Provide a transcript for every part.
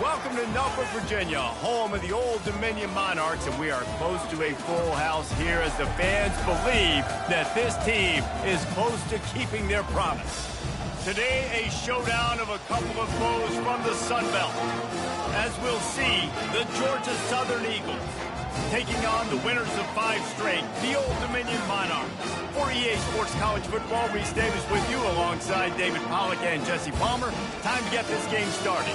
Welcome to Norfolk, Virginia, home of the Old Dominion Monarchs, and we are close to a full house here as the fans believe that this team is close to keeping their promise. Today, a showdown of a couple of foes from the Sun Belt. As we'll see, the Georgia Southern Eagles taking on the winners of 5 straight, the Old Dominion Monarchs. For EA Sports College Football, Reese Davis with you alongside David Pollack and Jesse Palmer. Time to get this game started.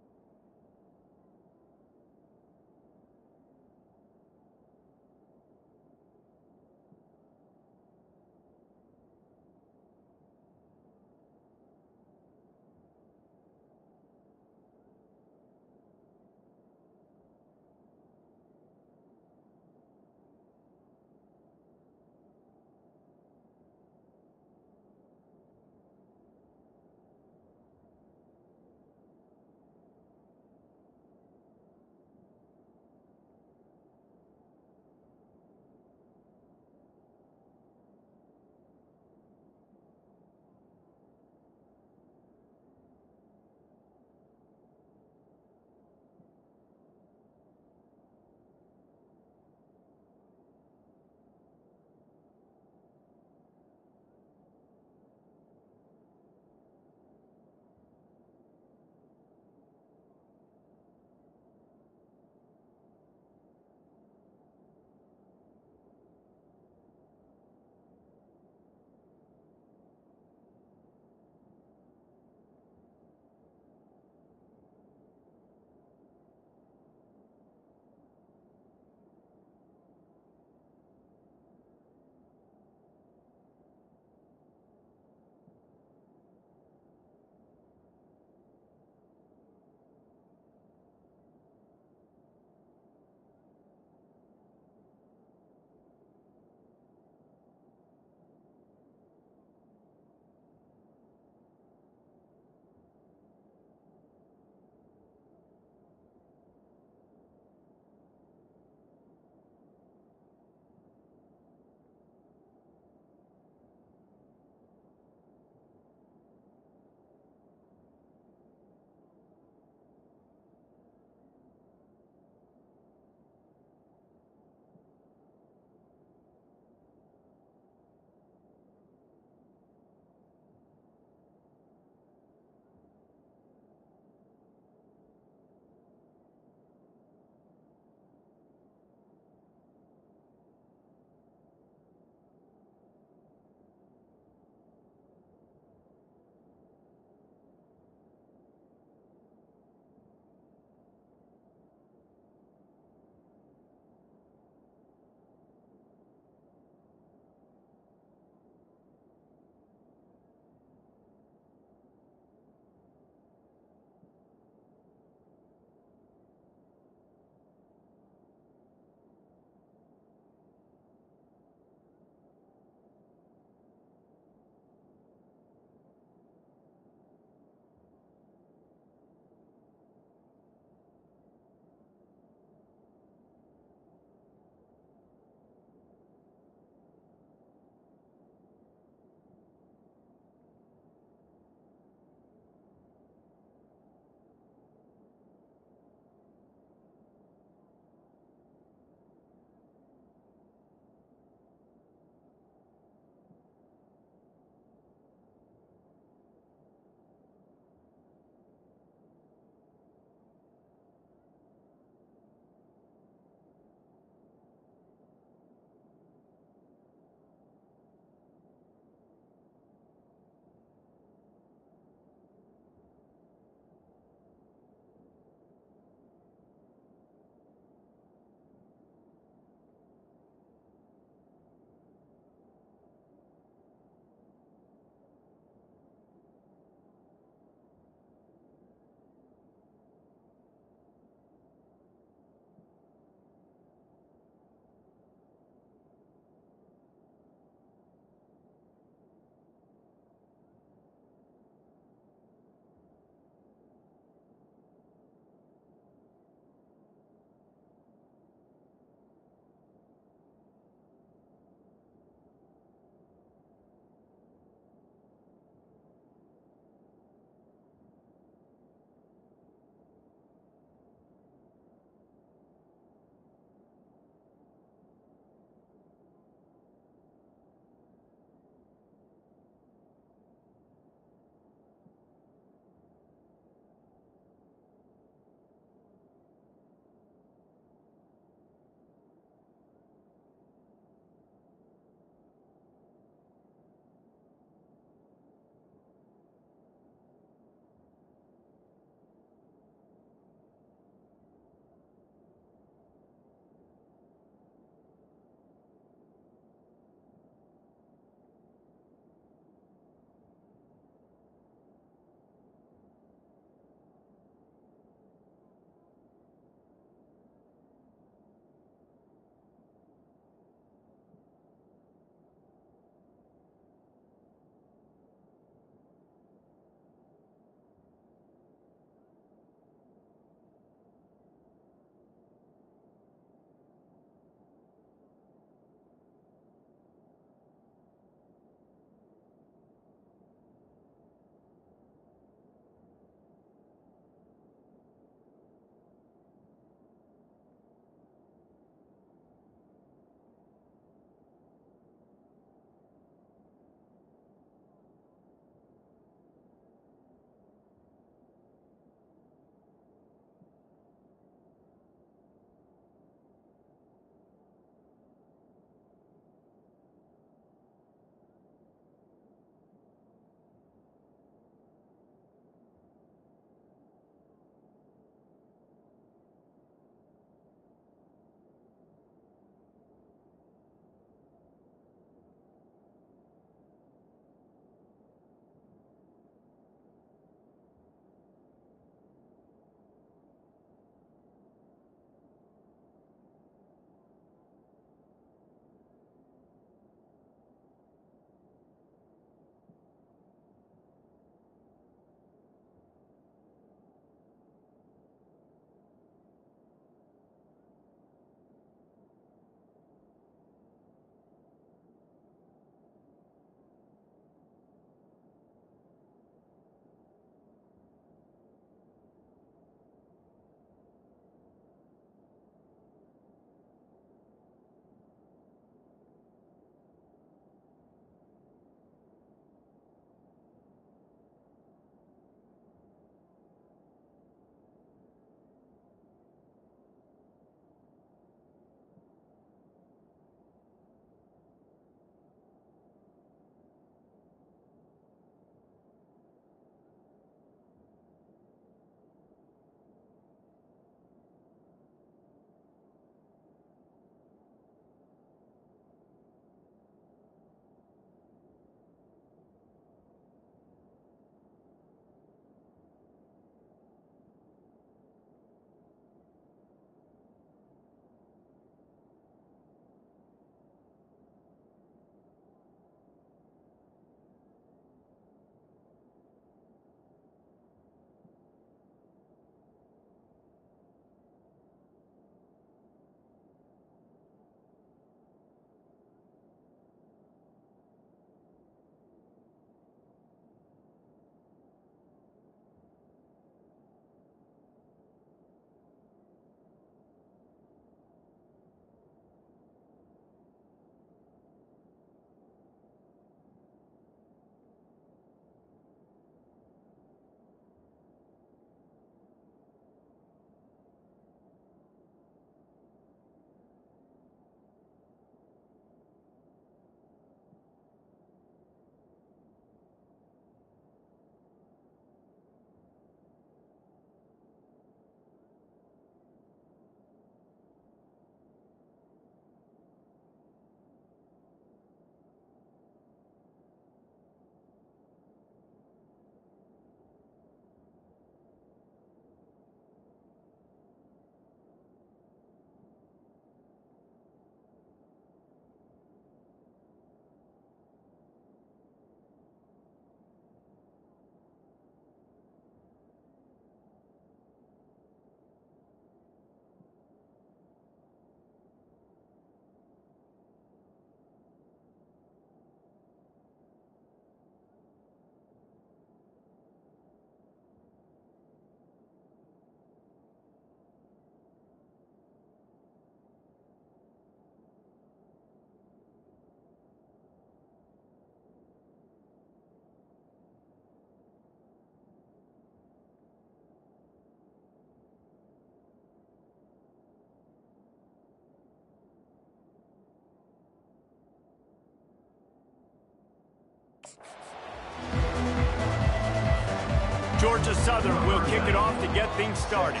Georgia Southern will kick it off to get things started.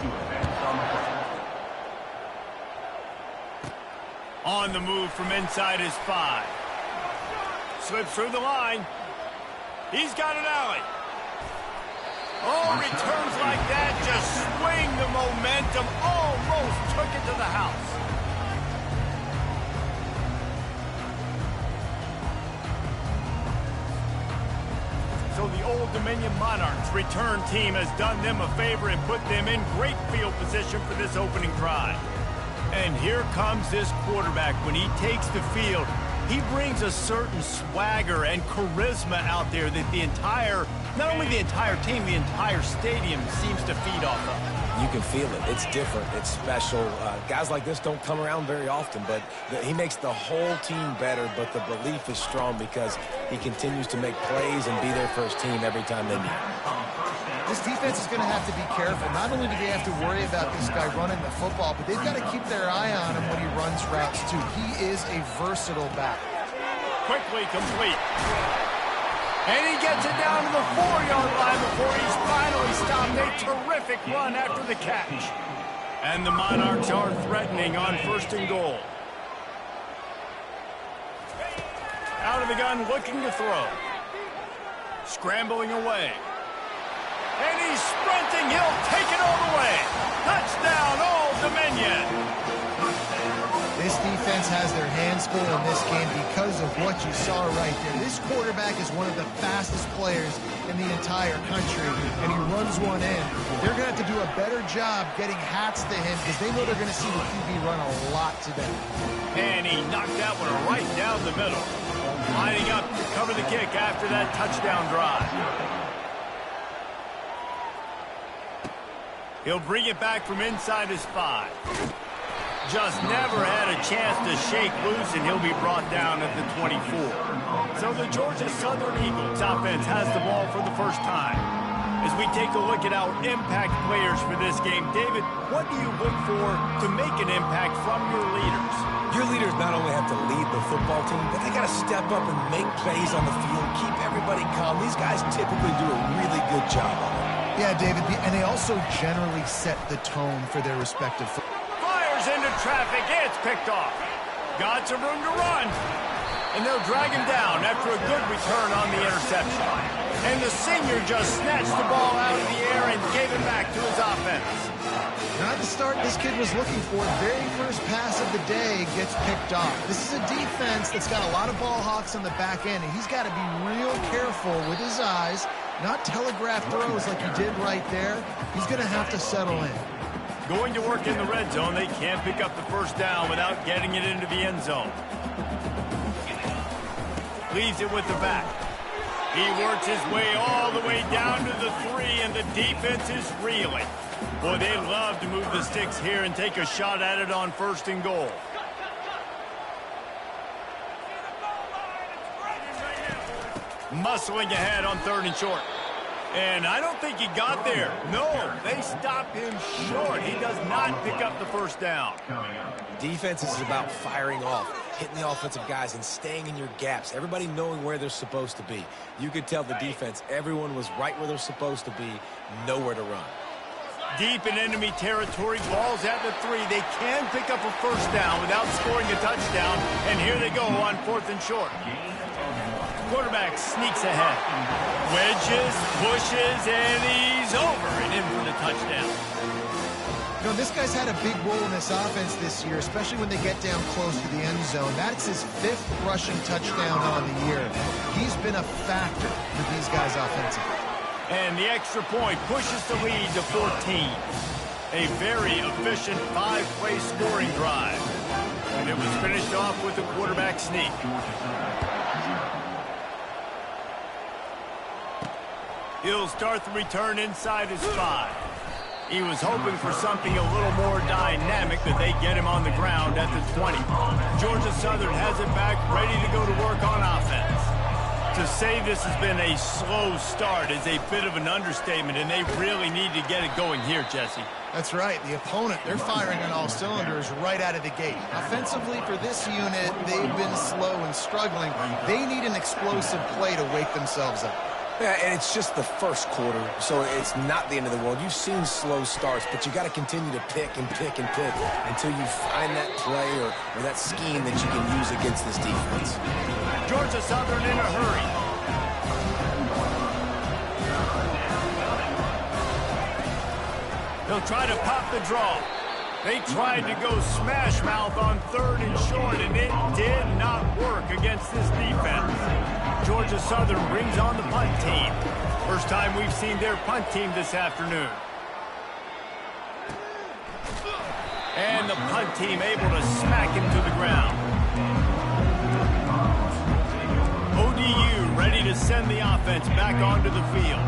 On the move from inside his 5. Slips through the line. He's got an alley. Oh, returns like that just swing the momentum. Almost took it to the house. So the Old Dominion Monarchs return team has done them a favor and put them in great field position for this opening drive. And here comes this quarterback. When he takes the field, he brings a certain swagger and charisma out there that the entire, not only the entire team, the entire stadium seems to feed off of. You can feel it. It's different. It's special. Guys like this don't come around very often, but he makes the whole team better, but the belief is strong because he continues to make plays and be there for his team every time they meet. This defense is going to have to be careful. Not only do they have to worry about this guy running the football, but they've got to keep their eye on him when he runs routes, too. He is a versatile back. Quickly complete. And he gets it down to the 4-yard line before he's finally stopped. A terrific run after the catch. And the Monarchs are threatening on 1st and goal. Out of the gun, looking to throw. Scrambling away. And he's sprinting. He'll take it all the way. Touchdown, Old Dominion. This defense has their hands full in this game because of what you saw right there. This quarterback is one of the fastest players in the entire country, and he runs one in. They're going to have to do a better job getting hats to him because they know they're going to see the QB run a lot today. And he knocked that one right down the middle. Lining up to cover the kick after that touchdown drive. He'll bring it back from inside his 5. Just never had a chance to shake loose, and he'll be brought down at the 24. So the Georgia Southern Eagles offense has the ball for the first time. As we take a look at our impact players for this game, David, what do you look for to make an impact from your leaders? Your leaders not only have to lead the football team, but they got to step up and make plays on the field, keep everybody calm. These guys typically do a really good job on it. Yeah, David, and they also generally set the tone for their respective football. Into traffic, it's picked off. Got some room to run. And they'll drag him down after a good return on the interception. And the senior just snatched the ball out of the air and gave it back to his offense. Not the start this kid was looking for. Very first pass of the day gets picked off. This is a defense that's got a lot of ball hawks on the back end, and he's got to be real careful with his eyes, not telegraph throws like he did right there. He's going to have to settle in. Going to work in the red zone, they can't pick up the first down without getting it into the end zone. Leaves it with the back. He works his way all the way down to the 3, and the defense is reeling. Boy, they love to move the sticks here and take a shot at it on 1st and goal. Muscling ahead on 3rd and short. And I don't think he got there. No, they stopped him short. He does not pick up the first down. Defense is about firing off, hitting the offensive guys, and staying in your gaps. Everybody knowing where they're supposed to be. You could tell the defense, everyone was right where they're supposed to be, nowhere to run. Deep in enemy territory, balls at the 3. They can pick up a first down without scoring a touchdown. And here they go on 4th and short. Quarterback sneaks ahead. Wedges, pushes, and he's over and in for the touchdown. You know, this guy's had a big role in this offense this year, especially when they get down close to the end zone. That's his 5th rushing touchdown on the year. He's been a factor for these guys offensively. And the extra point pushes the lead to 14. A very efficient 5-play scoring drive. And it was finished off with a quarterback sneak. He'll start the return inside his 5. He was hoping for something a little more dynamic, but they get him on the ground at the 20. Georgia Southern has it back, ready to go to work on offense. To say this has been a slow start is a bit of an understatement, and they really need to get it going here, Jesse. That's right. The opponent, they're firing on all cylinders right out of the gate. Offensively, for this unit, they've been slow and struggling. They need an explosive play to wake themselves up. Yeah, and it's just the first quarter, so it's not the end of the world. You've seen slow starts, but you got to continue to pick and pick and pick until you find that play or that scheme that you can use against this defense. Georgia Southern in a hurry. They'll try to pop the draw. They tried to go smash mouth on 3rd and short, and it did not work against this defense. Georgia Southern brings on the punt team. First time we've seen their punt team this afternoon. And the punt team able to smack him to the ground. ODU ready to send the offense back onto the field.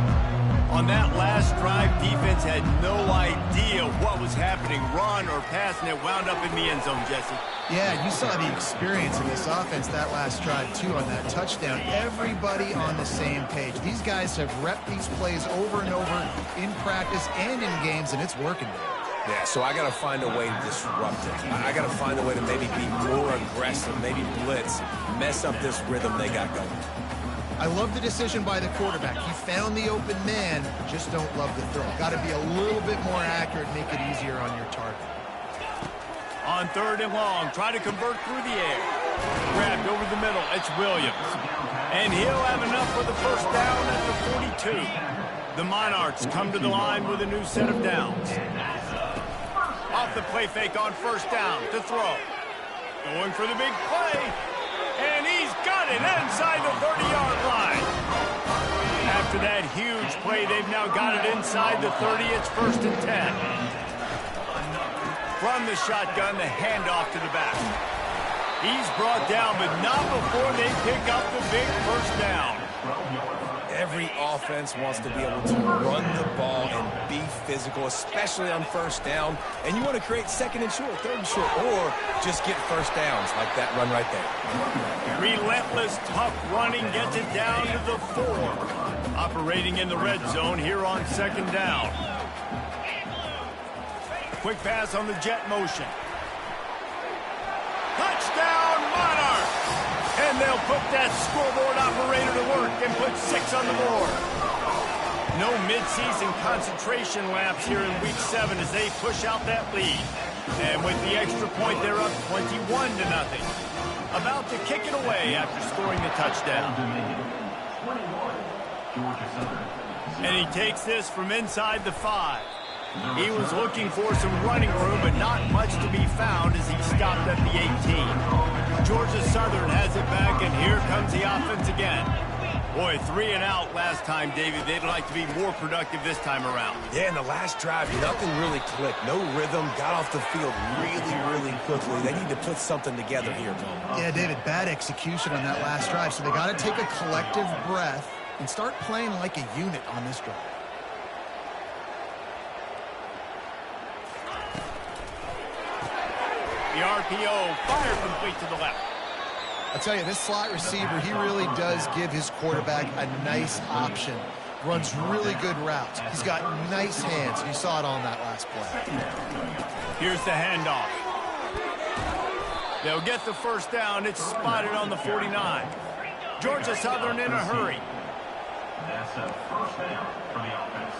On that last drive, defense had no idea what was happening, run or pass, and it wound up in the end zone, Jesse. Yeah, you saw the experience in this offense that last drive, too, on that touchdown. Everybody on the same page. These guys have repped these plays over and over in practice and in games, and it's working there. Yeah, so I got to find a way to disrupt it. I got to find a way to maybe be more aggressive, maybe blitz, mess up this rhythm they got going. I love the decision by the quarterback. He found the open man, just don't love the throw. Got to be a little bit more accurate, make it easier on your target. On 3rd and long, try to convert through the air. Grabbed over the middle, it's Williams. And he'll have enough for the first down at the 42. The Monarchs come to the line with a new set of downs. Off the play fake on 1st down to throw. Going for the big play. And he's got it inside the 30-yard line. After that huge play, they've now got it inside the 30. It's 1st and 10. From the shotgun, the handoff to the back. He's brought down, but not before they pick up the big first down. Every offense wants to be able to run the ball and be physical, especially on 1st down. And you want to create 2nd and short, 3rd and short, or just get first downs like that run right there. Relentless, tough running gets it down to the 4. Operating in the red zone here on 2nd down. Quick pass on the jet motion. Touchdown, Monarchs! And they'll put that scoreboard operator to work and put 6 on the board. No midseason concentration laps here in Week 7 as they push out that lead. And with the extra point, they're up 21-0. About to kick it away after scoring the touchdown. And he takes this from inside the 5. He was looking for some running room, but not much to be found as he stopped at the 18. Georgia Southern has it back, and here comes the offense again. Boy, 3 and out last time, David. They'd like to be more productive this time around. Yeah, in the last drive, nothing really clicked. No rhythm, got off the field really quickly. They need to put something together here, Bill. Yeah, David, bad execution on that last drive, so they got to take a collective breath and start playing like a unit on this drive. The RPO fired complete to the left. I'll tell you, this slot receiver, he really does give his quarterback a nice option. Runs really good routes. He's got nice hands. You saw it on that last play. Here's the handoff. They'll get the first down. It's spotted on the 49. Georgia Southern in a hurry. That's a first down for the offense.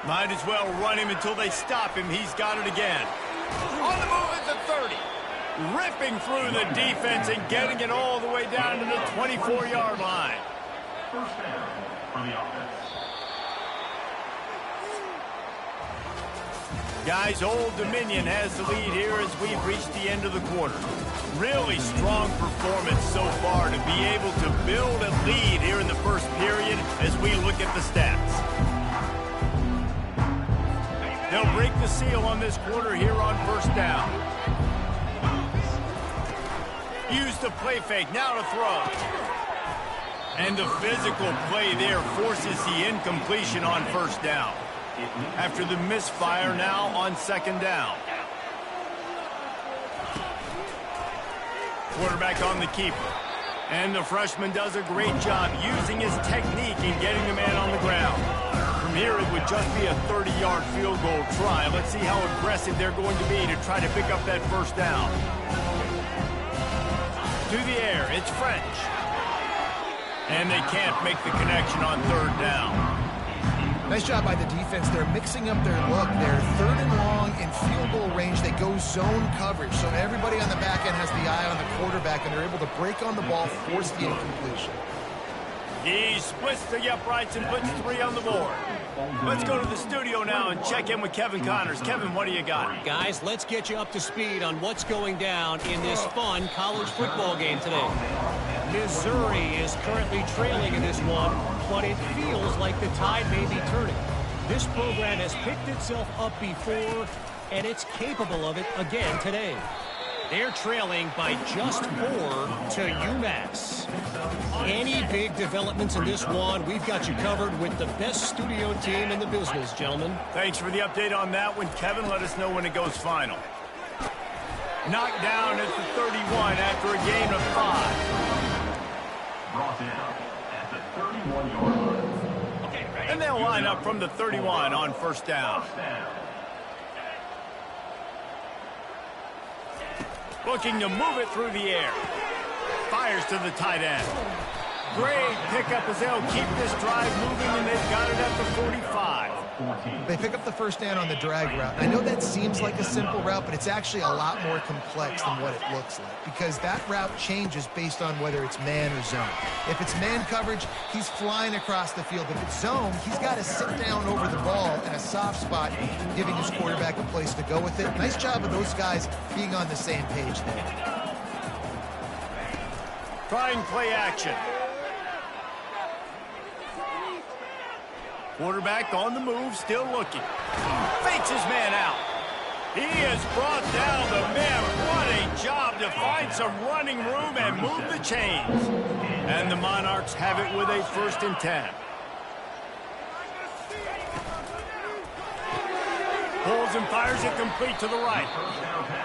Might as well run him until they stop him. He's got it again. On the move at the 30. Ripping through the defense and getting it all the way down to the 24-yard line. First down for the offense. Guys, Old Dominion has the lead here as we've reached the end of the quarter. Really strong performance so far to be able to build a lead here in the first period as we look at the stats. They'll break the seal on this quarter here on first down. Use the play fake, now to throw. And the physical play there forces the incompletion on first down. After the misfire, now on second down. Quarterback on the keeper. And the freshman does a great job using his technique in getting the man on the ground. From here, it would just be a 30-yard field goal try. Let's see how aggressive they're going to be to try to pick up that first down. To the air, it's French. And they can't make the connection on third down. Nice job by the defense. They're mixing up their look. They're third and long in field goal range. They go zone coverage. So everybody on the back end has the eye on the quarterback, and they're able to break on the ball, force the incompletion. He splits the uprights and puts 3 on the board. Let's go to the studio now and check in with Kevin Connors. Kevin, what do you got? Guys, let's get you up to speed on what's going down in this fun college football game today. Missouri is currently trailing in this one, but it feels like the tide may be turning. This program has picked itself up before, and it's capable of it again today. They're trailing by just 4 to UMass. Any big developments in this one, we've got you covered with the best studio team in the business, gentlemen. Thanks for the update on that one, Kevin. Let us know when it goes final. Knocked down at the 31 after a gain of 5. Brought down at the 31-yard line. And they'll line up from the 31 on first down. Looking to move it through the air. Fires to the tight end. Great pickup as they'll keep this drive moving, and they've got it at the 45. They pick up the first down on the drag route. I know that seems like a simple route, but it's actually a lot more complex than what it looks like, because that route changes based on whether it's man or zone. If it's man coverage, he's flying across the field. If it's zone, he's got to sit down over the ball in a soft spot, giving his quarterback a place to go with it. Nice job of those guys being on the same page there. Trying play action. Quarterback on the move, still looking. Fakes his man out. He has brought down the man. What a job to find some running room and move the chains. And the Monarchs have it with a 1st and 10. Pulls and fires it complete to the right.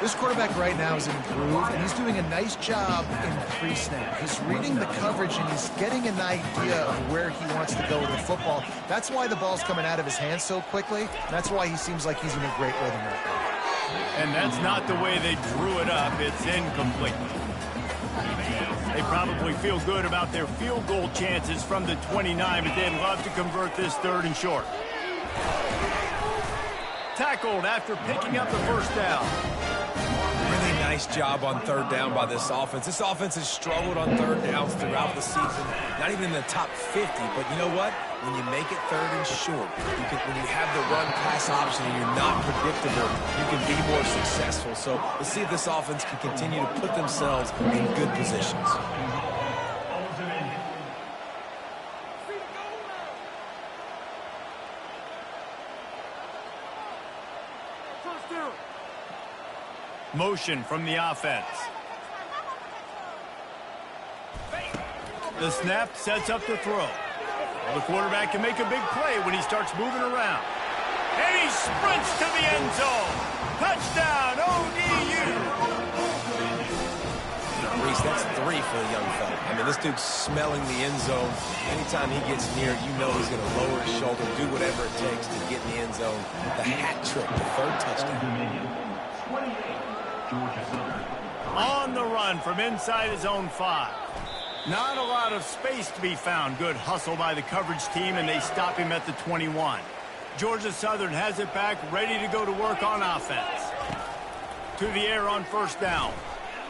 This quarterback right now is in groove, and he's doing a nice job in pre-snap. He's reading the coverage, and he's getting an idea of where he wants to go with the football. That's why the ball's coming out of his hands so quickly. That's why he seems like he's in a great rhythm right now. And that's not the way they drew it up. It's incomplete. They probably feel good about their field goal chances from the 29, but they'd love to convert this 3rd and short. Tackled after picking up the first down. Really nice job on 3rd down by this offense. This offense has struggled on 3rd downs throughout the season. Not even in the top 50, but you know what? When you make it 3rd and short, when you have the run-pass option and you're not predictable, you can be more successful. So let's see if this offense can continue to put themselves in good positions. Motion from the offense. The snap sets up the throw. Well, the quarterback can make a big play when he starts moving around. And he sprints to the end zone. Touchdown, ODU. Reese, that's 3 for the young fella. I mean, this dude's smelling the end zone. Anytime he gets near, you know he's going to lower his shoulder, do whatever it takes to get in the end zone. The hat trick, the 3rd touchdown. On the run from inside his own 5. Not a lot of space to be found. Good hustle by the coverage team, and they stop him at the 21. Georgia Southern has it back, ready to go to work on offense. To the air on first down.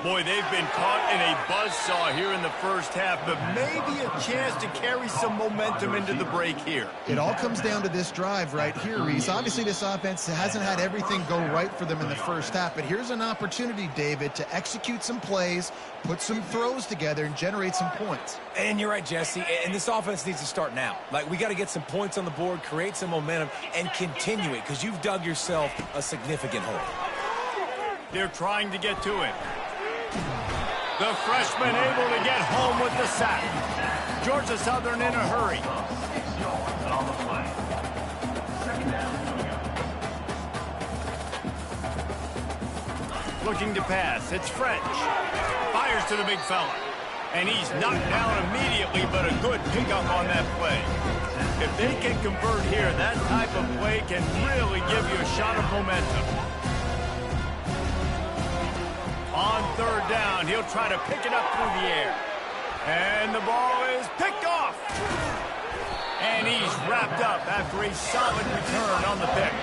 Boy, they've been caught in a buzzsaw here in the first half, but maybe a chance to carry some momentum into the break here. It all comes down to this drive right here, Reese. Obviously, this offense hasn't had everything go right for them in the first half, but here's an opportunity, David, to execute some plays, put some throws together, and generate some points. And you're right, Jesse, and this offense needs to start now. Like, we got to get some points on the board, create some momentum, and continue it, because you've dug yourself a significant hole. They're trying to get to it. The freshman able to get home with the sack. Georgia Southern in a hurry. Looking to pass. It's French. Fires to the big fella. And he's knocked down immediately, but a good pickup on that play. If they can convert here, that type of play can really give you a shot of momentum. On third down, he'll try to pick it up through the air. And the ball is picked off. off. And he's wrapped up after a solid return on the pick.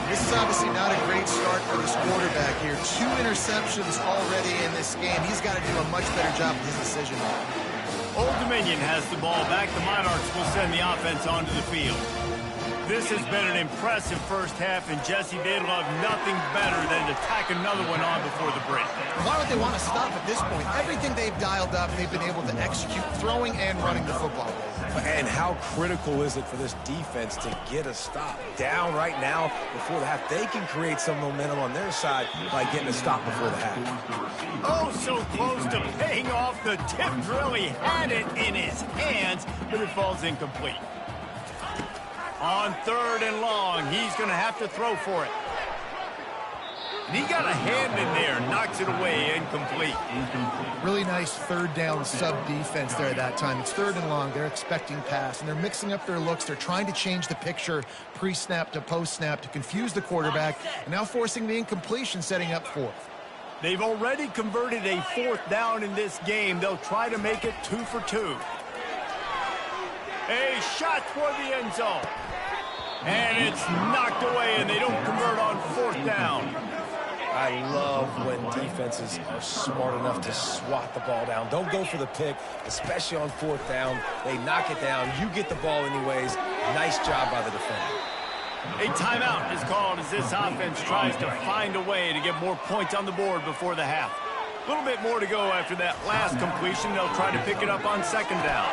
This is obviously not a great start for this quarterback here. 2 interceptions already in this game. He's got to do a much better job with his decision. Old Dominion has the ball back. The Monarchs will send the offense onto the field. This has been an impressive first half, and Jesse, they'd love nothing better than to tack another one on before the break. Why would they want to stop at this point? Everything they've dialed up, they've been able to execute, throwing and running the football. And how critical is it for this defense to get a stop? Down right now before the half. They can create some momentum on their side by getting a stop before the half. Oh, so close to paying off. The tip drill. He had it in his hands, but it falls incomplete. On 3rd and long, he's going to have to throw for it. And he got a hand in there, knocks it away, incomplete. Really nice 3rd down sub-defense there at that time. It's 3rd and long. They're expecting pass, and they're mixing up their looks. They're trying to change the picture pre-snap to post-snap to confuse the quarterback, and now forcing the incompletion, setting up 4th. They've already converted a 4th down in this game. They'll try to make it 2 for 2. A shot toward the end zone. And it's knocked away, and they don't convert on 4th down. I love when defenses are smart enough to swat the ball down. Don't go for the pick, especially on 4th down. They knock it down. You get the ball anyways. Nice job by the defender. A timeout is called as this offense tries to find a way to get more points on the board before the half. A little bit more to go after that last completion. They'll try to pick it up on 2nd down.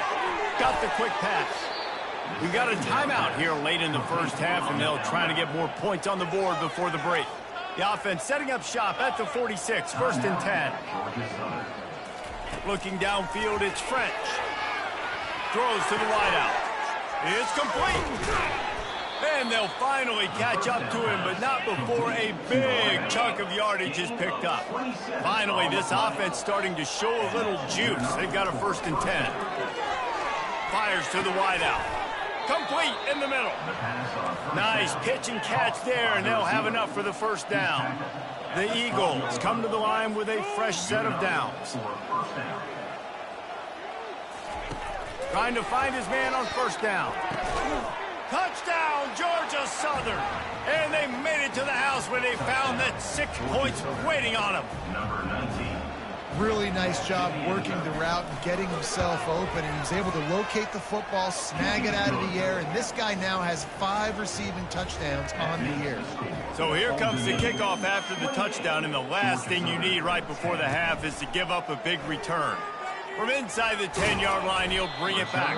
Got the quick pass. We got a timeout here late in the first half, and they'll try to get more points on the board before the break. The offense setting up shop at the 46, 1st and 10. Looking downfield, it's French. Throws to the wideout. It's complete. And they'll finally catch up to him, but not before a big chunk of yardage is picked up. Finally, this offense starting to show a little juice. They've got a 1st and 10. Fires to the wideout. Complete in the middle. Nice pitch and catch there, and they'll have enough for the 1st down. The Eagles come to the line with a fresh set of downs. Trying to find his man on 1st down. Touchdown, Georgia Southern. And they made it to the house where they found that 6 points waiting on them. Number 19. Really nice job working the route and getting himself open, and he was able to locate the football, snag it out of the air, and this guy now has 5 receiving touchdowns on the year. So here comes the kickoff after the touchdown, and the last thing you need right before the half is to give up a big return. From inside the 10-yard line, he'll bring it back.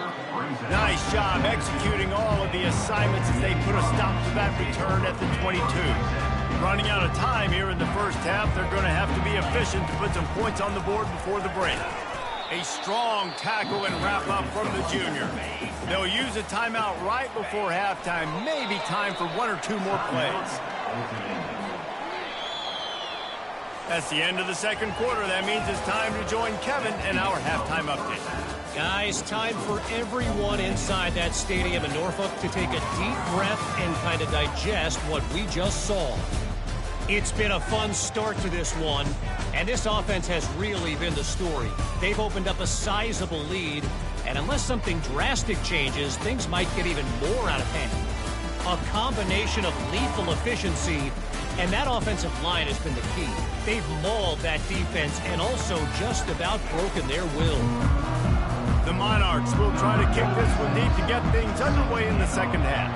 Nice job executing all of the assignments as they put a stop to that return at the 22. Running out of time here in the first half, they're going to have to be efficient to put some points on the board before the break. A strong tackle and wrap-up from the junior. They'll use a timeout right before halftime. Maybe time for 1 or 2 more plays. That's the end of the second quarter. That means it's time to join Kevin in our halftime update. Guys, time for everyone inside that stadium in Norfolk to take a deep breath and kind of digest what we just saw. It's been a fun start to this one, and this offense has really been the story. They've opened up a sizable lead, and unless something drastic changes, things might get even more out of hand. A combination of lethal efficiency, and that offensive line has been the key. They've mauled that defense and also just about broken their will. The Monarchs will try to kick this one deep to get things underway in the second half.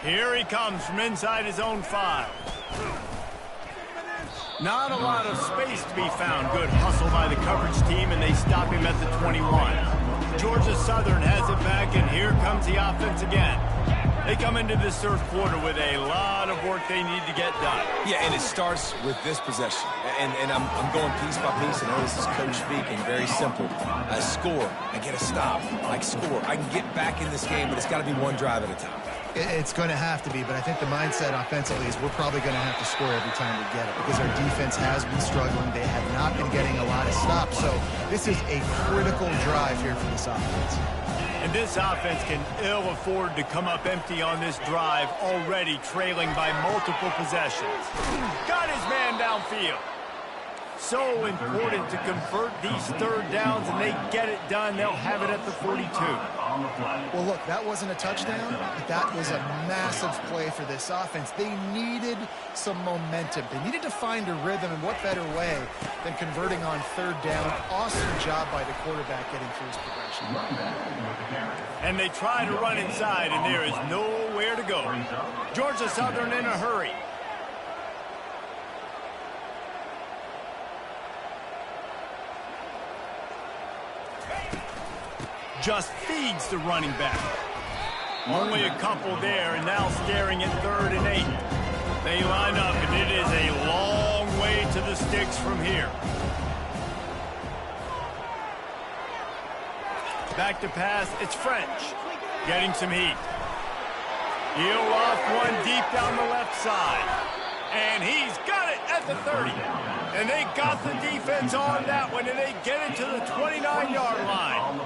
Here he comes from inside his own 5. Not a lot of space to be found. Good hustle by the coverage team, and they stop him at the 21. Georgia Southern has it back, and here comes the offense again. They come into this third quarter with a lot of work they need to get done. Yeah, and it starts with this possession. And I'm going piece by piece. I know this is coach speaking, very simple. I score, I get a stop, I score. I can get back in this game, but it's got to be one drive at a time. It's going to have to be, but I think the mindset offensively is we're probably going to have to score every time we get it because our defense has been struggling. They have not been getting a lot of stops, so this is a critical drive here for this offense. And this offense can ill afford to come up empty on this drive, already trailing by multiple possessions. Got his man downfield. So important to convert these third downs, and they get it done. They'll have it at the 42. Well, look, that wasn't a touchdown, but that was a massive play for this offense. They needed some momentum. They needed to find a rhythm, and what better way than converting on third down. Awesome job by the quarterback getting through his progression. And they try to run inside, and there is nowhere to go. Georgia Southern in a hurry. Just feeds the running back. Only a couple there, and now staring at 3rd and 8. They line up, and it is a long way to the sticks from here. Back to pass, it's French. Getting some heat. He'll off one deep down the left side. And he's got it at the 30. And they got the defense on that one, and they get it to the 29-yard line.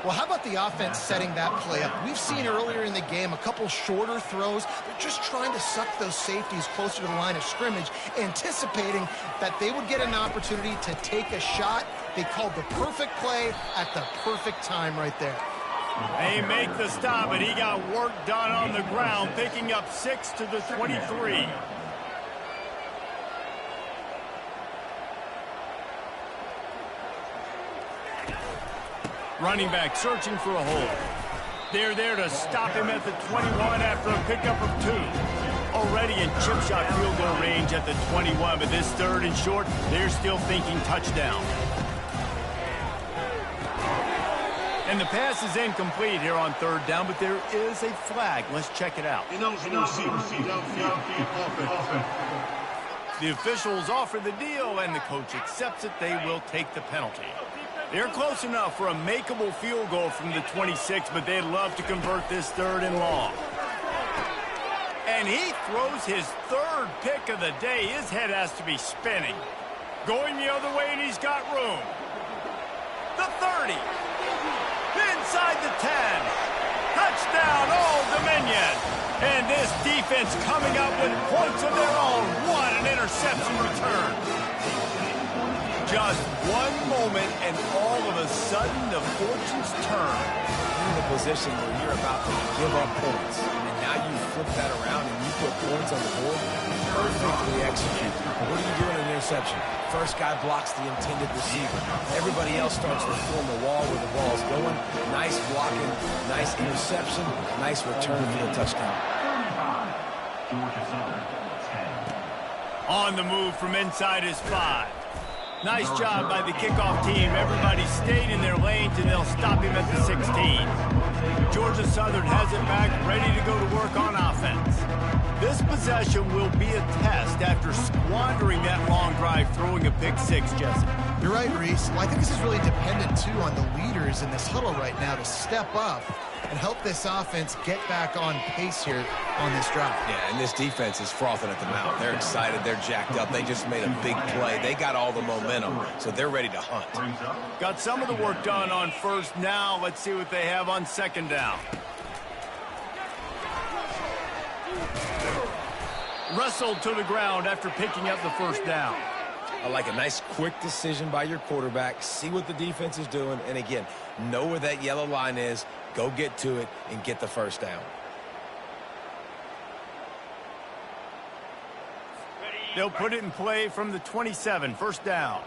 Well, how about the offense setting that play up? We've seen earlier in the game a couple shorter throws. They're just trying to suck those safeties closer to the line of scrimmage, anticipating that they would get an opportunity to take a shot. They called the perfect play at the perfect time right there. They make the stop, and he got work done on the ground, picking up 6 to the 23. Running back searching for a hole. They're there to stop him at the 21 after a pickup of 2. Already in chip shot field goal range at the 21, but this 3rd and short, they're still thinking touchdown. And the pass is incomplete here on 3rd down, but there is a flag. Let's check it out. The officials offer the deal, and the coach accepts it. They will take the penalty. They're close enough for a makeable field goal from the 26, but they'd love to convert this 3rd and long. And he throws his 3rd pick of the day. His head has to be spinning. Going the other way, and he's got room. The 30. Inside the 10. Touchdown, Old Dominion. And this defense coming up with points of their own. What an interception return. Just one moment, and all of a sudden, the fortunes turn. You're in a position where you're about to give up points, and now you flip that around and you put points on the board. Perfectly executed. What are you doing in an interception? First guy blocks the intended receiver. Everybody else starts to form a wall where the ball's going. Nice blocking, nice interception, nice return for the touchdown. On the move from inside his 5. Nice job by the kickoff team. Everybody stayed in their lanes, and they'll stop him at the 16. Georgia Southern has it back, ready to go to work on offense. This possession will be a test after squandering that long drive, throwing a pick 6, Jesse. You're right, Reese. Well, I think this is really dependent, too, on the leaders in this huddle right now to step up and help this offense get back on pace here on this drive. Yeah, and this defense is frothing at the mouth. They're excited. They're jacked up. They just made a big play. They got all the momentum, so they're ready to hunt. Got some of the work done on 1st. Now let's see what they have on 2nd down. Wrestled to the ground after picking up the 1st down. I like a nice quick decision by your quarterback. See what the defense is doing. And again, know where that yellow line is. Go get to it and get the 1st down. They'll put it in play from the 27, 1st down.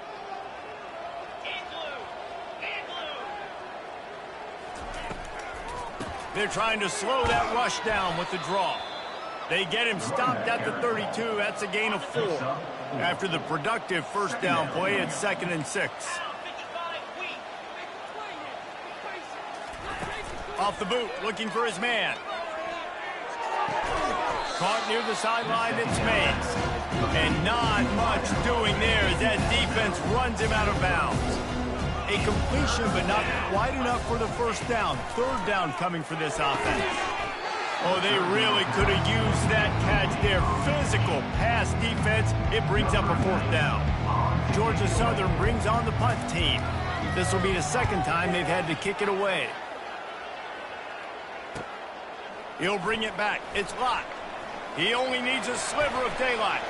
They're trying to slow that rush down with the draw. They get him stopped at the 32. That's a gain of 4. After the productive 1st down play, it's 2nd and 6. Off the boot, looking for his man. Caught near the sideline, it's Mays. And not much doing there as that defense runs him out of bounds. A completion, but not quite enough for the 1st down. 3rd down coming for this offense. Oh, they really could have used that catch there. Physical pass defense. It brings up a 4th down. Georgia Southern brings on the punt team. This will be the 2nd time they've had to kick it away. He'll bring it back. It's Lott. He only needs a sliver of daylight.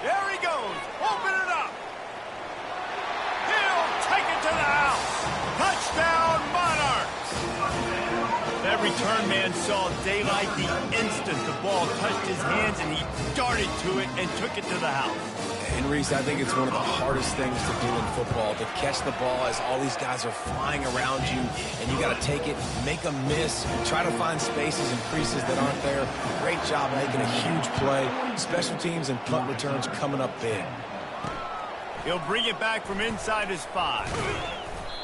There he goes. Open it up. He'll take it to the house. Touchdown, Monarchs. That return man saw daylight the instant the ball touched his hands, and he darted to it and took it to the house. And Reese, I think it's one of the hardest things to do in football, to catch the ball as all these guys are flying around you, and you got to take it, make a miss, try to find spaces and creases that aren't there. Great job making a huge play. Special teams and punt returns coming up big. He'll bring it back from inside his 5.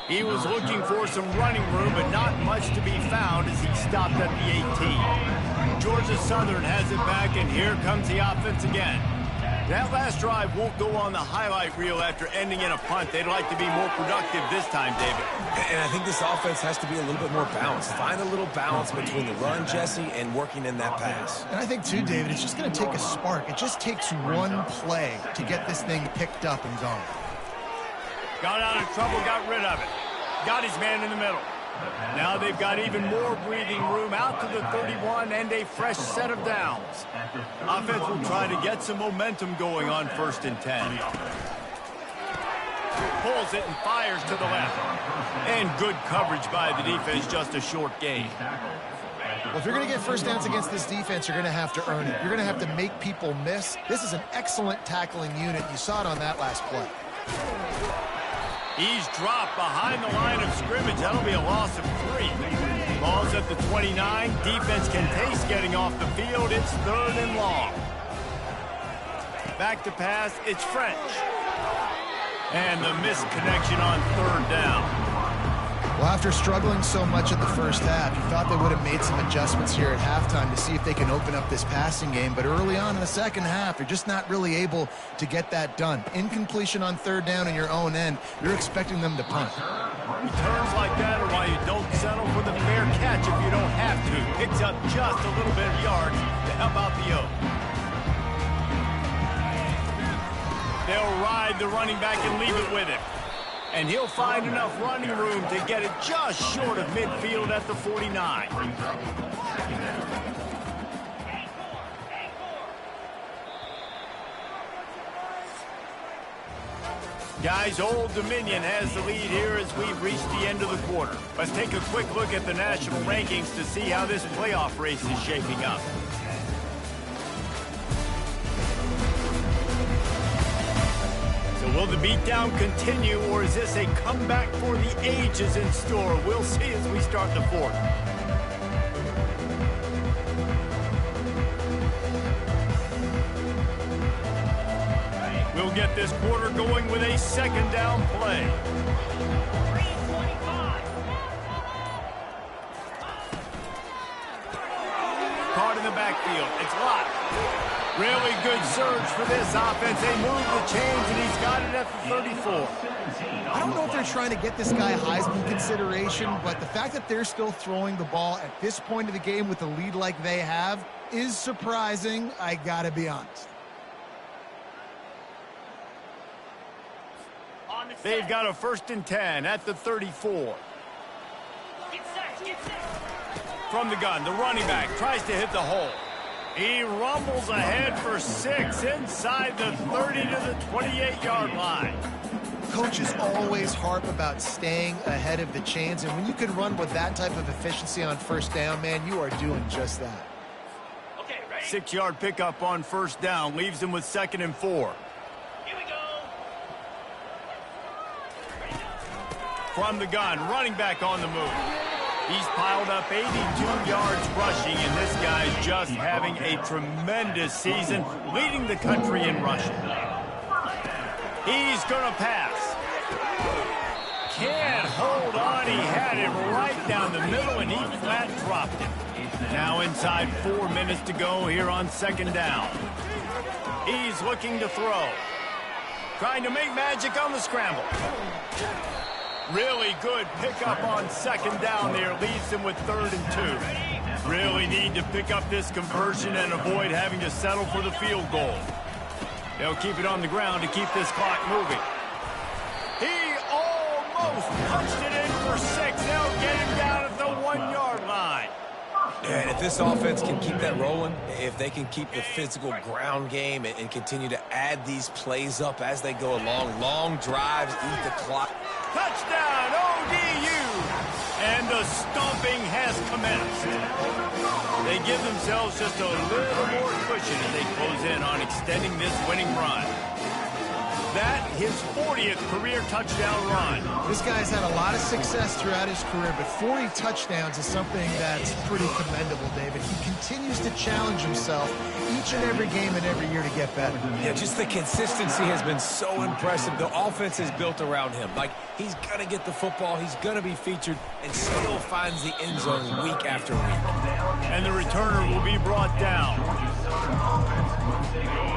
He was looking for some running room, but not much to be found as he stopped at the 18. Georgia Southern has it back, and here comes the offense again. That last drive won't go on the highlight reel after ending in a punt. They'd like to be more productive this time, David. And I think this offense has to be a little bit more balanced. Find a little balance between the run, Jesse, and working in that pass. And I think, too, David, it's just going to take a spark. It just takes one play to get this thing picked up and going. Got out of trouble, got rid of it. Got his man in the middle. Now they've got even more breathing room out to the 31 and a fresh set of downs. Offense will try to get some momentum going on 1st and 10. Pulls it and fires to the left. And good coverage by the defense, just a short gain. Well, if you're going to get first downs against this defense, you're going to have to earn it. You're going to have to make people miss. This is an excellent tackling unit. You saw it on that last play. He's dropped behind the line of scrimmage. That'll be a loss of 3. Ball's at the 29. Defense can taste getting off the field. It's 3rd and long. Back to pass. It's French. And the misconnection on 3rd down. Well, after struggling so much in the first half, you thought they would have made some adjustments here at halftime to see if they can open up this passing game. But early on in the second half, you're just not really able to get that done. Incompletion on 3rd down in your own end, you're expecting them to punt. Returns like that are why you don't settle for the fair catch if you don't have to. Picks up just a little bit of yards to help out the Oaks. They'll ride the running back and leave it with him. And he'll find enough running room to get it just short of midfield at the 49. Guys, Old Dominion has the lead here as we've reached the end of the quarter. Let's take a quick look at the national rankings to see how this playoff race is shaping up. Will the beatdown continue, or is this a comeback for the ages in store? We'll see as we start the 4th. We'll get this quarter going with a 2nd down play. Caught in the backfield. It's locked. Really good surge for this offense. They move the chains, and he's got it at the 34. I don't know if they're trying to get this guy Heisman consideration, but the fact that they're still throwing the ball at this point of the game with a lead like they have is surprising, I gotta be honest. They've got a 1st and 10 at the 34. From the gun, the running back tries to hit the hole. He rumbles ahead for 6 inside the 30 to the 28-yard line. Coaches always harp about staying ahead of the chains, and when you can run with that type of efficiency on 1st down, man, you are doing just that. 6-yard pickup on 1st down leaves them with 2nd and 4. Here we go. From the gun, running back on the move. He's piled up 82 yards rushing, and this guy's just having a tremendous season, leading the country in rushing. He's going to pass. Can't hold on. He had it right down the middle, and he flat dropped it. Now inside 4 minutes to go here on 2nd down. He's looking to throw. Trying to make magic on the scramble. Really good pickup on 2nd down there. Leaves them with 3rd and 2. Really need to pick up this conversion and avoid having to settle for the field goal. They'll keep it on the ground to keep this clock moving. He almost punched it in for 6. They'll get him down at the 1-yard line. And And if this offense can keep that rolling, if they can keep the physical ground game and continue to add these plays up as they go along, long drives, eat the clock. Touchdown, ODU! And the stomping has commenced. They give themselves just a little more cushion as they close in on extending this winning run. That, his 40th career touchdown run. This guy's had a lot of success throughout his career, but 40 touchdowns is something that's pretty commendable, David. He continues to challenge himself each and every game and every year to get better. Yeah, just the consistency has been so impressive. The offense is built around him. Like, he's going to get the football, he's going to be featured, and still finds the end zone week after week. And the returner will be brought down.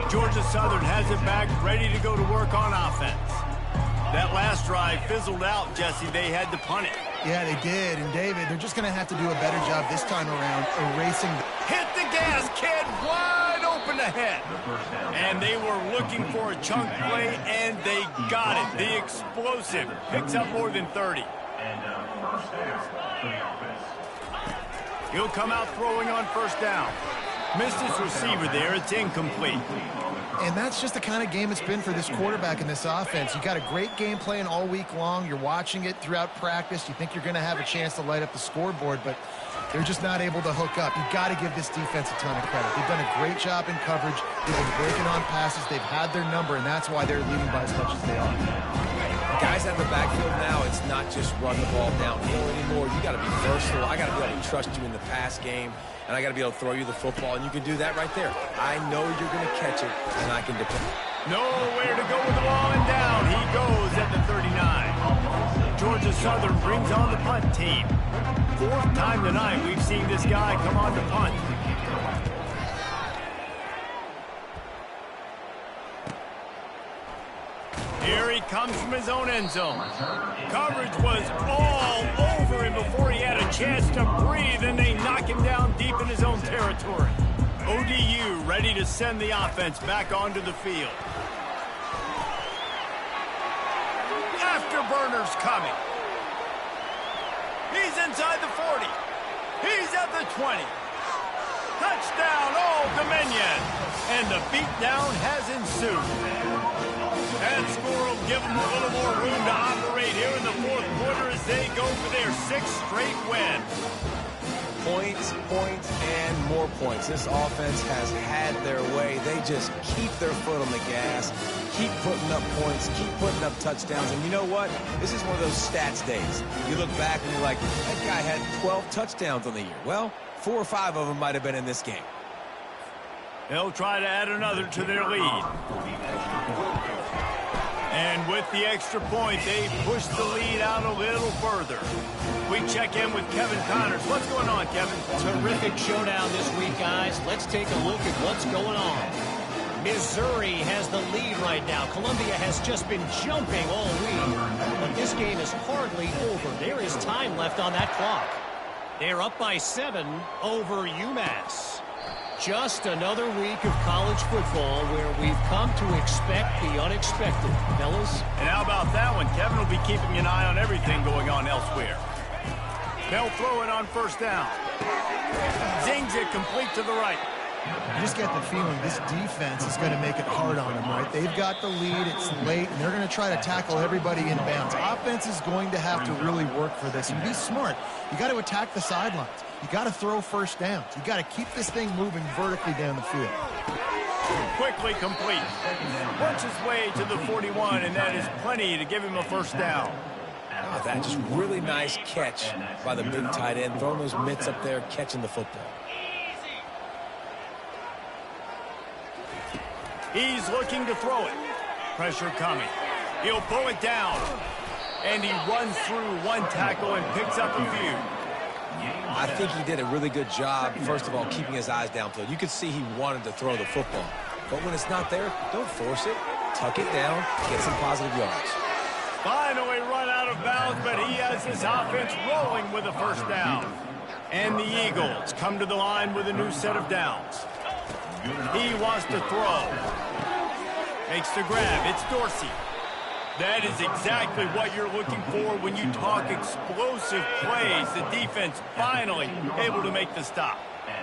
Georgia Southern has it back, ready to go to work on offense. That last drive fizzled out, Jesse. They had to punt it. Yeah, they did. And, David, they're just going to have to do a better job this time around erasing the... Hit the gas, kid. Wide open ahead. And they were looking for a chunk play, and they got it. The explosive picks up more than 30. First down for the offense. He'll come out throwing on first down. Missed his receiver there. It's incomplete. And that's just the kind of game it's been for this quarterback in this offense. You got a great game plan all week long. You're watching it throughout practice. You think you're going to have a chance to light up the scoreboard, but they're just not able to hook up. You've got to give this defense a ton of credit. They've done a great job in coverage. They've been breaking on passes. They've had their number, and that's why they're leading by as much as they are. Guys out of the backfield now, it's not just run the ball downhill anymore. You got to be versatile. I got to be able to trust you in the pass game, and I got to be able to throw you the football, and you can do that right there. I know you're going to catch it, and I can depend. Nowhere to go with the ball, and down he goes at the 39. Georgia Southern brings on the punt team. Fourth time tonight we've seen this guy come on to punt. Here he comes from his own end zone. Coverage was all over him before he had a chance to breathe, and they knock him down deep in his own territory. ODU ready to send the offense back onto the field. Afterburners coming. He's inside the 40. He's at the 20. Touchdown, Old Dominion. And the beatdown has ensued. That score will give them a little more room to operate here in the fourth quarter as they go for their 6th straight win. Points, points, and more points. This offense has had their way. They just keep their foot on the gas, keep putting up points, keep putting up touchdowns. And you know what? This is one of those stats days. You look back and you're like, that guy had 12 touchdowns on the year. Well, 4 or 5 of them might have been in this game. They'll try to add another to their lead. And with the extra point, they push the lead out a little further. We check in with Kevin Connors. What's going on, Kevin? Terrific showdown this week, guys. Let's take a look at what's going on. Missouri has the lead right now. Columbia has just been jumping all week. But this game is hardly over. There is time left on that clock. They're up by 7 over UMass. Just another week of college football where we've come to expect the unexpected. Fellas? And how about that one? Kevin will be keeping an eye on everything going on elsewhere. They'll throw it on first down. Zings it complete to the right. You just get the feeling this defense is going to make it hard on them, right? They've got the lead, it's late, and they're going to try to tackle everybody in bounds. Offense is going to have to really work for this and be smart. You got to attack the sidelines. You got to throw first downs. You got to keep this thing moving vertically down the field. Quickly complete. Works his way to the 41, and that is plenty to give him a first down. Oh, that just really nice catch by the big tight end, throwing those mitts up there, catching the football. He's looking to throw it. Pressure coming. He'll pull it down. And he runs through one tackle and picks up a few. I think he did a really good job, first of all, keeping his eyes downfield. You could see he wanted to throw the football. But when it's not there, don't force it. Tuck it down, get some positive yards. Finally run out of bounds, but he has his offense rolling with a first down. And the Eagles come to the line with a new set of downs. He wants to throw. Makes the grab. It's Dorsey. That is exactly what you're looking for when you talk explosive plays. The defense finally able to make the stop.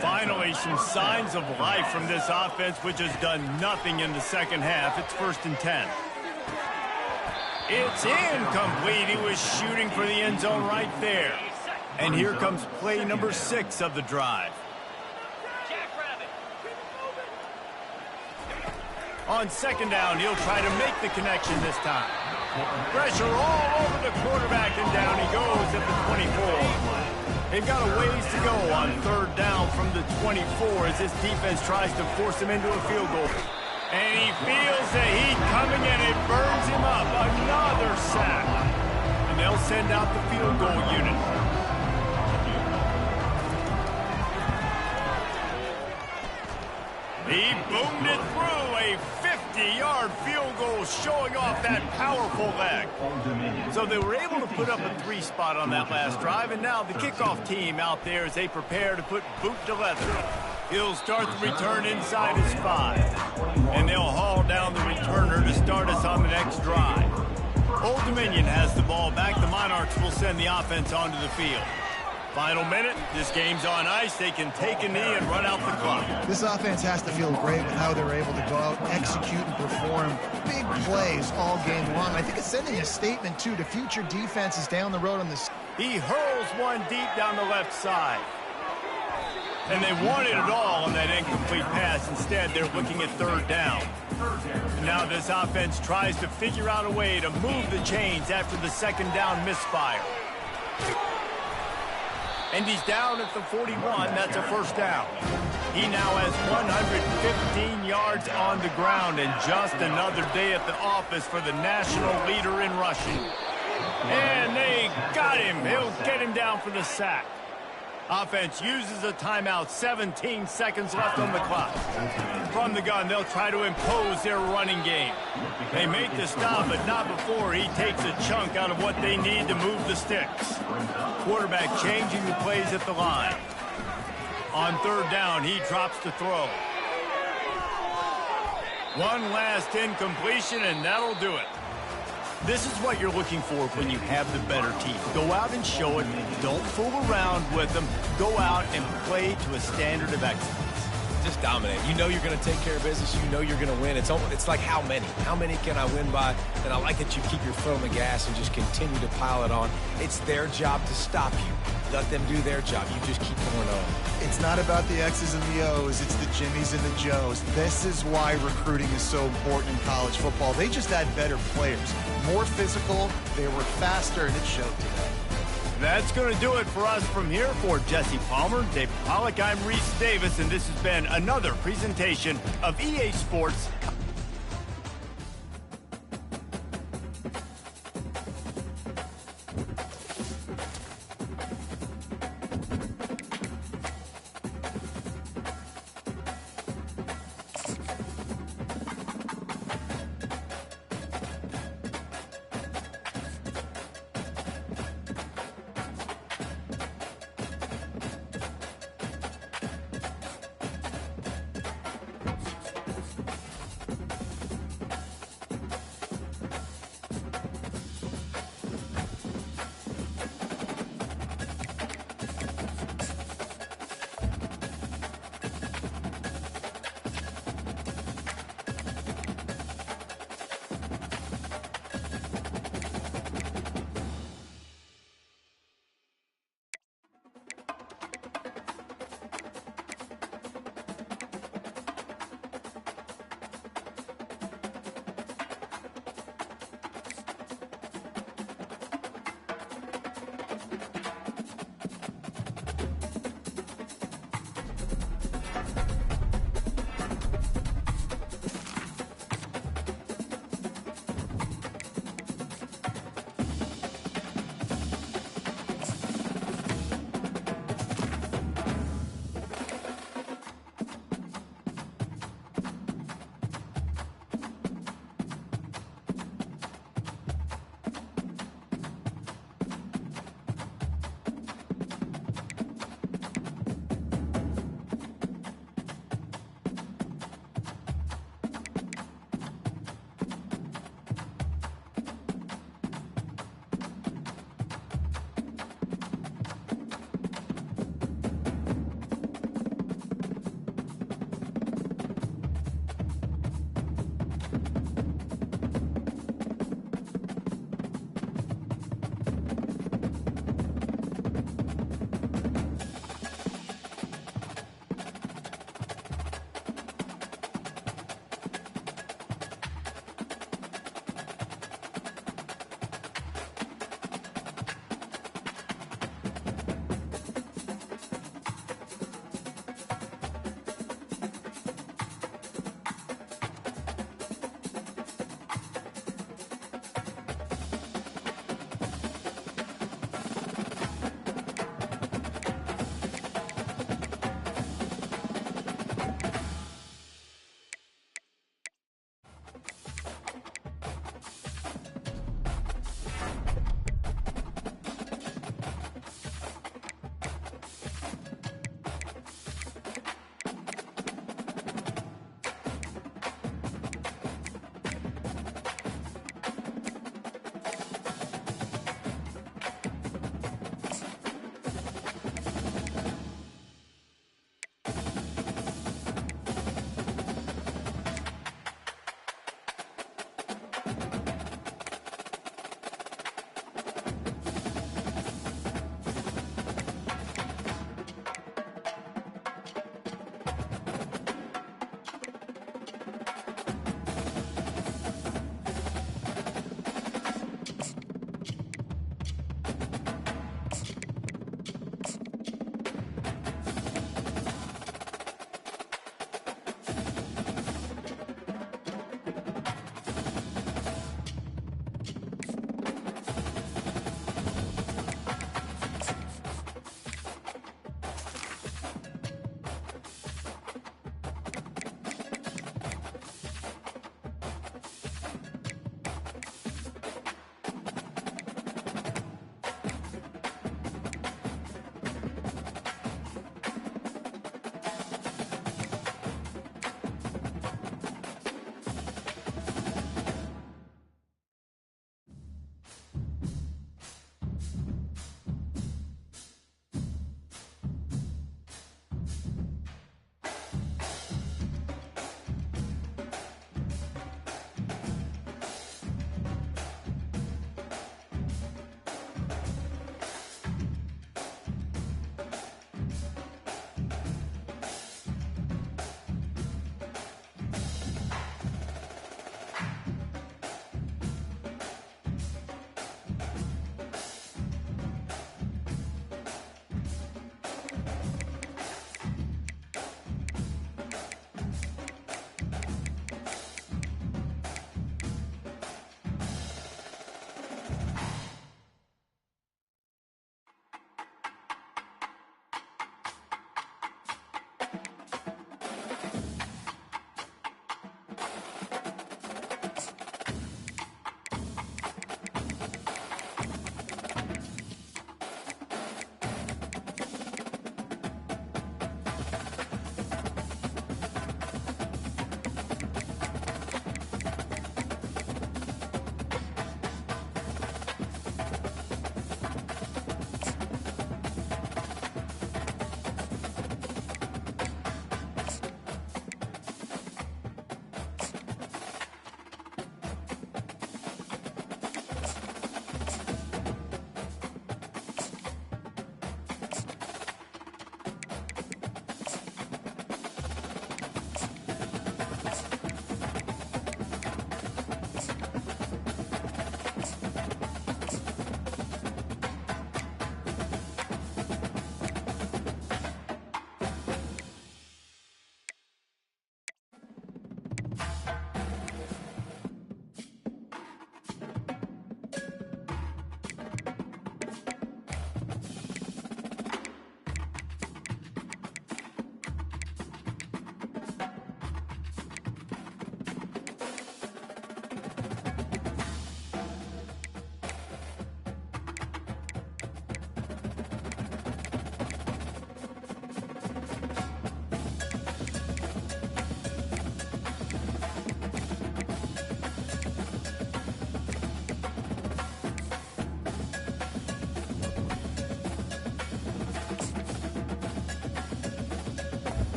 Finally, some signs of life from this offense, which has done nothing in the second half. It's 1st and 10. It's incomplete. He was shooting for the end zone right there. And here comes play number 6 of the drive. On 2nd down, he'll try to make the connection this time. Pressure all over the quarterback, and down he goes at the 24. They've got a ways to go on 3rd down from the 24 as this defense tries to force him into a field goal. And he feels the heat coming, and it burns him up. Another sack. And they'll send out the field goal unit. He boomed it through. A 50-yard field goal showing off that powerful leg. So they were able to put up a 3 spot on that last drive, and now the kickoff team out there as they prepare to put boot to leather. He'll start the return inside his 5. And they'll haul down the returner to start us on the next drive. Old Dominion has the ball back. The Monarchs will send the offense onto the field. Final minute. This game's on ice. They can take a knee and run out the clock. This offense has to feel great with how they're able to go out, execute, and perform big plays all game long. I think it's sending a statement, too, to future defenses down the road on this. He hurls one deep down the left side. And they wanted it all on that incomplete pass. Instead, they're looking at 3rd down. And now this offense tries to figure out a way to move the chains after the 2nd down misfire. And he's down at the 41. That's a 1st down. He now has 115 yards on the ground, and just another day at the office for the national leader in rushing. And they got him. He'll get him down for the sack. Offense uses a timeout. 17 seconds left on the clock. From the gun, they'll try to impose their running game. They make the stop, but not before he takes a chunk out of what they need to move the sticks. Quarterback changing the plays at the line. On 3rd down, he drops to throw. One last incompletion, and that'll do it. This is what you're looking for when you have the better team. Go out and show it. Don't fool around with them. Go out and play to a standard of excellence. Just dominate. You know you're going to take care of business. You know you're going to win. It's like how many? How many can I win by? And I like that you keep your foot on the gas and just continue to pile it on. It's their job to stop you. Let them do their job. You just keep going on. It's not about the X's and the O's. It's the Jimmies and the Joes. This is why recruiting is so important in college football. They just had better players. More physical. They were faster, and it showed today. That's going to do it for us from here. For Jesse Palmer, David Pollack, I'm Reese Davis, and this has been another presentation of EA Sports.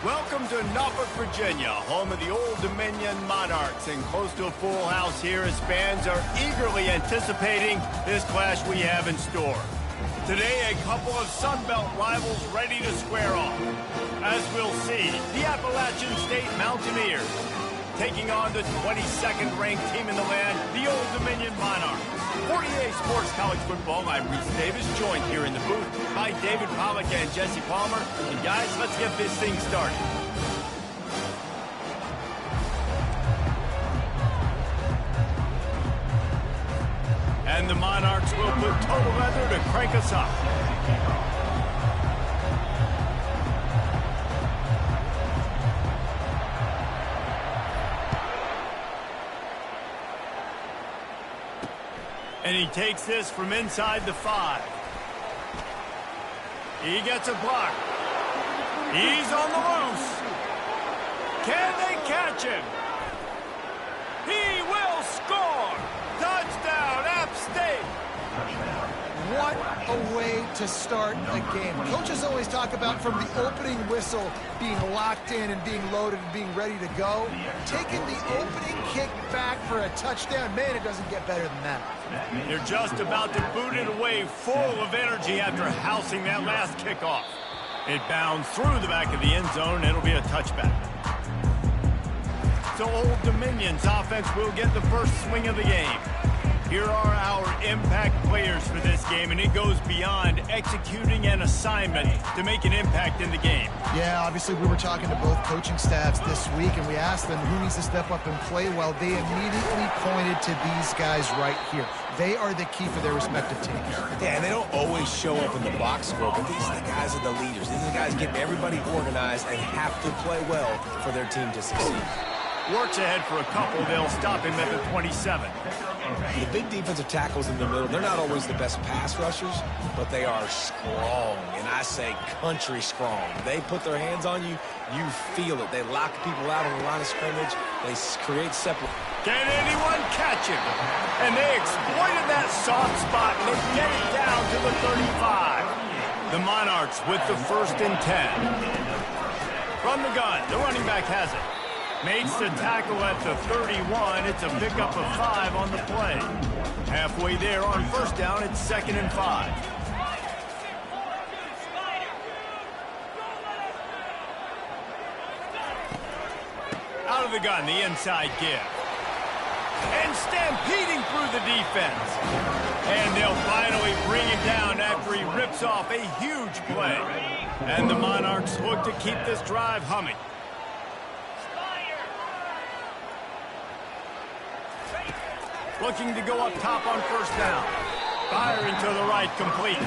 Welcome to Norfolk, Virginia, home of the Old Dominion Monarchs, and close to a full house here as fans are eagerly anticipating this clash we have in store. Today, a couple of Sun Belt rivals ready to square off. As we'll see, the Appalachian State Mountaineers taking on the 22nd ranked team in the land, the Old Dominion Monarchs. 48 Sports College Football, I'm Reese Davis, joined here in the booth by David Pollack and Jesse Palmer. And guys, let's get this thing started. And the Monarchs will put total leather to crank us up. And he takes this from inside the 5. He gets a block. He's on the loose. Can they catch him? He will score! Touchdown, App State! What a way to start a game. Coaches always talk about from the opening whistle being locked in and being loaded and being ready to go. Taking the opening kick back for a touchdown, man, it doesn't get better than that. They're just about to boot it away full of energy after housing that last kickoff. It bounds through the back of the end zone, and it'll be a touchback. So Old Dominion's offense will get the first swing of the game. Here are our impact players for this game, and it goes beyond executing an assignment to make an impact in the game. Yeah, obviously we were talking to both coaching staffs this week, and we asked them who needs to step up and play well. They immediately pointed to these guys right here. They are the key for their respective teams. Yeah, and they don't always show up in the box score, but these are the guys that are the leaders. These are the guys getting everybody organized and have to play well for their team to succeed. Works ahead for a couple. They'll stop him at the 27. The big defensive tackles in the middle, they're not always the best pass rushers, but they are strong, and I say country strong. They put their hands on you, you feel it. They lock people out on the line of scrimmage. They create separate. Can anyone catch him? And they exploited that soft spot, and they get it down to the 35. The Monarchs with the 1st and 10. From the gun, the running back has it. Makes the tackle at the 31. It's a pickup of 5 on the play. Halfway there on 1st down, it's 2nd and 5. Out of the gun, the inside give. And stampeding through the defense. And they'll finally bring him down after he rips off a huge play. And the Monarchs look to keep this drive humming. Looking to go up top on 1st down. Firing to the right, complete.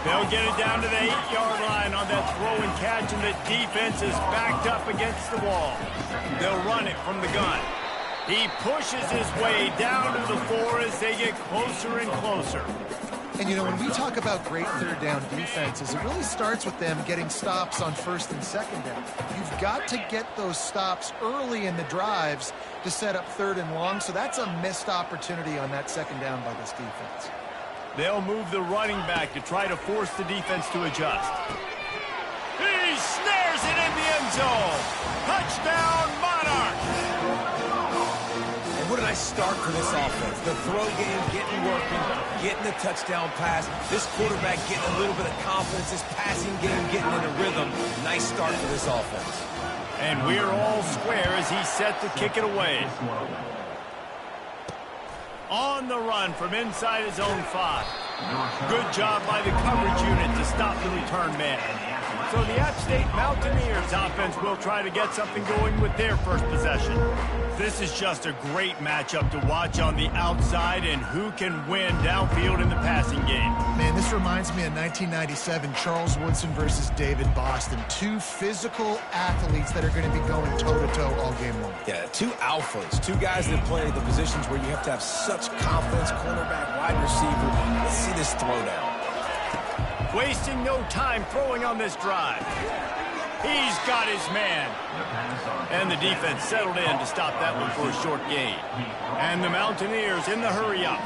They'll get it down to the 8-yard line on that throw and catch, and the defense is backed up against the wall. They'll run it from the gun. He pushes his way down to the 4 as they get closer and closer. And, you know, when we talk about great 3rd down defenses, it really starts with them getting stops on 1st and 2nd down. You've got to get those stops early in the drives to set up 3rd and long, so that's a missed opportunity on that 2nd down by this defense. They'll move the running back to try to force the defense to adjust. He snares it in the end zone. Touchdown, Monarchs! What a nice start for this offense. The throw game getting working, getting the touchdown pass. This quarterback getting a little bit of confidence. This passing game getting in a rhythm. Nice start for this offense. And we're all square as he's set to kick it away. On the run from inside his own 5. Good job by the coverage unit to stop the return man. So the App State Mountaineers offense will try to get something going with their first possession. This is just a great matchup to watch on the outside and who can win downfield in the passing game. Man, this reminds me of 1997, Charles Woodson versus David Boston. 2 physical athletes that are going to be going toe-to-toe all game long. Yeah, 2 alphas, 2 guys that play the positions where you have to have such confidence, cornerback, wide receiver. Let's see this throwdown. Wasting no time throwing on this drive. He's got his man. And the defense settled in to stop that one for a short gain. And the Mountaineers in the hurry up.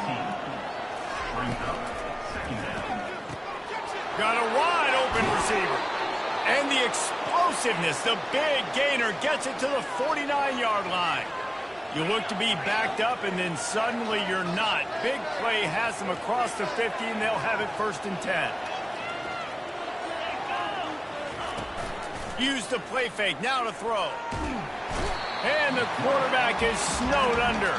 Got a wide open receiver. And the explosion explosiveness. The big gainer gets it to the 49-yard line. You look to be backed up, and then suddenly you're not. Big play has them across the 50, and they'll have it 1st and 10. Use the play fake. Now to throw. And the quarterback is snowed under.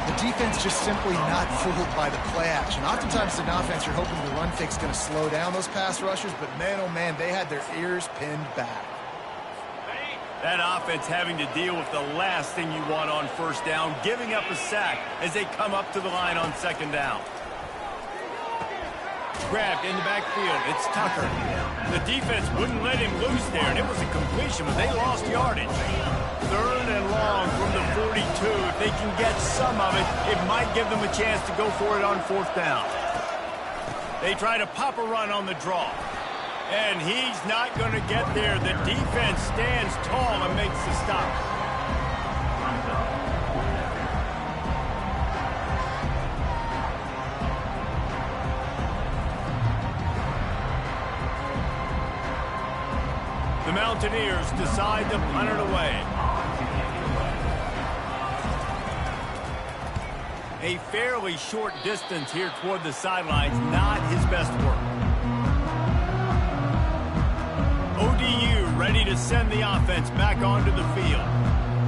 The defense just simply not fooled by the play action. Oftentimes, as an offense, you're hoping the run fake's going to slow down those pass rushers, but man, oh man, they had their ears pinned back. That offense having to deal with the last thing you want on 1st down, giving up a sack as they come up to the line on 2nd down. Grabbed in the backfield. It's Tucker. The defense wouldn't let him loose there, and it was a completion, but they lost yardage. 3rd and long from the 42. If they can get some of it, it might give them a chance to go for it on 4th down. They try to pop a run on the draw. And he's not going to get there. The defense stands tall and makes the stop. The Mountaineers decide to punt it away. A fairly short distance here toward the sidelines, not his best work. ODU ready to send the offense back onto the field.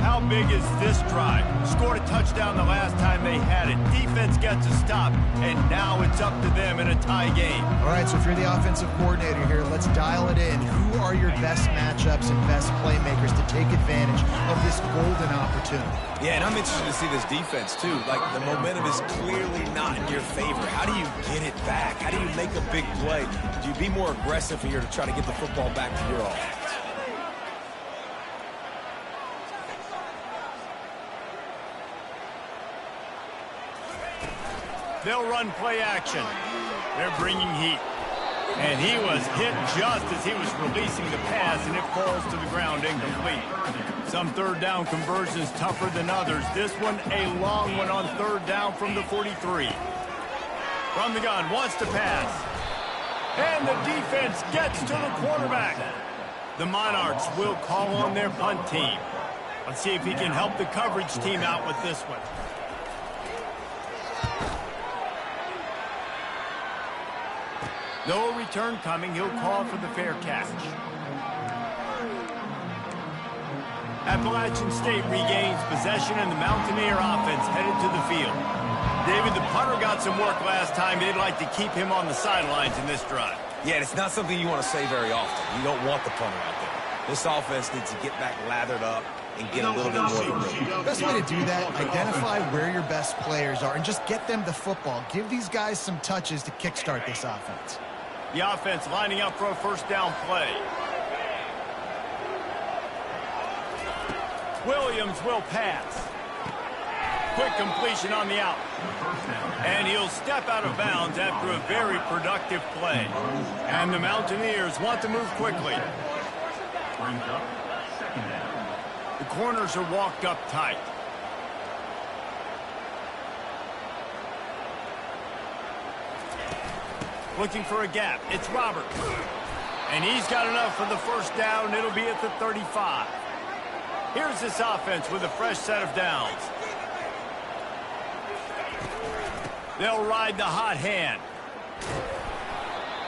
How big is this drive? Scored a touchdown the last time they had it. Defense gets a stop, and now it's up to them in a tie game. All right, so if you're the offensive coordinator here, let's dial it in. Who are your best matchups and best playmakers to take advantage of this golden opportunity? Yeah, and I'm interested to see this defense, too. Like, the momentum is clearly not in your favor. How do you get it back? How do you make a big play? Do you be more aggressive here to try to get the football back to your offense? They'll run play action. They're bringing heat. And he was hit just as he was releasing the pass, and it falls to the ground incomplete. Some 3rd down conversions tougher than others. This one, a long one on 3rd down from the 43. From the gun, wants to pass. And the defense gets to the quarterback. The Monarchs will call on their punt team. Let's see if he can help the coverage team out with this one. No return coming. He'll call for the fair catch. Appalachian State regains possession, and the Mountaineer offense headed to the field. David, the punter got some work last time. They'd like to keep him on the sidelines in this drive. Yeah, it's not something you want to say very often. You don't want the punter out there. This offense needs to get back lathered up and get a little bit more of a Best way to do that, identify where your best players are and just get them the football. Give these guys some touches to kickstart this offense. The offense lining up for a 1st down play. Williams will pass. Quick completion on the out. And he'll step out of bounds after a very productive play. And the Mountaineers want to move quickly. The corners are walked up tight. Looking for a gap. It's Robert. And he's got enough for the 1st down. It'll be at the 35. Here's this offense with a fresh set of downs. They'll ride the hot hand.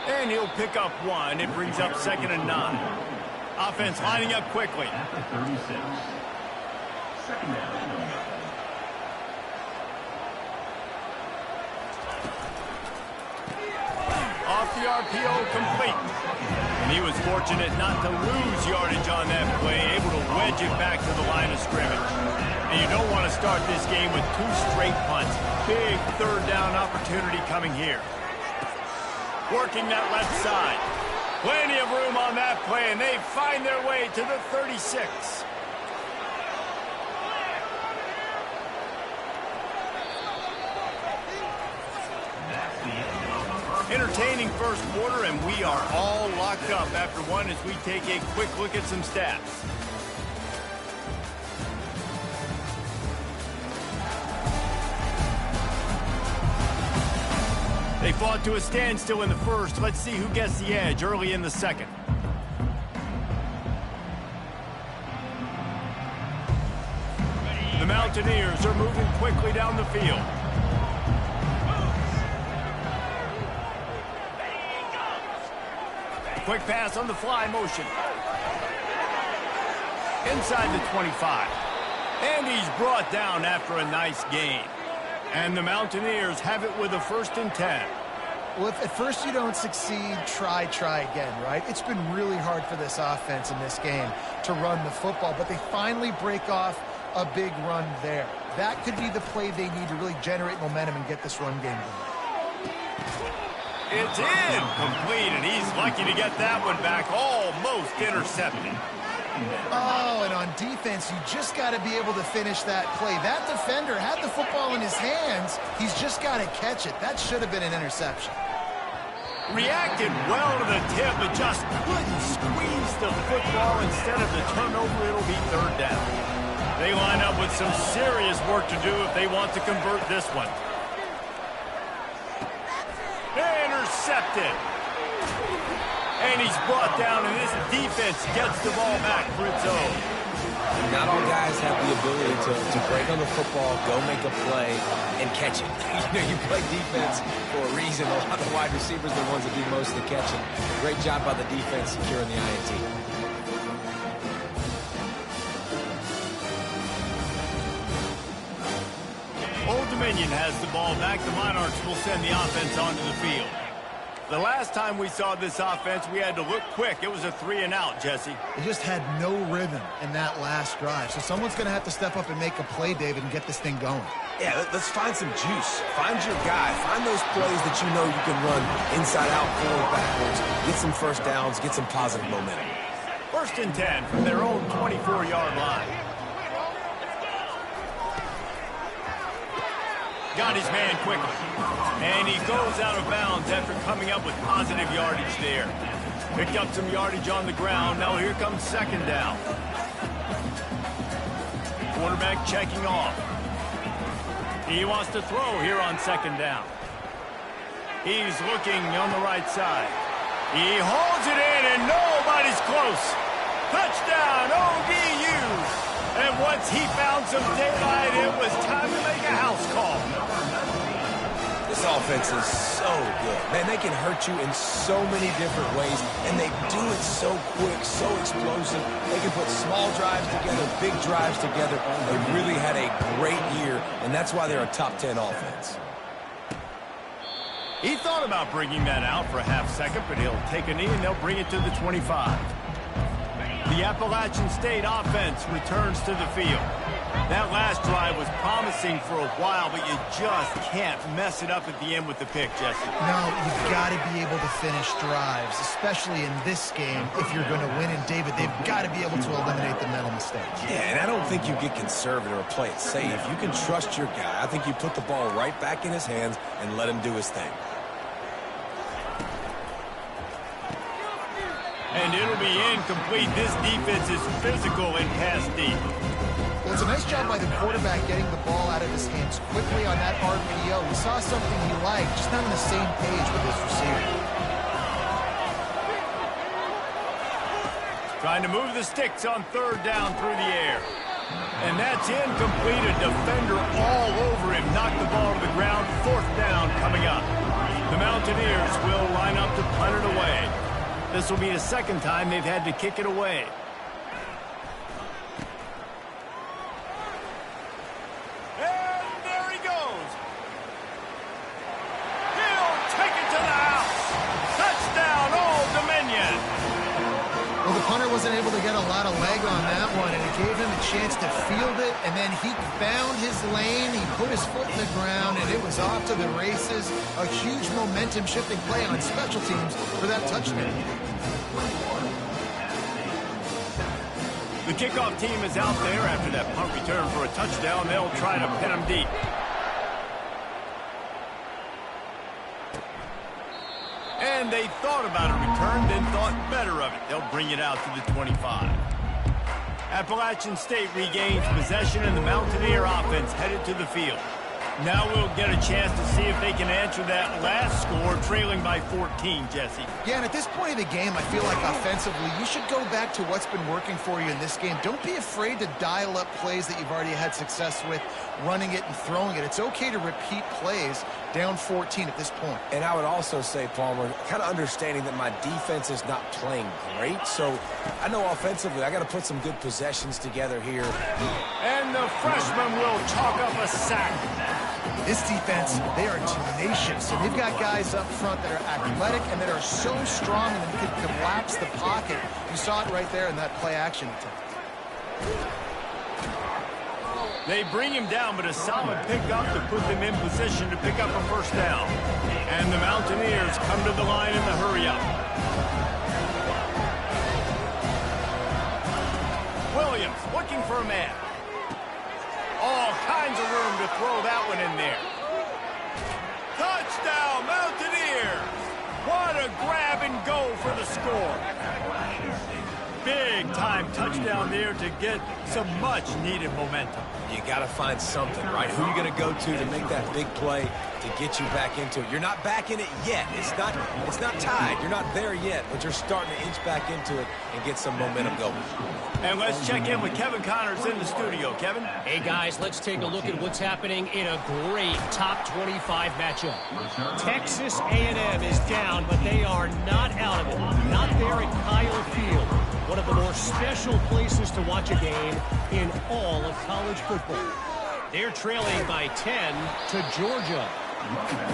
And he'll pick up 1. It brings up 2nd and 9. Offense lining up quickly. At the 36. 2nd down. Off the RPO, complete. And he was fortunate not to lose yardage on that play, able to wedge it back to the line of scrimmage. And you don't want to start this game with 2 straight punts. Big 3rd down opportunity coming here. Working that left side. Plenty of room on that play, and they find their way to the 36. Entertaining 1st quarter, and we are all locked up after one as we take a quick look at some stats. They fought to a standstill in the 1st. Let's see who gets the edge early in the 2nd. Mountaineers are moving quickly down the field. Quick pass on the fly motion. Inside the 25. And he's brought down after a nice gain. And the Mountaineers have it with a 1st and 10. Well, if at first you don't succeed, try again, right? It's been really hard for this offense in this game to run the football, but they finally break off a big run there. That could be the play they need to really generate momentum and get this run game going. It's incomplete, and he's lucky to get that one back, almost intercepted. Oh, and on defense, you just got to be able to finish that play. That defender had the football in his hands. He's just got to catch it. That should have been an interception. Reacted well to the tip, but just couldn't squeeze the football. Instead of the turnover, it'll be 3rd down. They line up with some serious work to do if they want to convert this one. Intercepted. And he's brought down, and this defense gets the ball back for its own. Not all guys have the ability to break on the football, go make a play, and catch it. You play defense for a reason. A lot of wide receivers are the ones that do most of the catching. Great job by the defense securing the INT. Old Dominion has the ball back. The Monarchs will send the offense onto the field. The last time we saw this offense, we had to look quick. It was a 3-and-out, Jesse. They just had no rhythm in that last drive. So someone's going to have to step up and make a play, David, and get this thing going. Yeah, let's find some juice. Find your guy. Find those plays that you know you can run inside out, forward, backwards. Get some 1st downs. Get some positive momentum. 1st and 10 from their own 24-yard line. Got his man quickly. And he goes out of bounds after coming up with positive yardage there. Picked up some yardage on the ground. Now here comes 2nd down. Quarterback checking off. He wants to throw here on 2nd down. He's looking on the right side. He holds it in, and nobody's close. Touchdown, ODU. And once he found some daylight, it was time to make a house call. This offense is so good. Man, they can hurt you in so many different ways, and they do it so quick, so explosive. They can put small drives together, big drives together. They really had a great year, and that's why they're a top 10 offense. He thought about bringing that out for a half second, but he'll take a knee, and they'll bring it to the 25. The Appalachian State offense returns to the field. That last drive was promising for a while, but you just can't mess it up at the end with the pick, Jesse. No, you've got to be able to finish drives, especially in this game if you're going to win. And, David, they've got to be able to eliminate the mental mistakes. Yeah, and I don't think you get conservative or play it safe. You can trust your guy. I think you put the ball right back in his hands and let him do his thing. And it'll be incomplete. This defense is physical and pass deep. Well, it's a nice job by the quarterback getting the ball out of his hands quickly on that RPO. We saw something he liked, just not on the same page with his receiver. Trying to move the sticks on 3rd down through the air. And that's incomplete. A defender all over him. Knocked the ball to the ground. 4th down coming up. The Mountaineers will line up to punt it away. This will be the 2nd time they've had to kick it away. And there he goes. He'll take it to the house. Touchdown, Old Dominion. Well, the punter wasn't able to get a lot of leg on that one, and it gave him a chance to field it, and then he found his lane, he put his foot in the ground, and it was off to the races. A huge momentum-shifting play on special teams for that touchdown. The kickoff team is out there after that punt return for a touchdown. They'll try to pin him deep. And they thought about a return, then thought better of it. They'll bring it out to the 25. Appalachian State regains possession, and the Mountaineer offense headed to the field. Now we'll get a chance to see if they can answer that last score, trailing by 14, Jesse. Yeah, and at this point of the game, I feel like offensively, you should go back to what's been working for you in this game. Don't be afraid to dial up plays that you've already had success with, running it and throwing it. It's okay to repeat plays down 14 at this point. And I would also say, Palmer, kind of understanding that my defense is not playing great, so I know offensively I got to put some good possessions together here. And the freshman will chalk up a sack. This defense, they are tenacious, and they've got guys up front that are athletic and that are so strong and that can collapse the pocket. You saw it right there in that play-action attempt. They bring him down, but a solid pickup to put them in position to pick up a first down. And the Mountaineers come to the line in the hurry-up. Williams looking for a man. All kinds of room to throw that one in there. Touchdown, Mountaineers! What a grab and go for the score. Big-time touchdown there to get some much-needed momentum. You got to find something, right? Who are you going to go to make that big play to get you back into it? You're not back in it yet. It's not tied. You're not there yet, but you're starting to inch back into it and get some momentum going. And let's check in with Kevin Connors in the studio. Kevin? Hey, guys, let's take a look at what's happening in a great top 25 matchup. Texas A&M is down, but they are not out of it. Not there at Kyle Field, one of the more special places to watch a game in all of college football. They're trailing by 10 to Georgia.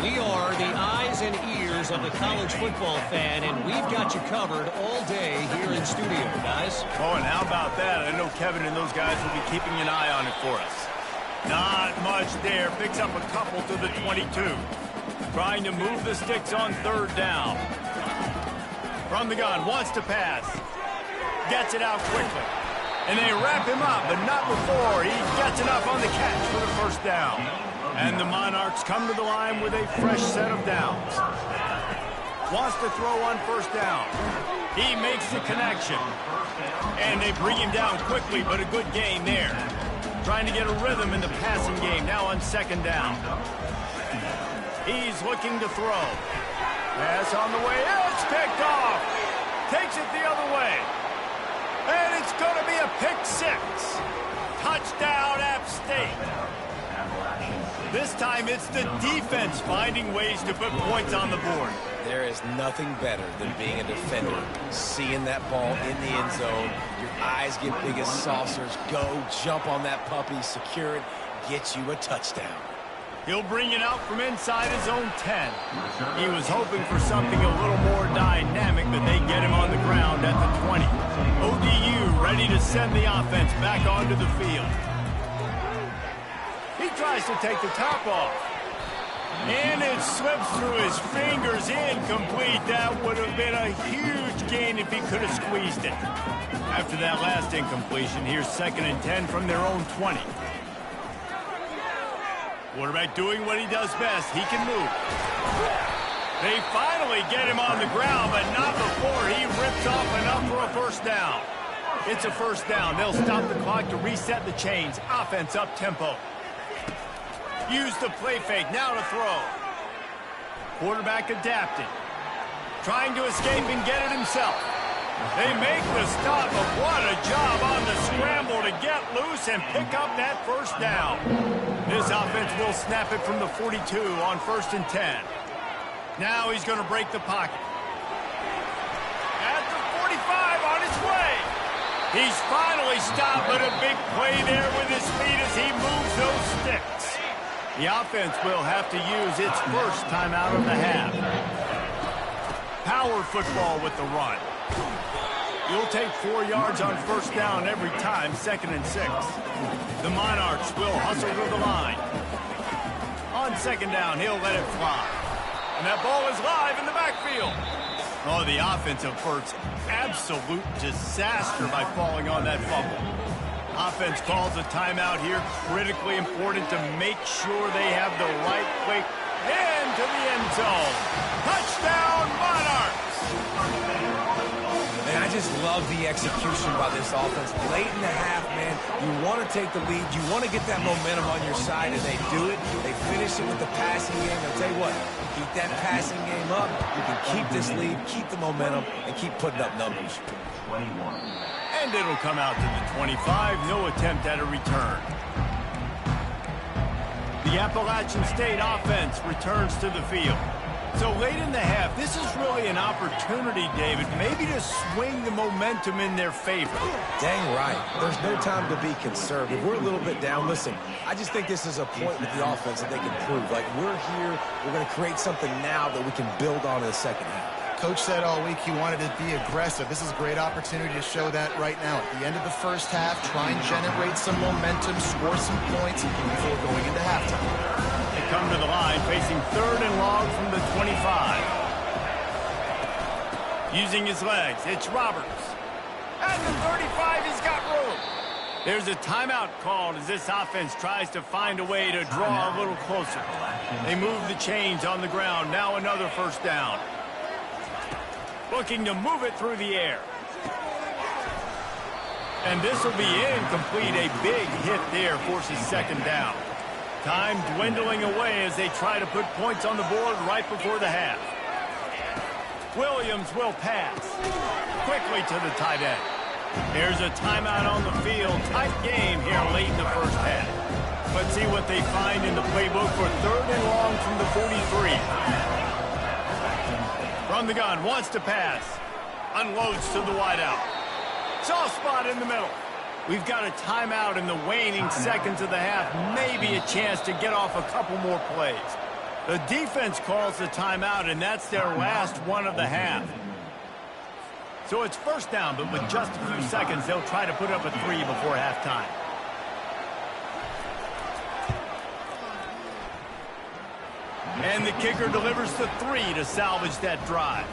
We are the eyes and ears of the college football fan, and we've got you covered all day here in studio, guys. Oh, and how about that? I know Kevin and those guys will be keeping an eye on it for us. Not much there. Picks up a couple to the 22. Trying to move the sticks on third down. From the gun, wants to pass. Gets it out quickly. And they wrap him up, but not before he gets enough on the catch for the first down. And the Monarchs come to the line with a fresh set of downs. Wants to throw on first down. He makes the connection. And they bring him down quickly, but a good gain there. Trying to get a rhythm in the passing game, now on second down. He's looking to throw. Pass on the way. It's picked off. Takes it the other way. And it's going to be a pick six. Touchdown, App State. This time it's the defense finding ways to put points on the board. There is nothing better than being a defender. Seeing that ball in the end zone, your eyes get big as saucers. Go, jump on that puppy, secure it, get you a touchdown. He'll bring it out from inside his own 10. He was hoping for something a little more dynamic, but they get him on the ground at the 20. ODU ready to send the offense back onto the field. He tries to take the top off. And it slips through his fingers, incomplete. That would have been a huge gain if he could have squeezed it. After that last incompletion, here's 2nd and 10 from their own 20. Quarterback doing what he does best. He can move. They finally get him on the ground, but not before he rips off enough for a first down. It's a first down. They'll stop the clock to reset the chains. Offense up tempo. Use the play fake. Now to throw. Quarterback adapted. Trying to escape and get it himself. They make the stop, but what a job on the scramble to get loose and pick up that first down. This offense will snap it from the 42 on 1st and 10. Now he's going to break the pocket. At the 45 on his way. He's finally stopped, but a big play there with his feet as he moves those sticks. The offense will have to use its first timeout of the half. Power football with the run. You'll take 4 yards on first down every time, 2nd and 6. The Monarchs will hustle to the line. On 2nd down, he'll let it fly. And that ball is live in the backfield. Oh, the offense averts absolute disaster by falling on that fumble. Offense calls a timeout here, critically important to make sure they have the right play into the end zone. Touchdown, Monarchs! Man, I just love love the execution by this offense. Late in the half, man, you want to take the lead. You want to get that momentum on your side, and they do it. They finish it with the passing game. I'll tell you what, keep that passing game up. You can keep this lead, keep the momentum, and keep putting up numbers. 21. And it'll come out to the 25. No attempt at a return. The Appalachian State offense returns to the field. So late in the half, this is really an opportunity, David, maybe to swing the momentum in their favor. Dang right. There's no time to be conservative. We're a little bit down. Listen, I just think this is a point with the offense that they can prove. Like, we're here, we're going to create something now that we can build on in the second half. Coach said all week he wanted to be aggressive. This is a great opportunity to show that right now. At the end of the first half, try and generate some momentum, score some points before going into halftime. They come to the line facing 3rd and long from the 25. Using his legs, it's Roberts. At the 35, he's got room. There's a timeout called as this offense tries to find a way to draw a little closer. They move the chains on the ground. Now another first down. Looking to move it through the air. And this will be incomplete. A big hit there forces second down. Time dwindling away as they try to put points on the board right before the half. Williams will pass. Quickly to the tight end. There's a timeout on the field. Tight game here late in the first half. Let's see what they find in the playbook for 3rd and long from the 43. From the gun, wants to pass. Unloads to the wideout. Soft spot in the middle. We've got a timeout in the waning seconds of the half. Maybe a chance to get off a couple more plays. The defense calls the timeout, and that's their last one of the half. So it's first down, but with just a few seconds, they'll try to put up a 3 before halftime. And the kicker delivers the 3 to salvage that drive.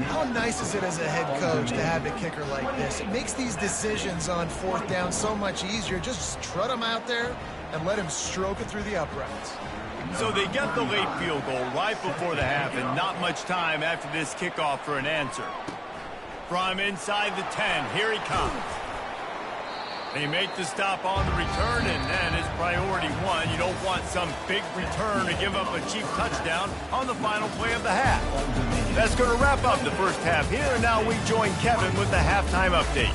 How nice is it as a head coach to have a kicker like this? It makes these decisions on 4th down so much easier. Just trot him out there and let him stroke it through the uprights. So they get the late field goal right before the half, and not much time after this kickoff for an answer. From inside the 10, here he comes. They make the stop on the return, and then it's priority 1. You don't want some big return to give up a cheap touchdown on the final play of the half. That's going to wrap up the first half here, and now we join Kevin with the halftime update.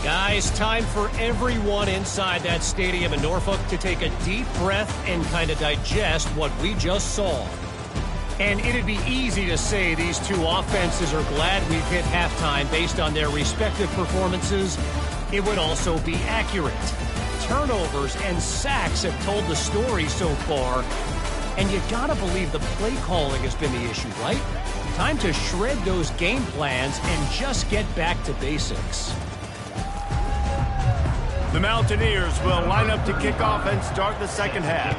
Guys, time for everyone inside that stadium in Norfolk to take a deep breath and kind of digest what we just saw. And it'd be easy to say these two offenses are glad we've hit halftime based on their respective performances. It would also be accurate. Turnovers and sacks have told the story so far. And you gotta believe the play calling has been the issue, right? Time to shred those game plans and just get back to basics. The Mountaineers will line up to kick off and start the second half.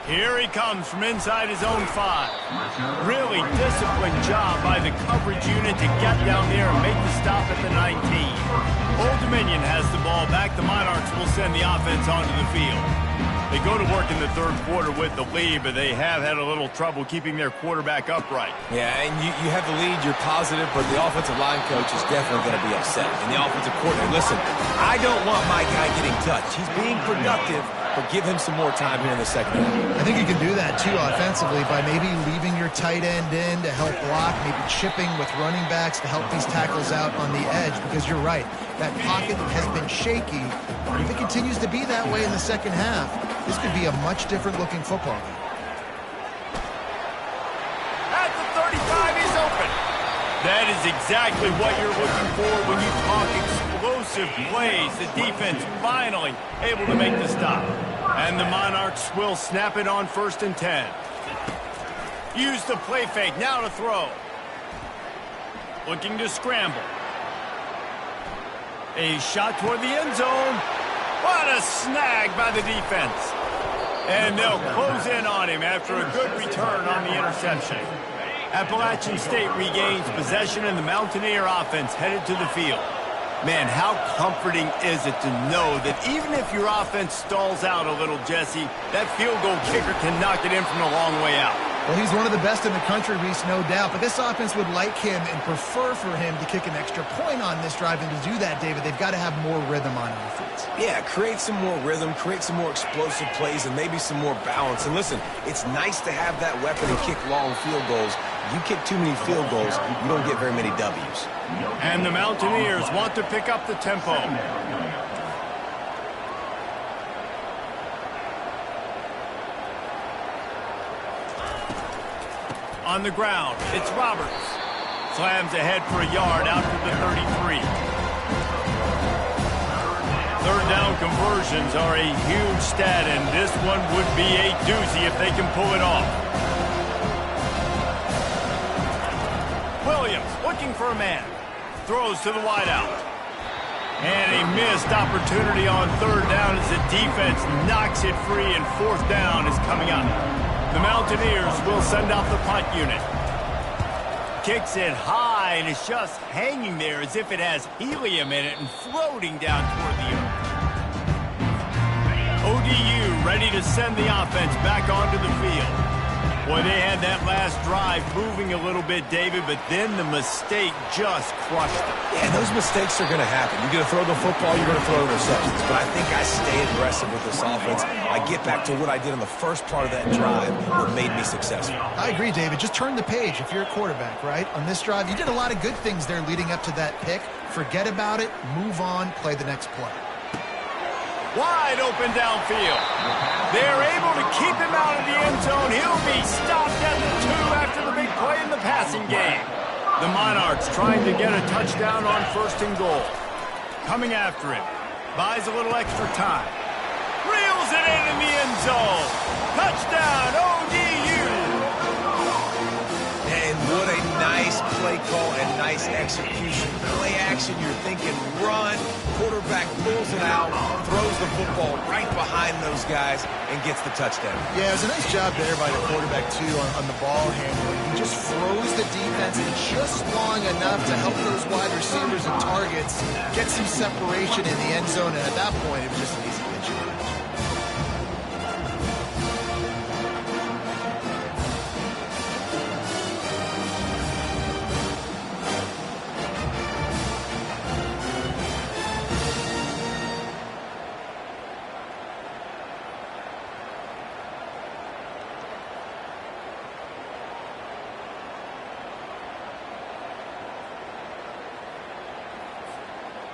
Here he comes from inside his own 5. Really disciplined job by the coverage unit to get down there and make the stop at the 19. Old Dominion has the ball back. The Monarchs will send the offense onto the field. They go to work in the 3rd quarter with the lead, but they have had a little trouble keeping their quarterback upright. Yeah, and you have the lead, you're positive, but the offensive line coach is definitely going to be upset. And the offensive coordinator, listen, I don't want my guy getting touched. He's being productive, but give him some more time here in the second half. I think you can do that, too, offensively, by maybe leaving your tight end in to help block, maybe chipping with running backs to help these tackles out on the edge, because you're right, that pocket has been shaky. If it continues to be that way in the second half, this could be a much different-looking football game. At the 35, he's open. That is exactly what you're looking for when you talk explosive plays. The defense finally able to make the stop. And the Monarchs will snap it on 1st and 10. Use the play fake, now to throw. Looking to scramble. A shot toward the end zone. What a snag by the defense. And they'll close in on him after a good return on the interception. Appalachian State regains possession, and the Mountaineer offense headed to the field. Man, how comforting is it to know that even if your offense stalls out a little, Jesse, that field goal kicker can knock it in from a long way out. Well, he's one of the best in the country, Reese, no doubt. But this offense would like him and prefer for him to kick an extra point on this drive. And to do that, David, they've got to have more rhythm on offense. Yeah, create some more rhythm, create some more explosive plays, and maybe some more balance. And listen, it's nice to have that weapon and kick long field goals. You kick too many field goals, you don't get very many W's. And the Mountaineers want to pick up the tempo. On the ground, it's Roberts. Slams ahead for a yard out to the 33. Third down conversions are a huge stat, and this one would be a doozy if they can pull it off. Williams looking for a man. Throws to the wideout. And a missed opportunity on third down as the defense knocks it free, and fourth down is coming up. The Mountaineers will send out the punt unit. Kicks it high, and it's just hanging there as if it has helium in it and floating down toward the earth. ODU ready to send the offense back onto the field. Boy, they had that last drive moving a little bit, David, but then the mistake just crushed them. Yeah, those mistakes are going to happen. You're going to throw the football, you're going to throw interceptions. But I think I stay aggressive with this offense. I get back to what I did on the first part of that drive that made me successful. I agree, David. Just turn the page if you're a quarterback, right? On this drive, you did a lot of good things there leading up to that pick. Forget about it, move on, play the next play. Wide open downfield. They're able to keep him out of the end zone. He'll be stopped at the 2 after the big play in the passing game. The Monarchs trying to get a touchdown on 1st and goal. Coming after him. Buys a little extra time. Reels it in the end zone. Touchdown, ODU. And what a nice play call and nice execution. Play action, you're thinking run. Quarterback pulls it out, throws the football right behind those guys, and gets the touchdown. Yeah, it was a nice job there by the quarterback, too, on the ball handling. He just froze the defense just long enough to help those wide receivers and targets get some separation in the end zone, and at that point, it was just an easy pitch.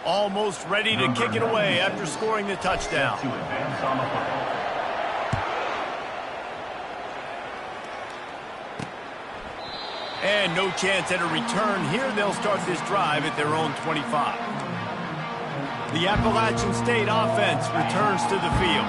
Almost ready to kick it away after scoring the touchdown. To advance on the play. And no chance at a return here. They'll start this drive at their own 25. The Appalachian State offense returns to the field.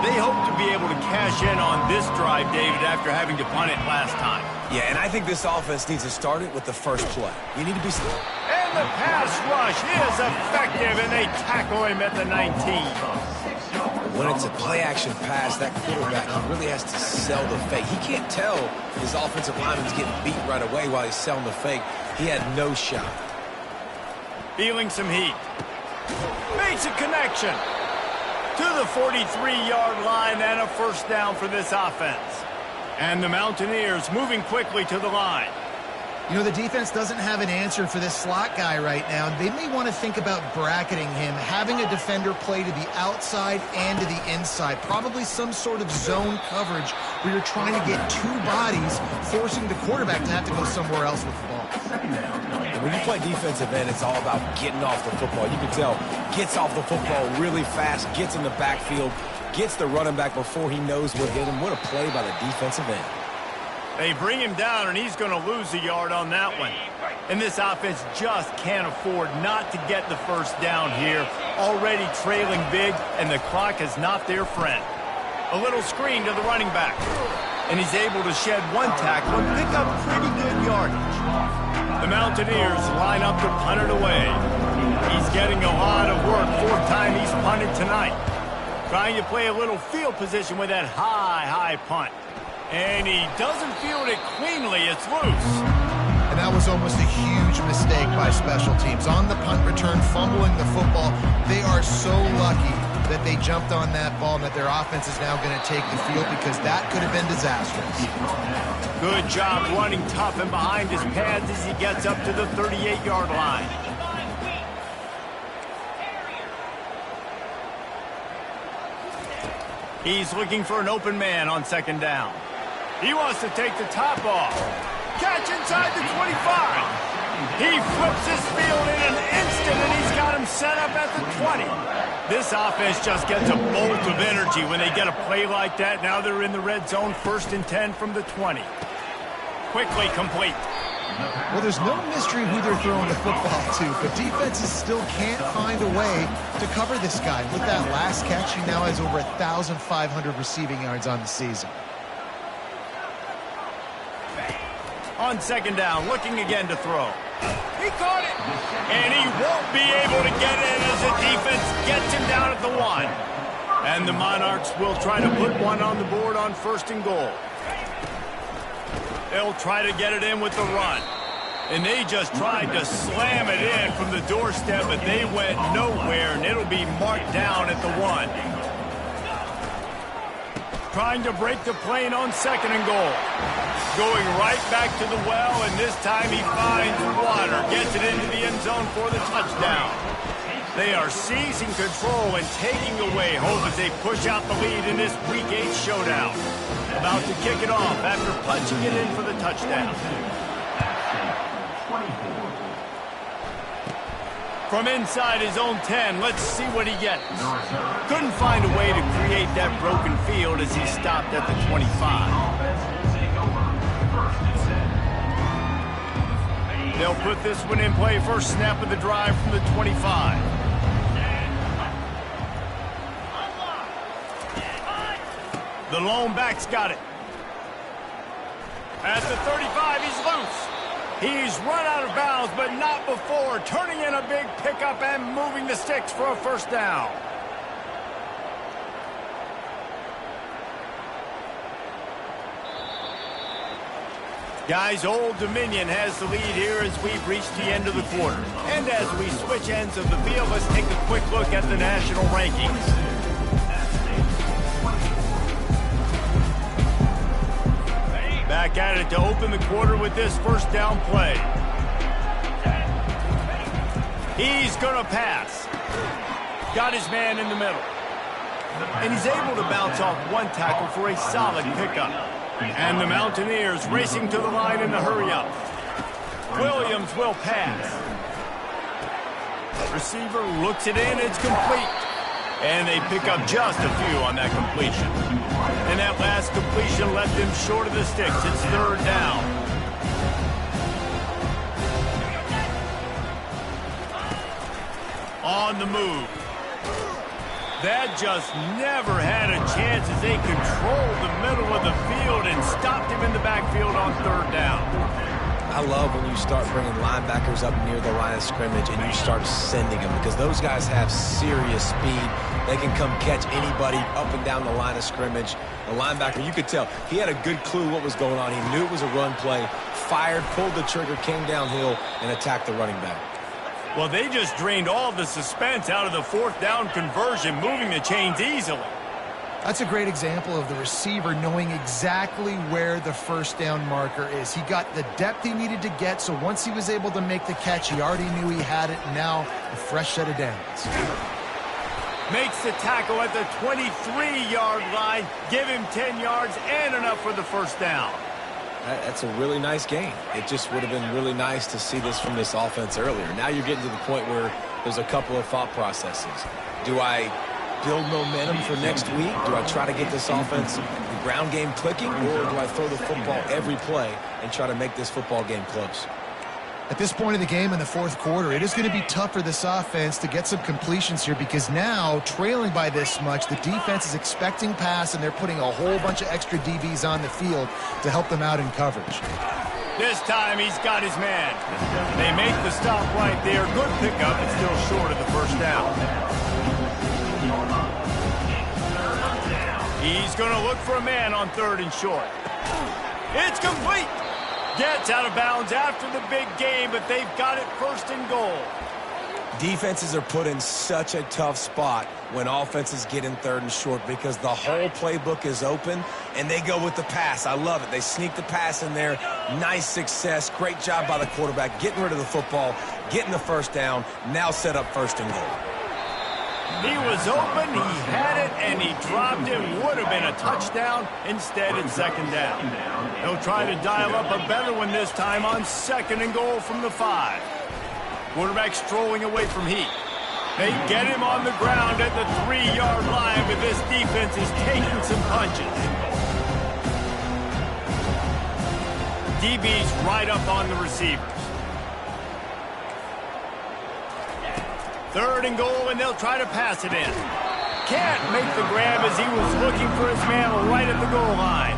They hope to be able to cash in on this drive, David, after having to punt it last time. Yeah, and I think this offense needs to start it with the first play. You need to be... And the pass rush is effective, and they tackle him at the 19. When it's a play-action pass, that quarterback, he really has to sell the fake. He can't tell his offensive lineman's getting beat right away while he's selling the fake. He had no shot. Feeling some heat. Makes a connection to the 43-yard line, and a first down for this offense. And the Mountaineers moving quickly to the line. You know, the defense doesn't have an answer for this slot guy right now. They may want to think about bracketing him, having a defender play to the outside and to the inside. Probably some sort of zone coverage where you're trying to get two bodies, forcing the quarterback to have to go somewhere else with the ball. And when you play defensive end, it's all about getting off the football. You can tell, gets off the football really fast, gets in the backfield, gets the running back before he knows what hit him. What a play by the defensive end. They bring him down, and he's going to lose a yard on that one. And this offense just can't afford not to get the first down here. Already trailing big, and the clock is not their friend. A little screen to the running back. And he's able to shed one tackle and pick up pretty good yardage. The Mountaineers line up to punt it away. He's getting a lot of work. 4th time he's punted tonight. Trying to play a little field position with that high punt. And he doesn't field it cleanly. It's loose. And that was almost a huge mistake by special teams. On the punt return, fumbling the football, they are so lucky that they jumped on that ball and that their offense is now going to take the field, because that could have been disastrous. Good job running tough and behind his pads as he gets up to the 38-yard line. He's looking for an open man on second down. He wants to take the top off. Catch inside the 25. He flips his field in an instant, and he's got him set up at the 20. This offense just gets a bolt of energy when they get a play like that. Now they're in the red zone, 1st and 10 from the 20. Quickly complete. Well, there's no mystery who they're throwing the football to, but defenses still can't find a way to cover this guy. With that last catch, he now has over 1,500 receiving yards on the season. On second down, looking again to throw. He caught it, and he won't be able to get in as the defense gets him down at the 1. And the Monarchs will try to put one on the board on 1st and goal. They'll try to get it in with the run. And they just tried to slam it in from the doorstep, but they went nowhere, and it'll be marked down at the 1. Trying to break the plane on 2nd and goal. Going right back to the well, and this time he finds water. Gets it into the end zone for the touchdown. They are seizing control and taking away hope as they push out the lead in this Week 8 showdown. About to kick it off after punching it in for the touchdown. From inside his own 10, let's see what he gets. Couldn't find a way to create that broken field as he stopped at the 25. They'll put this one in play, first snap of the drive from the 25. The lone back's got it. At the 35, he's loose. He's run out of bounds, but not before turning in a big pickup and moving the sticks for a first down. Guys, Old Dominion has the lead here as we've reached the end of the quarter. And as we switch ends of the field, let's take a quick look at the national rankings. Back at it to open the quarter with this first down play. He's going to pass. Got his man in the middle. And he's able to bounce off one tackle for a solid pickup. And the Mountaineers racing to the line in the hurry-up. Williams will pass. Receiver looks it in. It's complete. And they pick up just a few on that completion. And that last completion left him short of the sticks. It's 3rd down. On the move. That just never had a chance as they controlled the middle of the field and stopped him in the backfield on 3rd down. I love when you start bringing linebackers up near the line of scrimmage and you start sending them, because those guys have serious speed. They can come catch anybody up and down the line of scrimmage. The linebacker, you could tell, he had a good clue what was going on. He knew it was a run play, fired, pulled the trigger, came downhill, and attacked the running back. Well, they just drained all the suspense out of the 4th down conversion, moving the chains easily. That's a great example of the receiver knowing exactly where the first down marker is. He got the depth he needed to get, so once he was able to make the catch, he already knew he had it, and now a fresh set of downs. Makes the tackle at the 23-yard line, give him 10 yards and enough for the first down. That's a really nice game. It just would have been really nice to see this from this offense earlier. Now you're getting to the point where there's a couple of thought processes. Do I build momentum for next week? Do I try to get this offense, the ground game clicking, or do I throw the football every play and try to make this football game close? At this point of the game in the 4th quarter, it is going to be tough for this offense to get some completions here, because now, trailing by this much, the defense is expecting pass, and they're putting a whole bunch of extra DBs on the field to help them out in coverage. This time he's got his man. They make the stop right there. Good pickup, but still short of the first down. He's going to look for a man on 3rd and short. It's complete. Gets out of bounds after the big game, but they've got it 1st and goal. Defenses are put in such a tough spot when offenses get in 3rd and short because the whole playbook is open, and they go with the pass. I love it. They sneak the pass in there. Nice success. Great job by the quarterback getting rid of the football, getting the first down, now set up 1st and goal. He was open, he had it, and he dropped it. Would have been a touchdown. Instead, it's 2nd down. He'll try to dial up a better one this time on 2nd and goal from the 5. Quarterback strolling away from Heat. They get him on the ground at the 3-yard line, but this defense is taking some punches. DB's right up on the receivers. 3rd and goal, and they'll try to pass it in. Can't make the grab as he was looking for his man right at the goal line.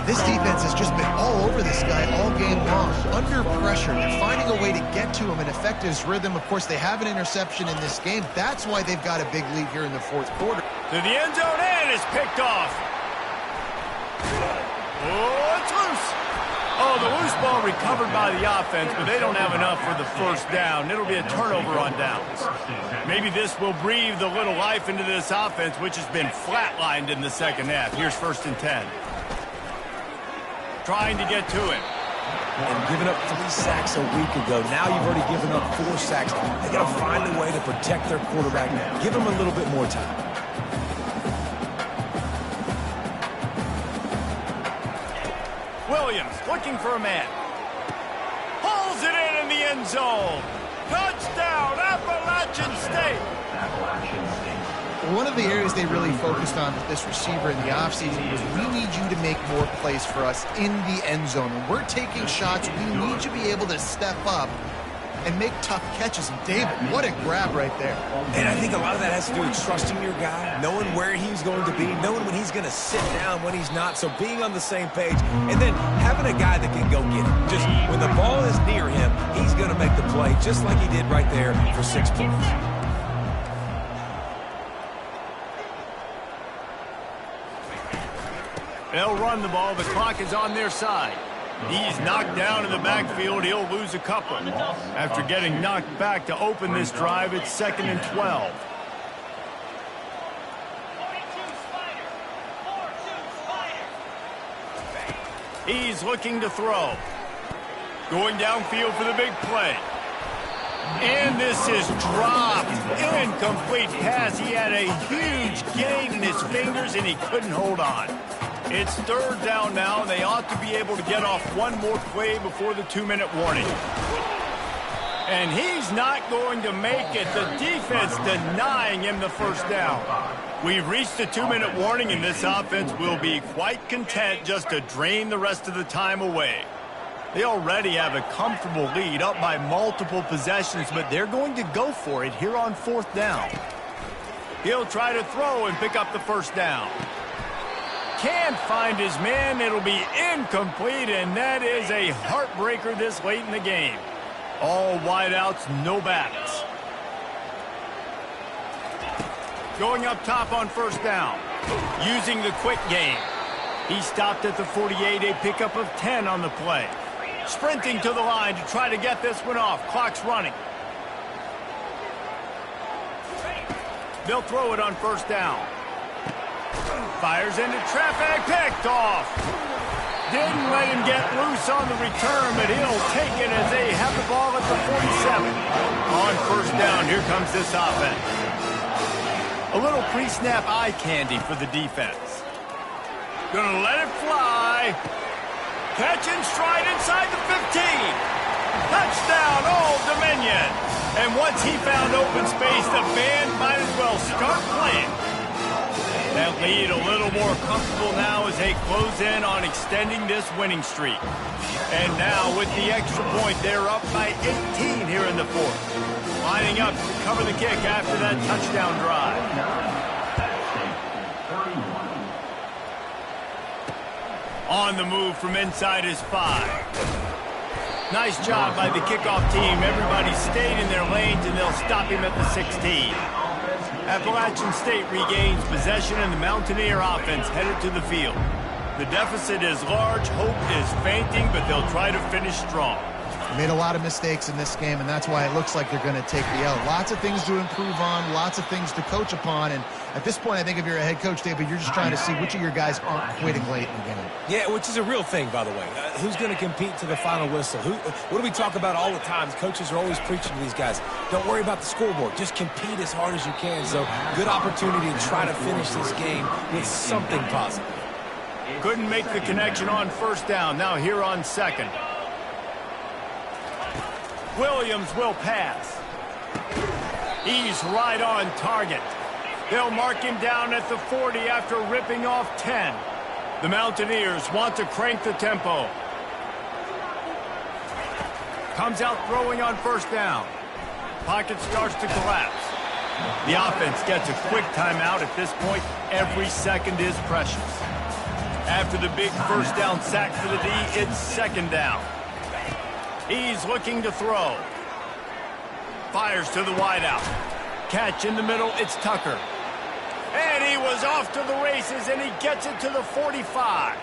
This defense has just been all over this guy all game long. Under pressure, they're finding a way to get to him and affect his rhythm. Of course, they have an interception in this game. That's why they've got a big lead here in the 4th quarter. To the end zone, and it's picked off. Oh, it's loose. Oh, the loose ball recovered by the offense, but they don't have enough for the 1st down. It'll be a turnover on downs. Maybe this will breathe a little life into this offense, which has been flatlined in the 2nd half. Here's 1st and 10. Trying to get to it. And giving up 3 sacks a week ago. Now you've already given up 4 sacks. They got to find a way to protect their quarterback. Give him a little bit more time. Williams looking for a man. Pulls it in the end zone. Touchdown, Appalachian State. Appalachian State. One of the areas they really focused on with this receiver in the offseason was we need you to make more plays for us in the end zone. When we're taking shots, we need you to be able to step up and make tough catches. And David, what a grab right there. And I think a lot of that has to do with trusting your guy, knowing where he's going to be, knowing when he's going to sit down, when he's not. So being on the same page, and then having a guy that can go get it. Just when the ball is near him, he's going to make the play just like he did right there for 6 points. They'll run the ball. The clock is on their side. He's knocked down in the backfield. He'll lose a couple. After getting knocked back to open this drive, it's 2nd and 12. He's looking to throw. Going downfield for the big play. And this is dropped. Incomplete pass. He had a huge gain in his fingers, and he couldn't hold on. It's 3rd down now, and they ought to be able to get off one more play before the 2-minute warning. And he's not going to make it. The defense denying him the 1st down. We've reached the 2-minute warning, and this offense will be quite content just to drain the rest of the time away. They already have a comfortable lead, up by multiple possessions, but they're going to go for it here on 4th down. He'll try to throw and pick up the 1st down. Can't find his man. It'll be incomplete, and that is a heartbreaker this late in the game. All wideouts, no backs. Going up top on 1st down. Using the quick game. He stopped at the 48, a pickup of 10 on the play. Sprinting to the line to try to get this one off. Clock's running. They'll throw it on 1st down. Fires into traffic, picked off. Didn't let him get loose on the return, but he'll take it as they have the ball at the 47. On 1st down, here comes this offense. A little pre-snap eye candy for the defense. Gonna let it fly. Catch and stride inside the 15. Touchdown, Old Dominion. And once he found open space, the band might as well start playing. That lead a little more comfortable now as they close in on extending this winning streak. And now with the extra point, they're up by 18 here in the 4th. Lining up to cover the kick after that touchdown drive. On the move from inside his 5. Nice job by the kickoff team. Everybody stayed in their lanes, and they'll stop him at the 16. Appalachian State regains possession, and the Mountaineer offense headed to the field. The deficit is large, hope is fainting, but they'll try to finish strong. Made a lot of mistakes in this game, and that's why it looks like they're going to take the L. Lots of things to improve on, lots of things to coach upon, and at this point, I think if you're a head coach, David, you're just trying to see which of your guys aren't quitting late in the game. Yeah, which is a real thing, by the way. Who's going to compete to the final whistle? What do we talk about all the time? Coaches are always preaching to these guys. Don't worry about the scoreboard. Just compete as hard as you can. So, good opportunity to try to finish this game with something positive. Couldn't make the connection on first down. Now here on second. Williams will pass. He's right on target. They'll mark him down at the 40 after ripping off 10. The Mountaineers want to crank the tempo. Comes out throwing on first down. Pocket starts to collapse. The offense gets a quick timeout. At this point, every second is precious. After the big first down sack for the D, it's second down. He's looking to throw. Fires to the wideout. Catch in the middle, it's Tucker. And he was off to the races, and he gets it to the 45.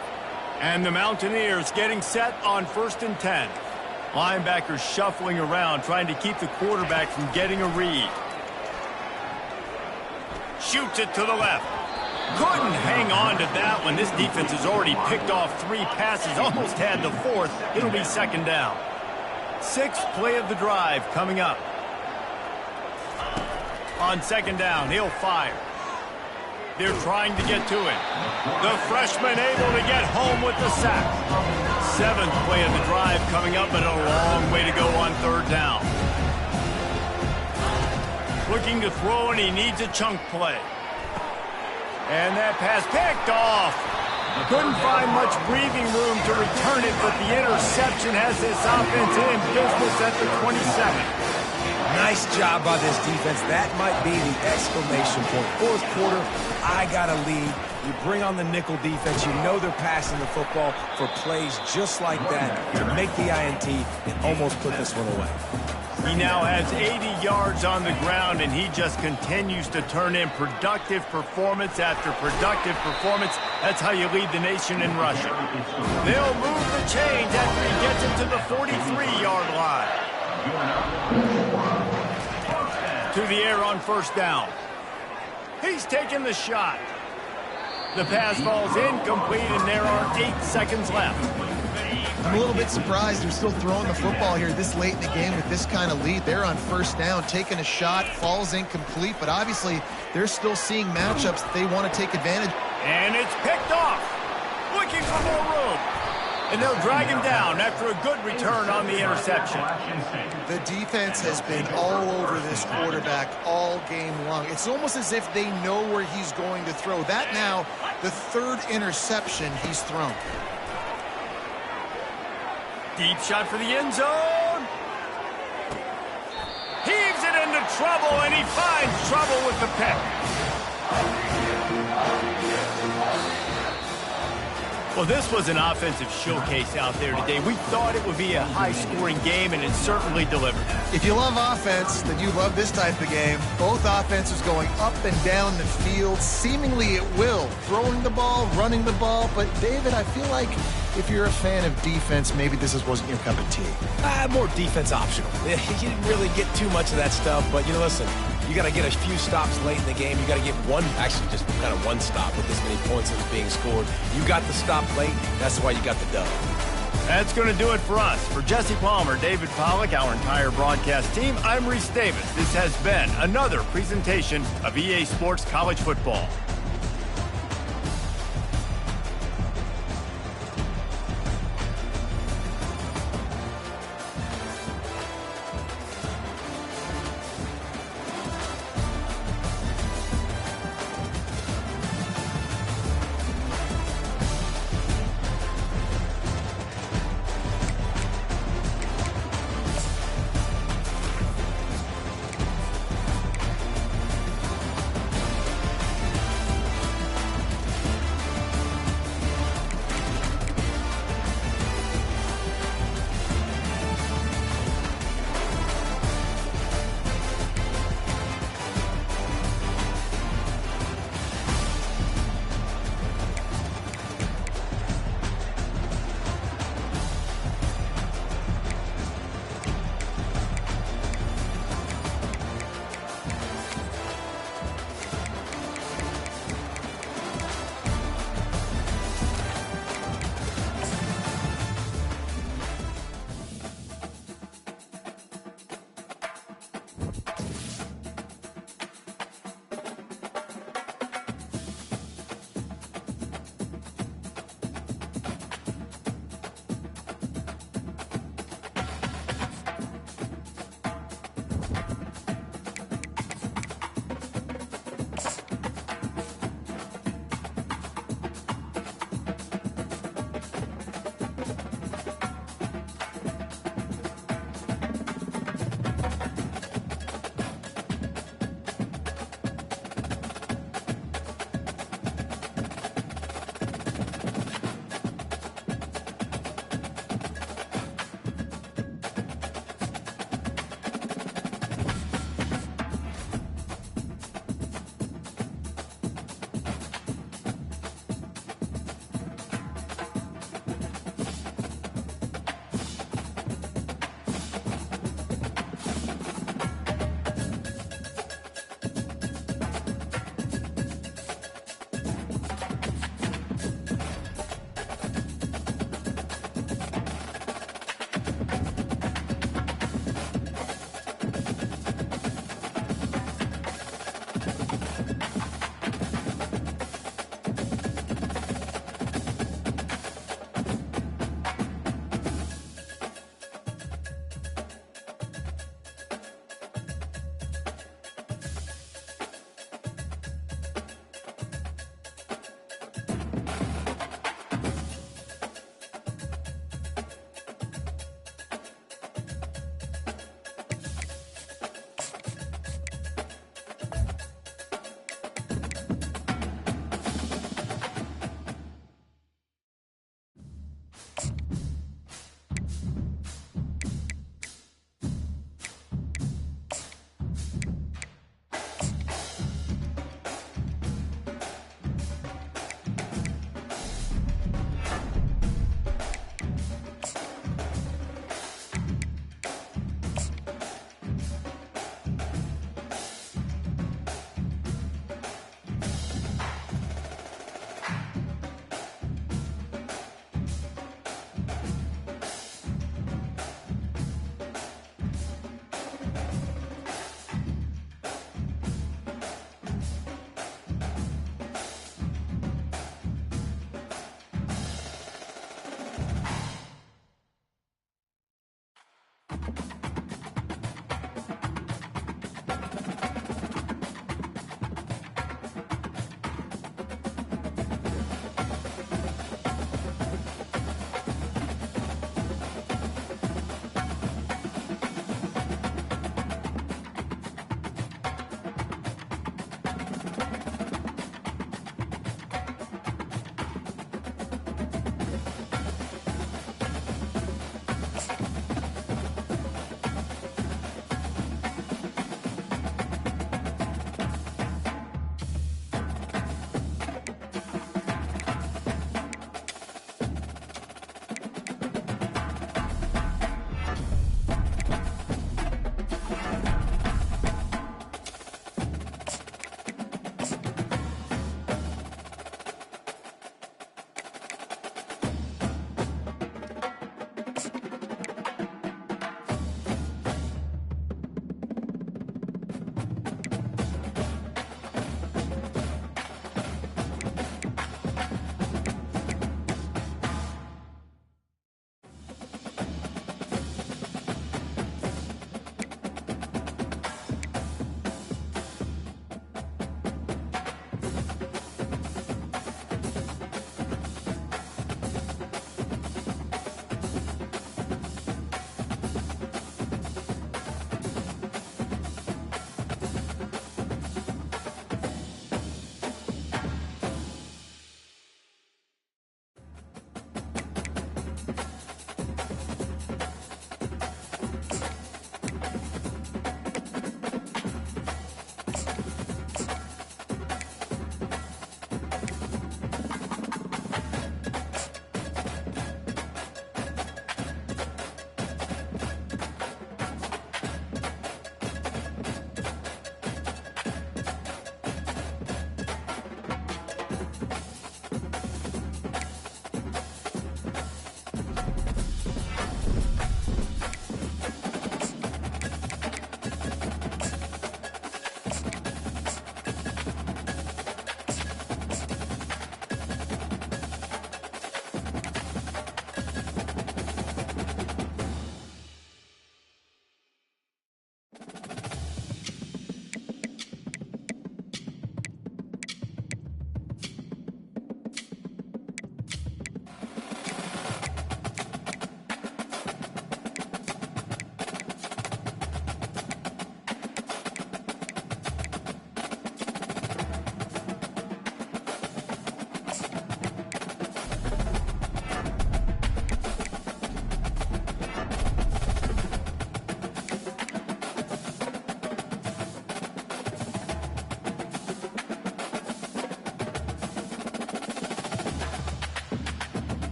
And the Mountaineers getting set on 1st and 10. Linebackers shuffling around, trying to keep the quarterback from getting a read. Shoots it to the left. Couldn't hang on to that one. This defense has already picked off 3 passes, almost had the 4th. It'll be second down. 6th play of the drive coming up. On second down, he'll fire. They're trying to get to it. The freshman able to get home with the sack. 7th play of the drive coming up, but a long way to go on third down. Looking to throw, and he needs a chunk play. And that pass picked off. Couldn't find much breathing room to return it, but the interception has this offense in business at the 27. Nice job by this defense. That might be the exclamation point. 4th quarter, I got a lead. You bring on the nickel defense. You know they're passing the football for plays just like that to make the INT and almost put this one away. He now has 80 yards on the ground, and he just continues to turn in productive performance after productive performance. That's how you lead the nation in rushing. They'll move the chains after he gets it to the 43-yard line. To the air on first down. He's taking the shot. The pass falls incomplete, and there are 8 seconds left. I'm a little bit surprised they're still throwing the football here this late in the game with this kind of lead. They're on first down, taking a shot, falls incomplete, but obviously they're still seeing matchups that they want to take advantage. And it's picked off. Looking for more room. And they'll drag him down after a good return on the interception. The defense has been all over this quarterback all game long. It's almost as if they know where he's going to throw. That now, the 3rd interception he's thrown. Deep shot for the end zone. Heaves it into trouble, and he finds trouble with the pick. Well, this was an offensive showcase out there today. We thought it would be a high-scoring game, and it certainly delivered. If you love offense, then you love this type of game. Both offenses going up and down the field, seemingly at will. Throwing the ball, running the ball. But, David, I feel like if you're a fan of defense, maybe this wasn't your cup of tea. More defense optional. You didn't really get too much of that stuff, but, listen, you got to get a few stops late in the game. You got to get actually just kind of one stop with this many points that's being scored. You got the stop late. That's why you got the dub. That's going to do it for us. For Jesse Palmer, David Pollack, our entire broadcast team, I'm Reese Davis. This has been another presentation of EA Sports College Football.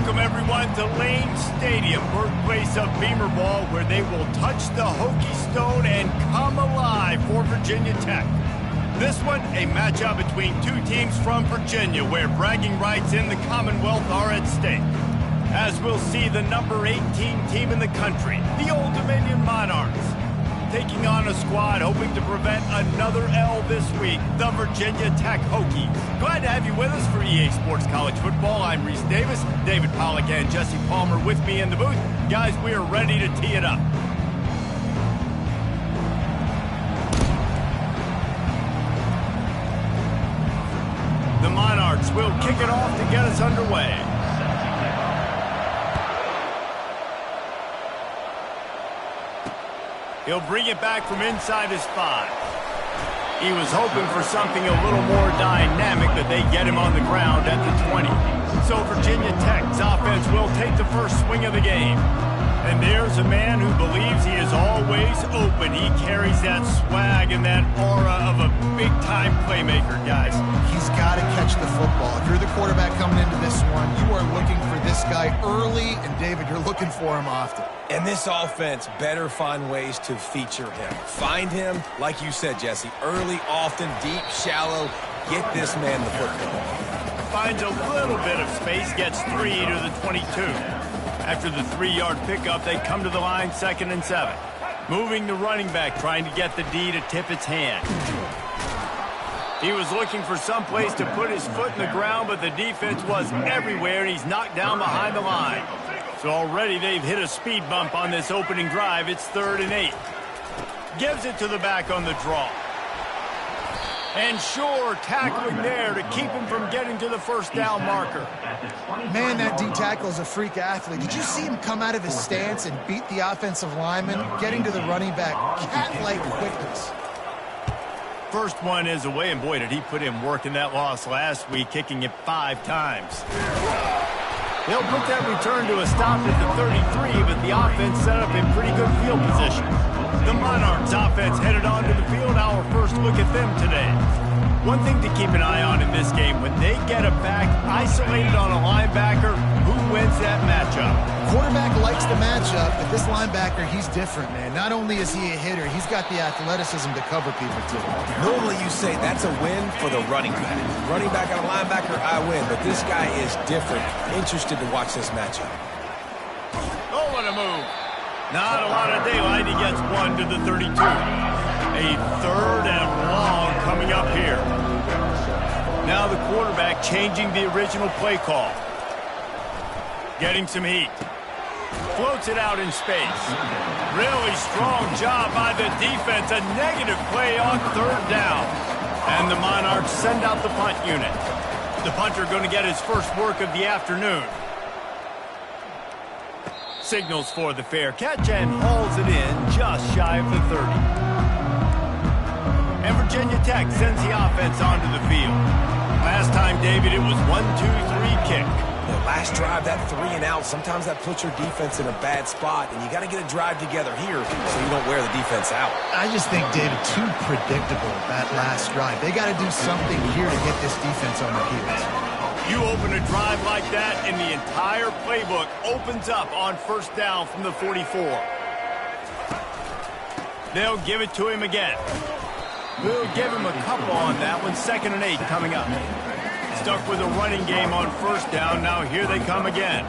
Welcome, everyone, to Lane Stadium, birthplace of Beamer ball, where they will touch the Hokie Stone and come alive for Virginia Tech. This one, a matchup between two teams from Virginia, where bragging rights in the Commonwealth are at stake. As we'll see the number 18 team in the country, the Old Dominion Monarchs, taking on a squad hoping to prevent another L this week, the Virginia Tech Hokies. Glad to have you with us for EA Sports College Football. I'm Reese Davis, David Pollack and Jesse Palmer with me in the booth. Guys, we are ready to tee it up. The Monarchs will kick it off to get us underway. He'll bring it back from inside his 5. He was hoping for something a little more dynamic, but they get him on the ground at the 20. So Virginia Tech's offense will take the first swing of the game. And there's a man who believes he is always open. He carries that swag and that aura of a big-time playmaker, guys. He's got to catch the football. If you're the quarterback coming into this one, you are looking for this guy early, and David, you're looking for him often. And this offense better find ways to feature him. Find him, like you said, Jesse, early, often, deep, shallow. Get this man the football. Finds a little bit of space, gets 3 to the 22. After the 3-yard pickup, they come to the line, 2nd and 7. Moving the running back, trying to get the D to tip its hand. He was looking for some place to put his foot in the ground, but the defense was everywhere, and he's knocked down behind the line. So already they've hit a speed bump on this opening drive. It's 3rd and 8. Gives it to the back on the draw. And sure, tackling there to keep him from getting to the first down marker. Man, that D-tackle is a freak athlete. Did you see him come out of his stance and beat the offensive lineman, getting to the running back? Cat-like quickness. First one is away, and boy, did he put in work in that loss last week, kicking it 5 times. They'll put that return to a stop at the 33, but the offense set up in pretty good field position. The Monarchs offense headed onto the field. Our first look at them today. One thing to keep an eye on in this game, when they get a back isolated on a linebacker, who wins that matchup? Quarterback likes the matchup, but this linebacker, he's different, man. Not only is he a hitter, he's got the athleticism to cover people, too. Normally you say that's a win for the running back. Running back on a linebacker, I win, but this guy is different. Interested to watch this matchup. Oh, what a move. Not a lot of daylight. He gets 1 to the 32. A 3rd and long coming up here. Now the quarterback changing the original play call. Getting some heat. Floats it out in space. Really strong job by the defense. A negative play on 3rd down. And the Monarchs send out the punt unit. The punter going to get his first work of the afternoon. Signals for the fair catch and hauls it in just shy of the 30. And Virginia Tech sends the offense onto the field. Last time, David, it was 1-2-3 kick. The last drive, that 3 and out, sometimes that puts your defense in a bad spot, and you got to get a drive together here so you don't wear the defense out. I just think, David, too predictable that last drive. They got to do something here to get this defense on their heels. You open a drive like that, and the entire playbook opens up on 1st down from the 44. They'll give it to him again. We'll give him a couple on that one. 2nd and 8 coming up. Stuck with a running game on 1st down. Now here they come again.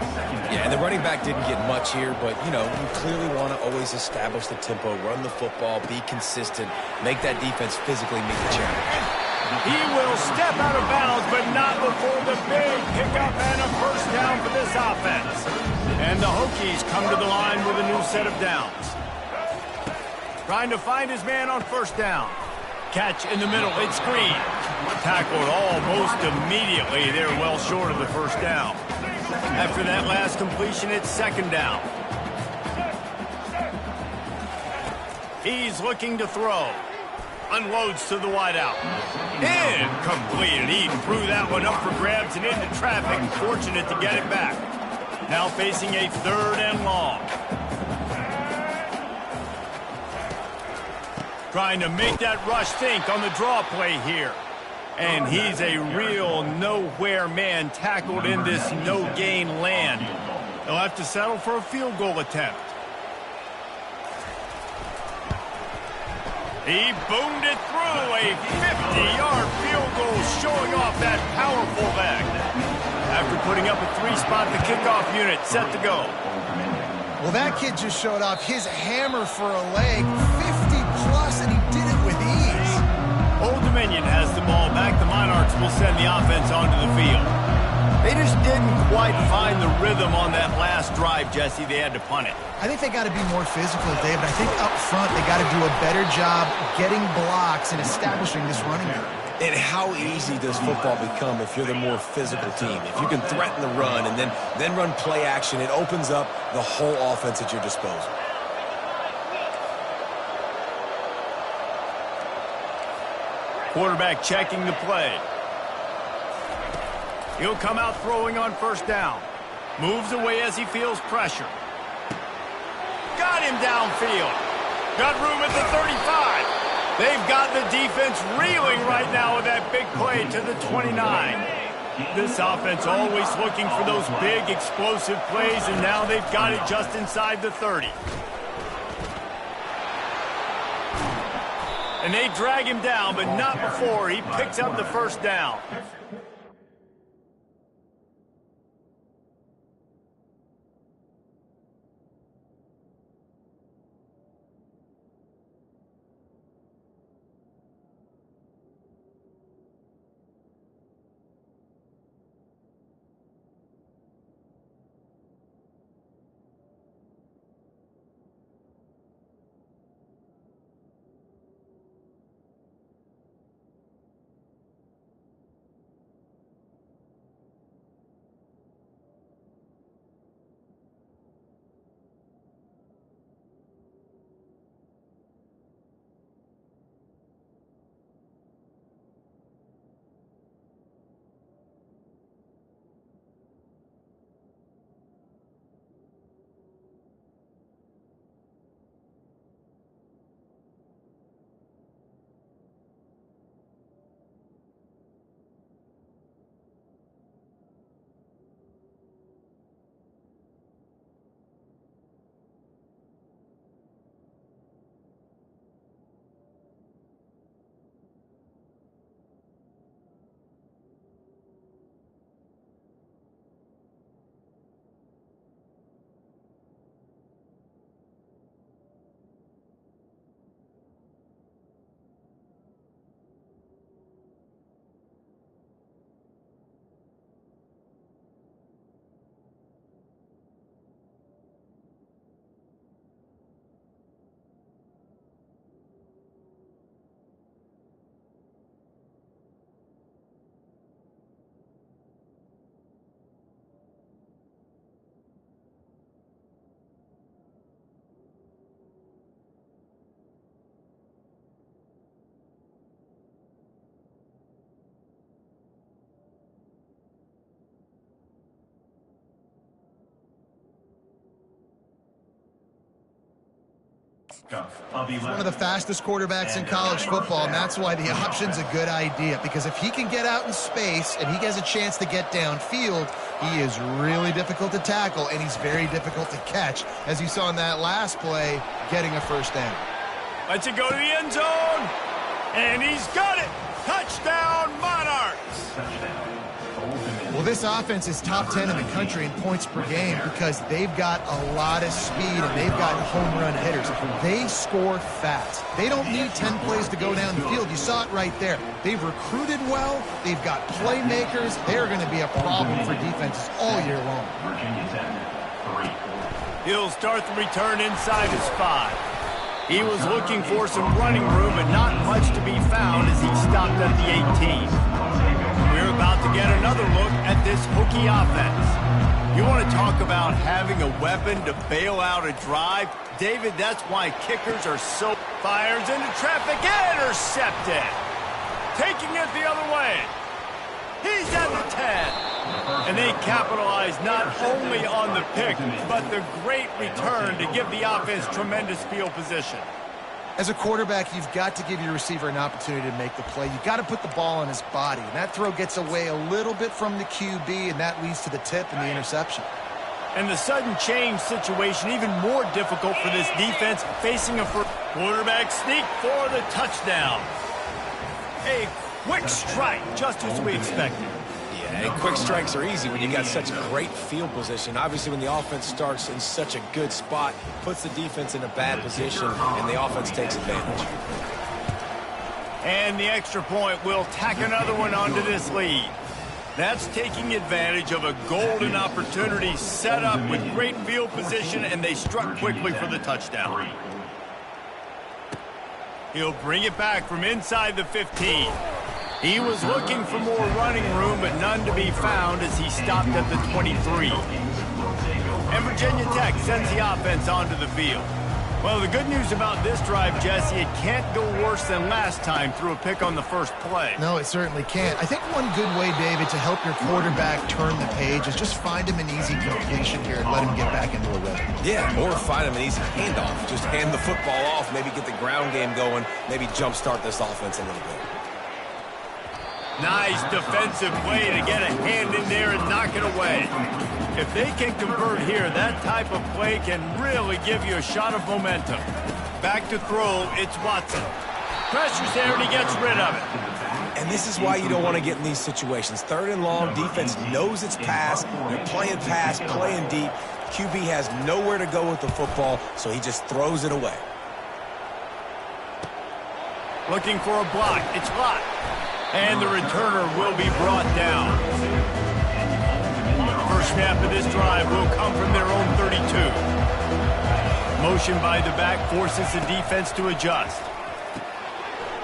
Yeah, and the running back didn't get much here, but, you know, you clearly want to always establish the tempo, run the football, be consistent, make that defense physically meet the challenge. He will step out of bounds, but not before the big pickup and a 1st down for this offense. And the Hokies come to the line with a new set of downs. Trying to find his man on 1st down. Catch in the middle. It's Green. Tackled almost immediately. They're well short of the 1st down. After that last completion, it's 2nd down. He's looking to throw. Unloads to the wideout. Incomplete. He threw that one up for grabs and into traffic. Fortunate to get it back. Now facing a 3rd and long. Trying to make that rush think on the draw play here. And he's a real nowhere man tackled in this no-gain land. He'll have to settle for a field goal attempt. He boomed it through, a 50-yard field goal showing off that powerful leg. After putting up a 3-spot, the kickoff unit set to go. Well, that kid just showed off his hammer for a leg, 50-plus, and he did it with ease. Old Dominion has the ball back. The Monarchs will send the offense onto the field. They just didn't quite find the rhythm on that last drive, Jesse. They had to punt it. I think they got to be more physical, David. I think up front they got to do a better job getting blocks and establishing this running game. And how easy does football become if you're the more physical team? If you can threaten the run and then run play action, it opens up the whole offense at your disposal. Quarterback checking the play. He'll come out throwing on first down. Moves away as he feels pressure. Got him downfield. Got room at the 35. They've got the defense reeling right now with that big play to the 29. This offense always looking for those big explosive plays, and now they've got it just inside the 30. And they drag him down, but not before he picks up the first down. One of the fastest quarterbacks in college football, and that's why the option's a good idea, because if he can get out in space and he has a chance to get downfield, he is really difficult to tackle, and he's very difficult to catch, as you saw in that last play, getting a first down. Lets it go to the end zone, and he's got it. Touchdown, Monarchs. Well, this offense is top 10 in the country in points per game because they've got a lot of speed and they've got home run hitters. They score fast. They don't need 10 plays to go down the field. You saw it right there. They've recruited well. They've got playmakers. They're going to be a problem for defenses all year long. He'll start the return inside his 5. He was looking for some running room, but not much to be found as he stopped at the 18. We're about to get another look at this Hokie offense. You want to talk about having a weapon to bail out a drive? David, that's why kickers are so... Fires into traffic, intercepted. Taking it the other way. He's at the 10. And they capitalize not only on the pick, but the great return to give the offense tremendous field position. As a quarterback, you've got to give your receiver an opportunity to make the play. You've got to put the ball on his body. And that throw gets away a little bit from the QB, and that leads to the tip and the interception. And the sudden change situation even more difficult for this defense, facing a quarterback sneak for the touchdown. A quick strike, just as we expected. Yeah, and quick strikes are easy when you got such great field position. Obviously, when the offense starts in such a good spot, puts the defense in a bad position, and the offense takes advantage. And the extra point will tack another one onto this lead. That's taking advantage of a golden opportunity set up with great field position, and they struck quickly for the touchdown. He'll bring it back from inside the 15. He was looking for more running room, but none to be found as he stopped at the 23. And Virginia Tech sends the offense onto the field. Well, the good news about this drive, Jesse, it can't go worse than last time through a pick on the first play. No, it certainly can't. I think one good way, David, to help your quarterback turn the page is just find him an easy completion here and let him get back into a rhythm. Yeah, or find him an easy handoff. Just hand the football off, maybe get the ground game going, maybe jumpstart this offense a little bit. Nice defensive play to get a hand in there and knock it away. If they can convert here, that type of play can really give you a shot of momentum. Back to throw, it's Watson. Pressure's there, and he gets rid of it. And this is why you don't want to get in these situations. 3rd and long, defense knows it's pass. They're playing pass, playing deep. QB has nowhere to go with the football, so he just throws it away. Looking for a block. It's locked. And the returner will be brought down. First snap of this drive will come from their own 32. Motion by the back forces the defense to adjust.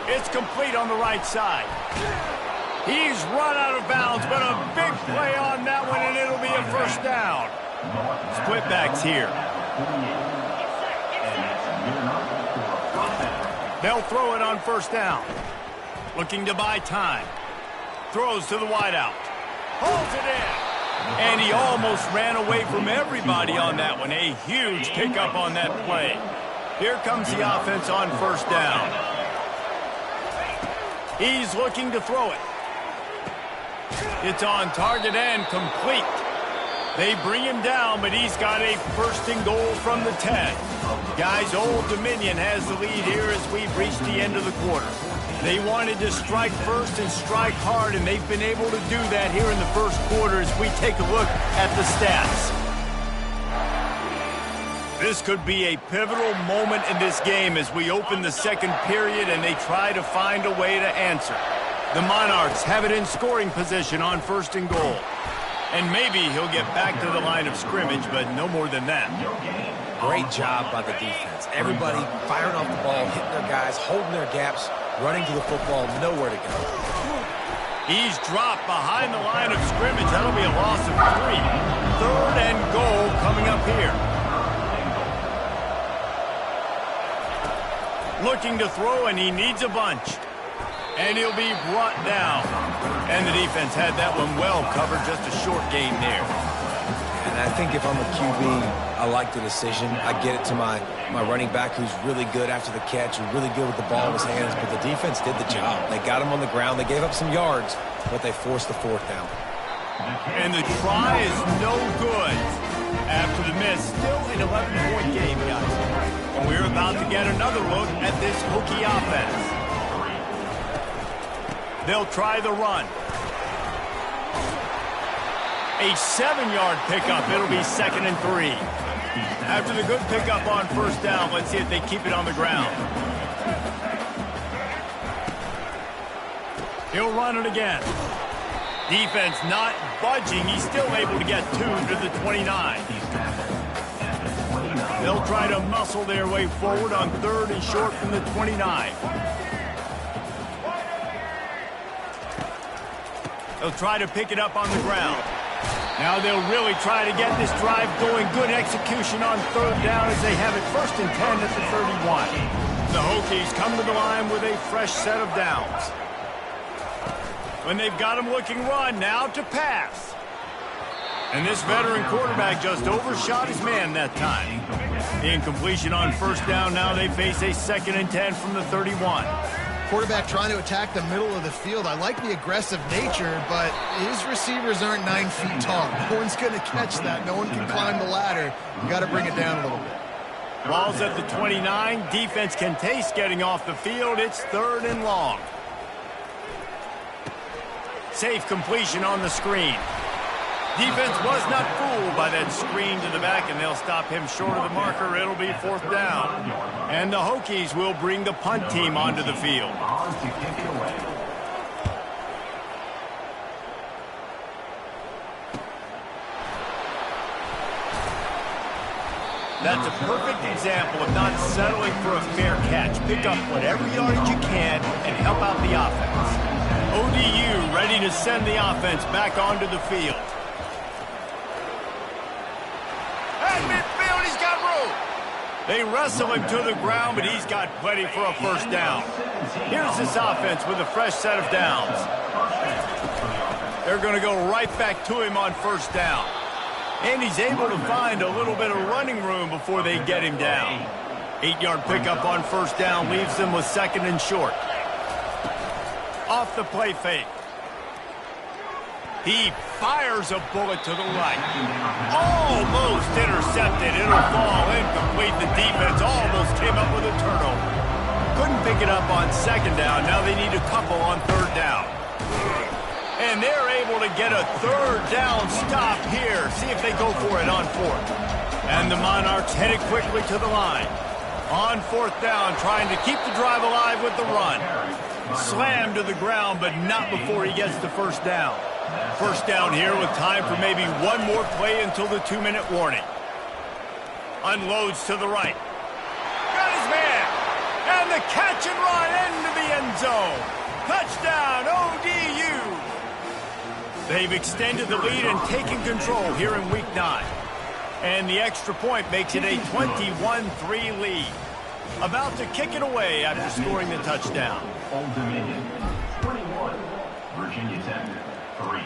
It's complete on the right side. He's run out of bounds, but a big play on that one, and it'll be a first down. Split backs here. They'll throw it on first down. Looking to buy time. Throws to the wideout. Holds it in. And he almost ran away from everybody on that one. A huge pickup on that play. Here comes the offense on first down. He's looking to throw it. It's on target and complete. They bring him down, but he's got a first and goal from the 10. Guys, Old Dominion has the lead here as we've reached the end of the quarter. They wanted to strike first and strike hard, and they've been able to do that here in the first quarter as we take a look at the stats. This could be a pivotal moment in this game as we open the second period and they try to find a way to answer. The Monarchs have it in scoring position on first and goal. And maybe he'll get back to the line of scrimmage, but no more than that. Great job by the defense. Everybody firing off the ball, hitting their guys, holding their gaps, running to the football, nowhere to go. He's dropped behind the line of scrimmage. That'll be a loss of 3. 3rd and goal coming up here. Looking to throw, and he needs a bunch. And he'll be brought down. And the defense had that one well covered, just a short gain there. And I think if I'm a QB, I like the decision. I get it to my running back who's really good after the catch, who's really good with the ball in his hands, but the defense did the job. They got him on the ground. They gave up some yards, but they forced the 4th down. And the try is no good. After the miss, still an 11-point game, guys. And we're about to get another look at this Hokie offense. They'll try the run. A 7-yard pickup. It'll be 2nd and 3. After the good pickup on first down, let's see if they keep it on the ground. He'll run it again. Defense not budging. He's still able to get 2 to the 29. They'll try to muscle their way forward on 3rd and short from the 29. They'll try to pick it up on the ground. Now they'll really try to get this drive going. Good execution on 3rd down as they have it 1st and 10 at the 31. The Hokies come to the line with a fresh set of downs. When they've got him looking run, now to pass. And this veteran quarterback just overshot his man that time. Incompletion on first down. Now they face a 2nd and 10 from the 31. Quarterback trying to attack the middle of the field. I like the aggressive nature, but his receivers aren't 9 feet tall. No one's going to catch that. No one can climb the ladder. You got to bring it down a little bit. Ball's at the 29. Defense can taste getting off the field. It's 3rd and long. Safe completion on the screen. Defense was not fooled by that screen to the back, and they'll stop him short of the marker. It'll be 4th down. And the Hokies will bring the punt team onto the field. That's a perfect example of not settling for a fair catch. Pick up whatever yardage you can and help out the offense. ODU ready to send the offense back onto the field. At midfield, he's got room. They wrestle him to the ground, but he's got plenty for a 1st down. Here's this offense with a fresh set of downs. They're going to go right back to him on 1st down. And he's able to find a little bit of running room before they get him down. 8-yard pickup on 1st down leaves them with 2nd and short. Off the play fake. He fires a bullet to the right. Almost intercepted. It'll fall incomplete. The defense almost came up with a turnover. Couldn't pick it up on 2nd down. Now they need a couple on 3rd down. And they're able to get a 3rd down stop here. See if they go for it on 4th. And the Monarchs headed quickly to the line. On 4th down, trying to keep the drive alive with the run. Slammed to the ground, but not before he gets the 1st down. 1st down here with time for maybe one more play until the 2-minute warning. Unloads to the right. Got his man. And the catch and run into the end zone. Touchdown, ODU. They've extended the lead and taken control here in Week 9. And the extra point makes it a 21-3 lead. About to kick it away after scoring the touchdown. Old Dominion, 21. Virginia Tech, 3.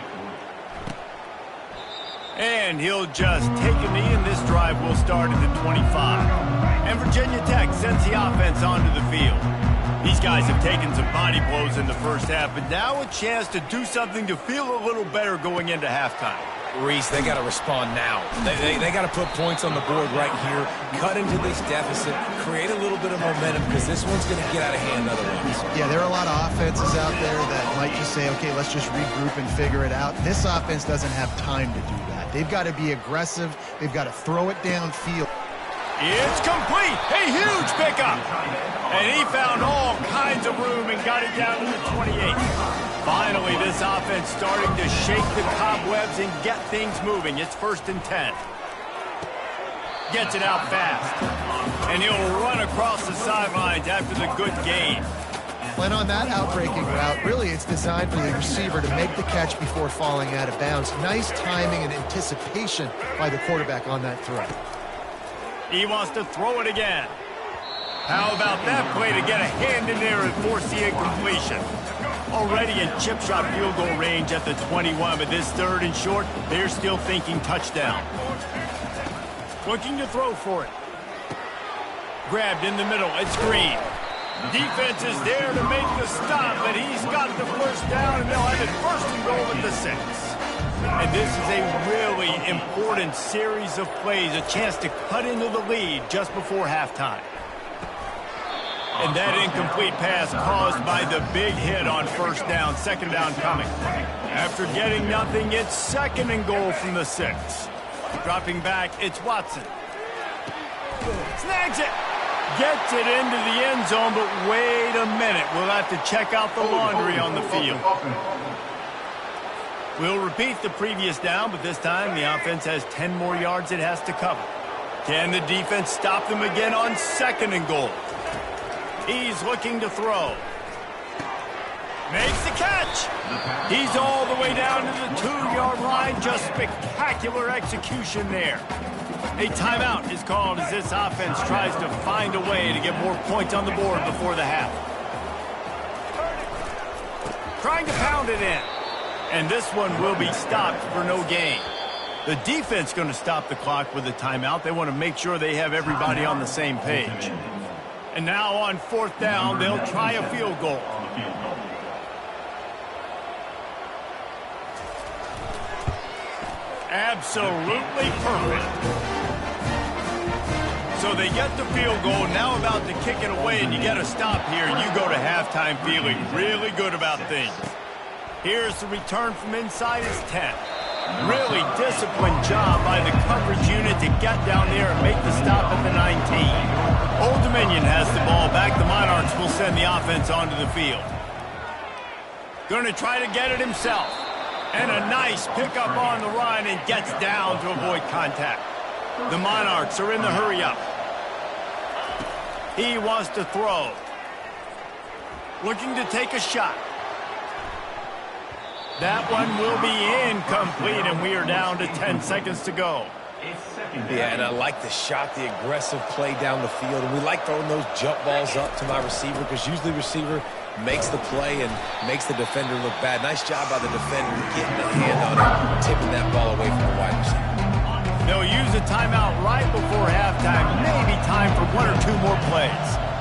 And he'll just take a knee, and this drive will start at the 25. And Virginia Tech sends the offense onto the field. These guys have taken some body blows in the first half, but now a chance to do something to feel a little better going into halftime. Reese, they got to respond now. They got to put points on the board right here, cut into this deficit, create a little bit of momentum, because this one's going to get out of hand otherwise. Yeah, there are a lot of offenses out there that might just say, okay, let's just regroup and figure it out. This offense doesn't have time to do that. They've got to be aggressive. They've got to throw it downfield. It's complete. A huge pickup. And he found all kinds of room and got it down to the 28. Finally, this offense starting to shake the cobwebs and get things moving. It's 1st and 10. Gets it out fast. And he'll run across the sidelines after the good gain. When on that outbreaking route, really it's designed for the receiver to make the catch before falling out of bounds. Nice timing and anticipation by the quarterback on that throw. He wants to throw it again. How about that play to get a hand in there and force the incompletion? Already in chip shot field goal range at the 21, but this 3rd and short, they're still thinking touchdown. Looking to throw for it. Grabbed in the middle, it's Green. Defense is there to make the stop, but he's got the 1st down, and they'll have it 1st and goal at the 6. And this is a really important series of plays, a chance to cut into the lead just before halftime. And that incomplete pass caused by the big hit on 1st down, 2nd down coming. After getting nothing, it's 2nd and goal from the 6. Dropping back, it's Watson. Snags it. Gets it into the end zone, but wait a minute. We'll have to check out the laundry on the field. We'll repeat the previous down, but this time the offense has 10 more yards it has to cover. Can the defense stop them again on 2nd and goal? He's looking to throw. Makes the catch. He's all the way down to the 2-yard line. Just spectacular execution there. A timeout is called as this offense tries to find a way to get more points on the board before the half. Trying to pound it in. And this one will be stopped for no gain. The defense going to stop the clock with a timeout. They want to make sure they have everybody on the same page. And now on 4th down, they'll try a field goal. Absolutely perfect. So they get the field goal, now about to kick it away, and you get a stop here, and you go to halftime feeling really good about things. Here's the return from inside his 10. Really disciplined job by the coverage unit to get down there and make the stop at the 19. Old Dominion has the ball back. The Monarchs will send the offense onto the field. Going to try to get it himself. And a nice pickup on the run and gets down to avoid contact. The Monarchs are in the hurry-up. He wants to throw. Looking to take a shot. That one will be incomplete, and we are down to 10 seconds to go. Yeah, and I like the shot, the aggressive play down the field. And we like throwing those jump balls up to my receiver because usually the receiver makes the play and makes the defender look bad. Nice job by the defender getting a hand on it, tipping that ball away from the wide receiver. They'll use a timeout right before halftime. Maybe time for 1 or 2 more plays.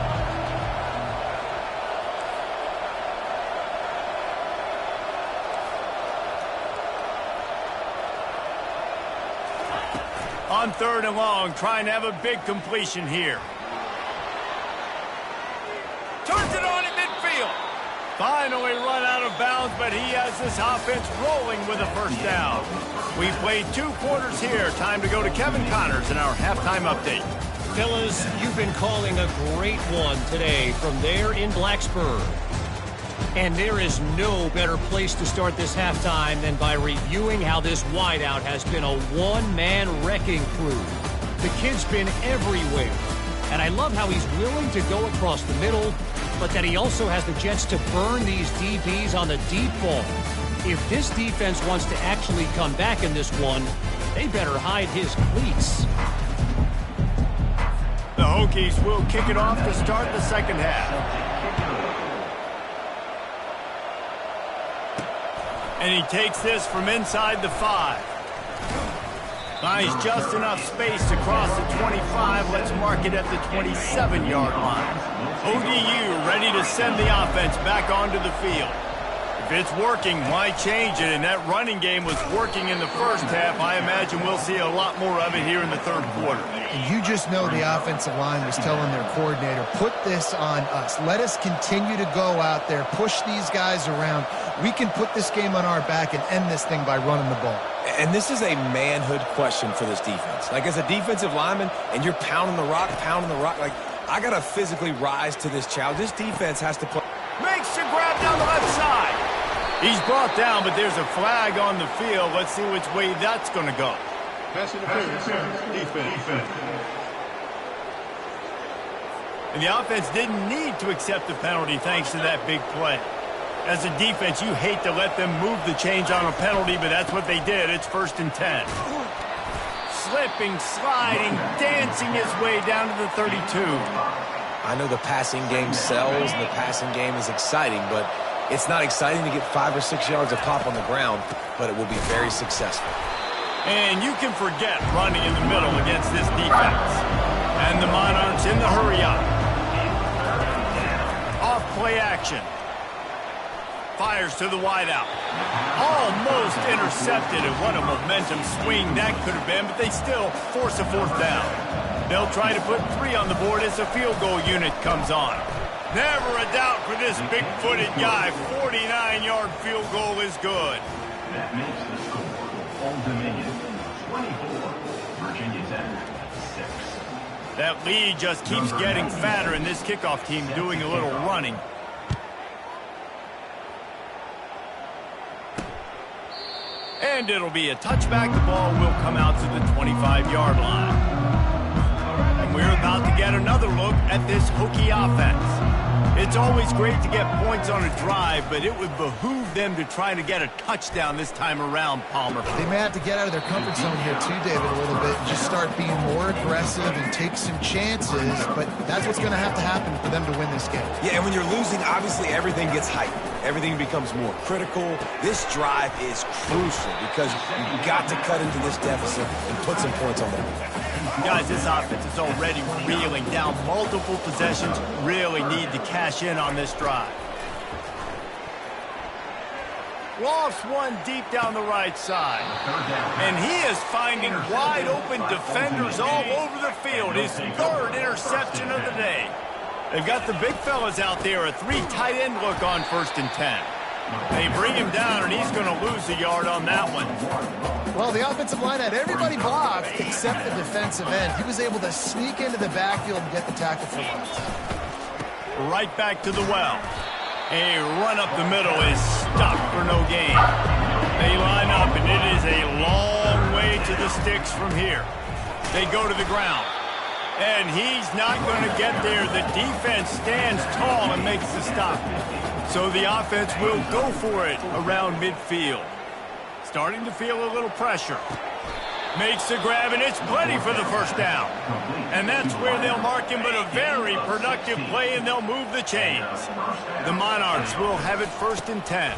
On 3rd and long, trying to have a big completion here. Turns it on at midfield. Finally run out of bounds, but he has this offense rolling with a first down. We played 2 quarters here. Time to go to Kevin Connors in our halftime update. Fellas, you've been calling a great one today from there in Blacksburg. And there is no better place to start this halftime than by reviewing how this wideout has been a one-man wrecking crew. The kid's been everywhere. And I love how he's willing to go across the middle, but that he also has the jets to burn these DBs on the deep ball. If this defense wants to actually come back in this one, they better hide his cleats. The Hokies will kick it off to start the second half. And he takes this from inside the 5. Finds just enough space to cross the 25. Let's mark it at the 27-yard line. ODU ready to send the offense back onto the field. If it's working, why change it? And that running game was working in the first half. I imagine we'll see a lot more of it here in the 3rd quarter. And you just know the offensive line was telling their coordinator, put this on us. Let us continue to go out there, push these guys around. We can put this game on our back and end this thing by running the ball. And this is a manhood question for this defense. Like, as a defensive lineman, and you're pounding the rock, like, I got to physically rise to this challenge. This defense has to play. Makes the grab down the left side. He's brought down, but there's a flag on the field. Let's see which way that's going to go. Pass interference, defense. And the offense didn't need to accept the penalty thanks to that big play. As a defense, you hate to let them move the change on a penalty, but that's what they did. It's 1st and 10. Slipping, sliding, dancing his way down to the 32. I know the passing game sells and the passing game is exciting, but it's not exciting to get 5 or 6 yards of pop on the ground, but it will be very successful. And you can forget running in the middle against this defense. And the Monarchs in the hurry-up. Off play action. Fires to the wideout. Almost intercepted, and what a momentum swing that could have been, but they still force a 4th down. They'll try to put 3 on the board as the field goal unit comes on. Never a doubt for this big-footed guy. 49-yard field goal is good. That makes the score Old Dominion 24, Virginia Tech 6. That lead just keeps getting fatter, and this kickoff team doing a little running. And it'll be a touchback. The ball will come out to the 25-yard line. And we're about to get another look at this Hokie offense. It's always great to get points on a drive, but it would behoove them to try to get a touchdown this time around, Palmer. They may have to get out of their comfort zone here too, David, a little bit, and just start being more aggressive and take some chances, but that's what's going to happen for them to win this game. Yeah, and when you're losing, obviously everything gets hyped. everything becomes more critical. This drive is crucial because you've got to cut into this deficit and put some points on the board. Guys, this offense is already reeling down multiple possessions. Really need to cash in on this drive. Lofts one deep down the right side. And he is finding wide open defenders all over the field. His third interception of the day. They've got the big fellas out there, a 3 tight end look on 1st and 10. They bring him down, and he's going to lose a yard on that one. Well, the offensive line had everybody blocked except the defensive end. He was able to sneak into the backfield and get the tackle for once. Right back to the well. A run up the middle is stopped for no gain. They line up, and it is a long way to the sticks from here. They go to the ground. And he's not going to get there. The defense stands tall and makes the stop. So the offense will go for it around midfield. Starting to feel a little pressure. Makes the grab, and it's plenty for the first down. And that's where they'll mark him, but a very productive play, and they'll move the chains. The Monarchs will have it 1st and 10.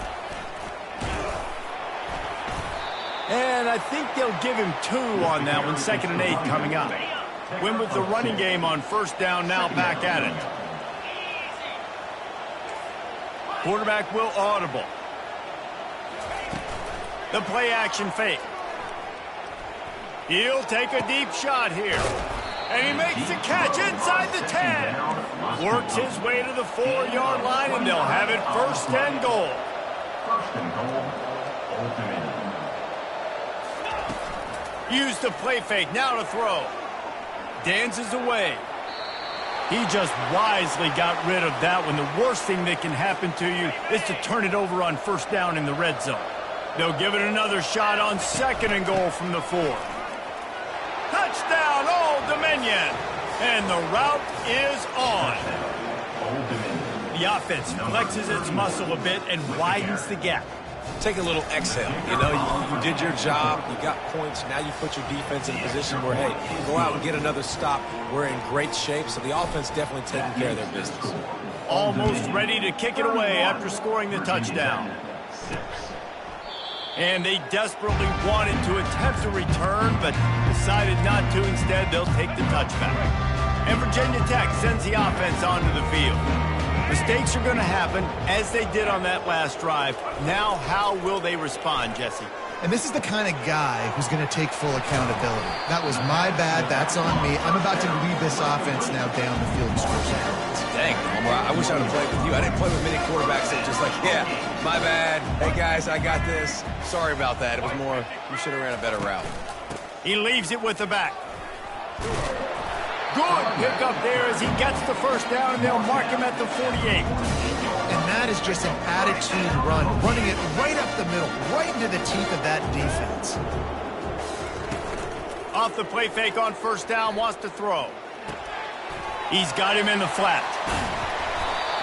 And I think they'll give him 2 on that one, 2nd and 8 coming up. Win with the running game on 1st down, now back at it. Quarterback will audible. The play action fake. He'll take a deep shot here. And he makes the catch inside the 10. Works his way to the 4-yard line, and they'll have it 1st and goal. 1st and goal, Old Dominion. Use the play fake, now to throw. Dances away. He just wisely got rid of that one. The worst thing that can happen to you is to turn it over on 1st down in the red zone. They'll give it another shot on 2nd and goal from the 4. Touchdown, Old Dominion. And the route is on. Old Dominion. The offense flexes its muscle a bit and widens the gap. Take a little exhale. You know, you did your job. You got points. Now you put your defense in a position where, hey, go out and get another stop. We're in great shape, so the offense definitely taking care of their business. Almost ready to kick it away after scoring the touchdown. And they desperately wanted to attempt a return, but decided not to. Instead, they'll take the touchback. And Virginia Tech sends the offense onto the field. Mistakes are going to happen, as they did on that last drive. Now, how will they respond, Jesse? And this is the kind of guy who's going to take full accountability. That was my bad. That's on me. I'm about to lead this offense now down the field and score some points. Dang, Homer, I wish I would have played with you. I didn't play with many quarterbacks that just like, yeah, my bad. Hey, guys, I got this. Sorry about that. It was more, you should have ran a better route. He leaves it with the back. Good pick up there as he gets the 1st down, and they'll mark him at the 48. And that is just an attitude run, running it right up the middle, right into the teeth of that defense. Off the play fake on 1st down, wants to throw. He's got him in the flat.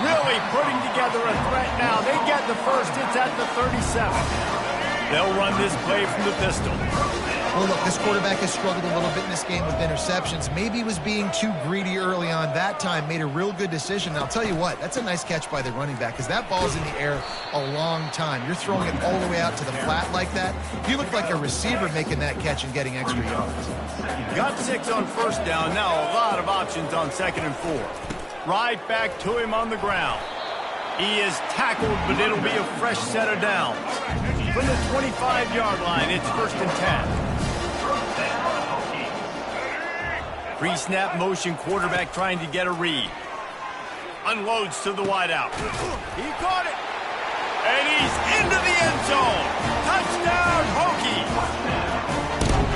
Really putting together a threat now. They get the 1st, it's at the 37. They'll run this play from the pistol. Well, look, this quarterback has struggled a little bit in this game with interceptions. Maybe he was being too greedy early on. That time made a real good decision. And I'll tell you what, that's a nice catch by the running back because that ball's in the air a long time. You're throwing it all the way out to the flat like that. You look like a receiver making that catch and getting extra yards. Got 6 on 1st down. Now a lot of options on 2nd and 4. Right back to him on the ground. He is tackled, but it'll be a fresh set of downs. From the 25-yard line, it's 1st and 10. Pre-snap motion quarterback trying to get a read. Unloads to the wideout. He caught it. And he's into the end zone. Touchdown, Hokies.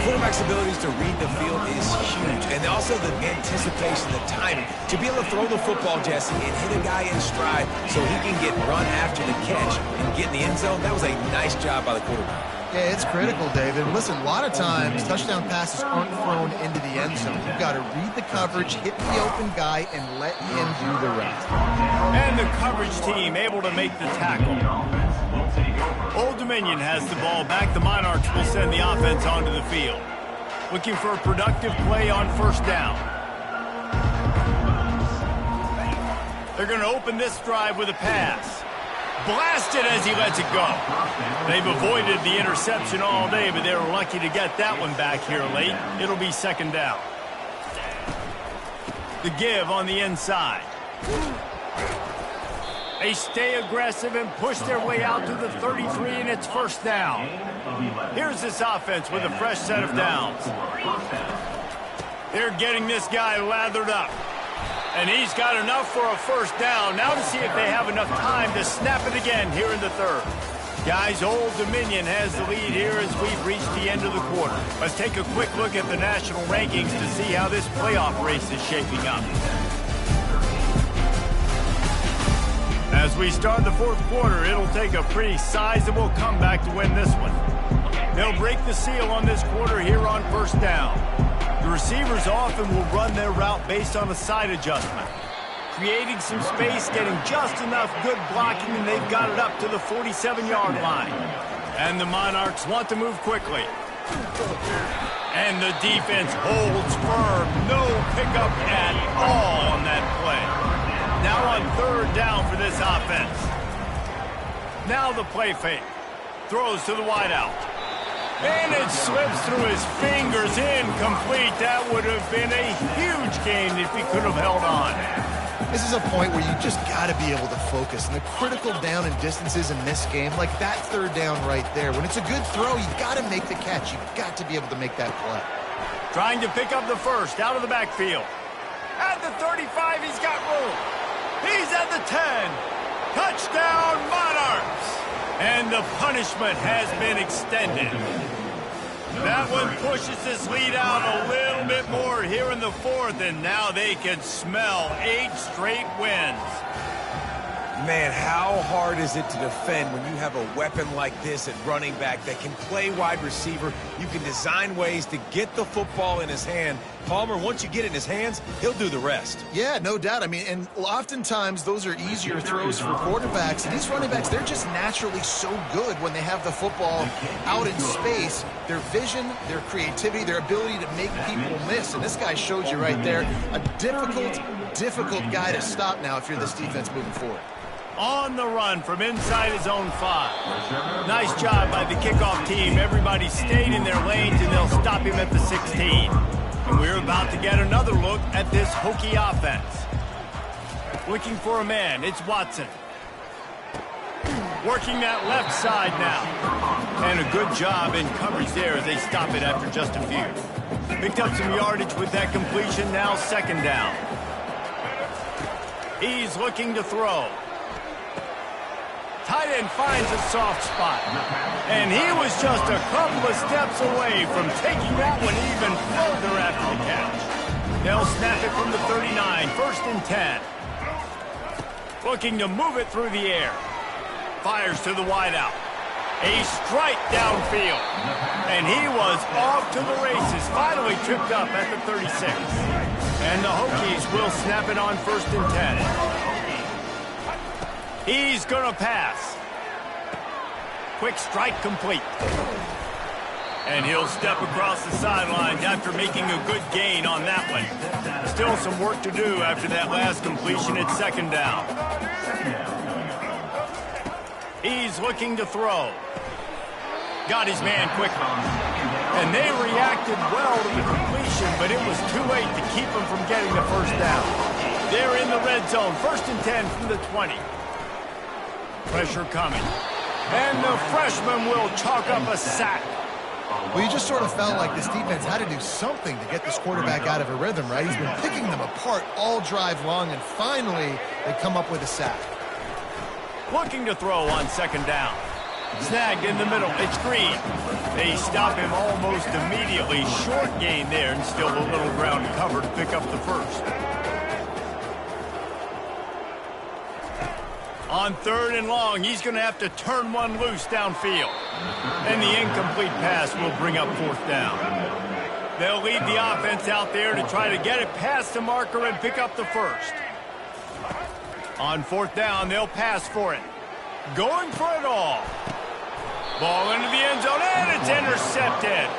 Quarterback's abilities to read the field is huge. And also the anticipation, the timing. To be able to throw the football, Jesse, and hit a guy in stride so he can get run after the catch and get in the end zone, that was a nice job by the quarterback. Yeah, it's critical, David. Listen, a lot of times touchdown passes aren't thrown into the end zone. You've got to read the coverage, hit the open guy, and let him do the rest. And the coverage team able to make the tackle. Old Dominion has the ball back. The Monarchs will send the offense onto the field. Looking for a productive play on 1st down. They're going to open this drive with a pass. blasted as he lets it go. They've avoided the interception all day, but they were lucky to get that one back here late. It'll be second down. The give on the inside. They stay aggressive and push their way out to the 33, and it's first down. Here's this offense with a fresh set of downs. They're getting this guy lathered up. And he's got enough for a first down. Now to see if they have enough time to snap it again here in the third. Guys, Old Dominion has the lead here as we've reached the end of the quarter. Let's take a quick look at the national rankings to see how this playoff race is shaping up. As we start the fourth quarter, it'll take a pretty sizable comeback to win this one. They'll break the seal on this quarter here on first down. The receivers often will run their route based on a side adjustment, creating some space, getting just enough good blocking, and they've got it up to the 47-yard line. And the Monarchs want to move quickly. And the defense holds firm. No pickup at all on that play. Now on third down for this offense. Now the play fake. Throws to the wideout. And it slips through his fingers, incomplete. That would have been a huge gain if he could have held on. This is a point where you just got to be able to focus. And the critical down and distances in this game, like that third down right there, when it's a good throw, you got to make the catch. You've got to be able to make that play. Trying to pick up the first out of the backfield. At the 35, he's got room. He's at the 10. Touchdown, Monarchs. And the punishment has been extended. That one pushes this lead out a little bit more here in the fourth, and now they can smell 8 straight wins. Man, how hard is it to defend when you have a weapon like this at running back that can play wide receiver? You can design ways to get the football in his hand. Palmer, once you get it in his hands, he'll do the rest. Yeah, no doubt. I mean, and oftentimes those are easier throws for quarterbacks. And these running backs, they're just naturally so good when they have the football out in space. Their vision, their creativity, their ability to make people miss. And this guy showed you right there, a difficult guy to stop now if you're this defense moving forward. On the run from inside his own 5. Nice job by the kickoff team. Everybody stayed in their lanes, and they'll stop him at the 16. And we're about to get another look at this Hokie offense. Looking for a man. It's Watson. Working that left side now. And a good job in coverage there as they stop it after just a few. Picked up some yardage with that completion. Now second down. He's looking to throw. Tight end finds a soft spot. And he was just a couple of steps away from taking that one even further after the catch. They'll snap it from the 39, first and 10. Looking to move it through the air. Fires to the wideout. A strike downfield. And he was off to the races, finally tripped up at the 36. And the Hokies will snap it on first and 10. He's going to pass. Quick strike complete. And he'll step across the sidelines after making a good gain on that one. Still some work to do after that last completion at second down. He's looking to throw. Got his man quickly. And they reacted well to the completion, but it was too late to keep him from getting the first down. They're in the red zone, first and 10 from the 20. Pressure coming. And the freshman will chalk up a sack. Well, you just sort of felt like this defense had to do something to get this quarterback out of a rhythm, right? He's been picking them apart all drive long, and finally they come up with a sack. Looking to throw on second down. Snagged in the middle. It's Green. They stop him almost immediately. Short gain there, and still a little ground cover to pick up the first. On third and long, he's going to have to turn one loose downfield. And the incomplete pass will bring up fourth down. They'll lead the offense out there to try to get it past the marker and pick up the first. On fourth down, they'll pass for it. Going for it all. Ball into the end zone, and it's intercepted.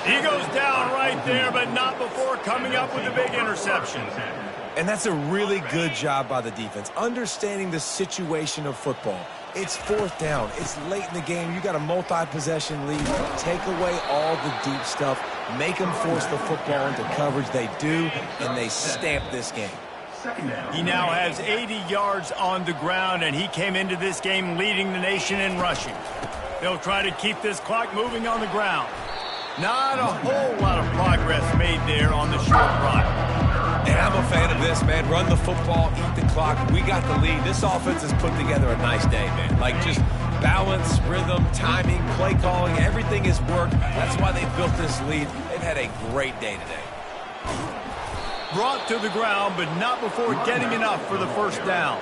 He goes down right there, but not before coming up with a big interception. And that's a really good job by the defense, understanding the situation of football. It's fourth down. It's late in the game. You got a multi-possession lead. Take away all the deep stuff. Make them force the football into coverage. They do, and they stamp this game. He now has 80 yards on the ground, and he came into this game leading the nation in rushing. They'll try to keep this clock moving on the ground. Not a whole lot of progress made there on the short run. And I'm a fan of this, man. Run the football, eat the clock. We got the lead. This offense has put together a nice day, man. Like, just balance, rhythm, timing, play calling, everything has worked. That's why they built this lead. They've had a great day today. Brought to the ground, but not before getting enough for the first down.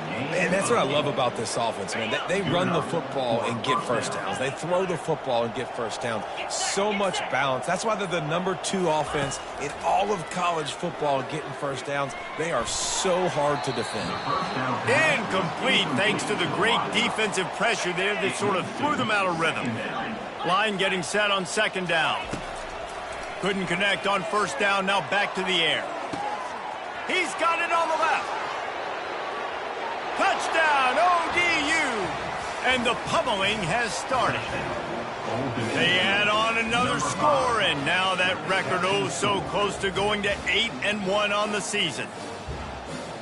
And that's what I love about this offense, man. They run the football and get first downs. They throw the football and get first downs. So much balance. That's why they're the #2 offense in all of college football getting first downs. They are so hard to defend. Incomplete thanks to the great defensive pressure there that sort of threw them out of rhythm. Line getting set on second down. Couldn't connect on first down. Now back to the air. He's got it on the left. Touchdown, ODU! And the pummeling has started. They add on another score, and now that record so close to going to 8-1 on the season.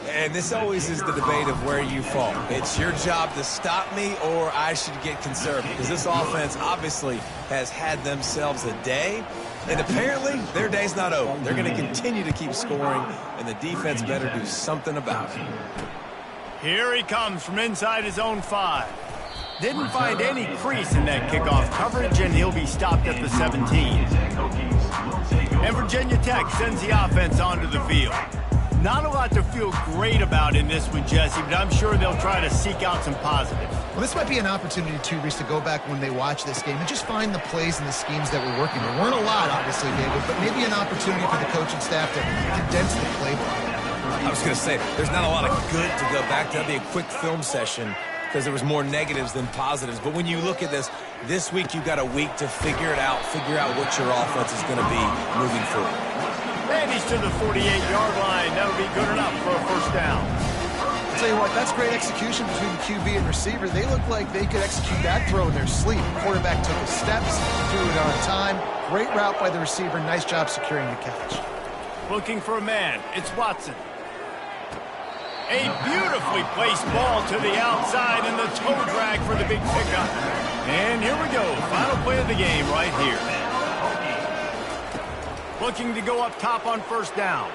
And this always is the debate of where you fall. It's your job to stop me, or I should get conservative, because this offense obviously has had themselves a day, and apparently their day's not over. They're going to continue to keep scoring, and the defense better do something about it. Here he comes from inside his own 5. Didn't find any crease in that kickoff coverage, and he'll be stopped at the 17. And Virginia Tech sends the offense onto the field. Not a lot to feel great about in this one, Jesse, but I'm sure they'll try to seek out some positives. Well, this might be an opportunity, too, Reese, to go back when they watch this game and just find the plays and the schemes that were working. There weren't a lot, obviously, David, but maybe an opportunity for the coaching staff to condense the playbook. I was going to say, there's not a lot of good to go back to. That'd be a quick film session because there was more negatives than positives. But when you look at this week you've got a week to figure it out, figure out what your offense is going to be moving forward. And he's to the 48-yard line. That'll be good enough for a first down. I'll tell you what, that's great execution between the QB and receiver. They look like they could execute that throw in their sleep. The quarterback took his steps, threw it on time. Great route by the receiver. Nice job securing the catch. Looking for a man. It's Watson. A beautifully placed ball to the outside and the toe drag for the big pickup. And here we go. Final play of the game right here. Looking to go up top on first down.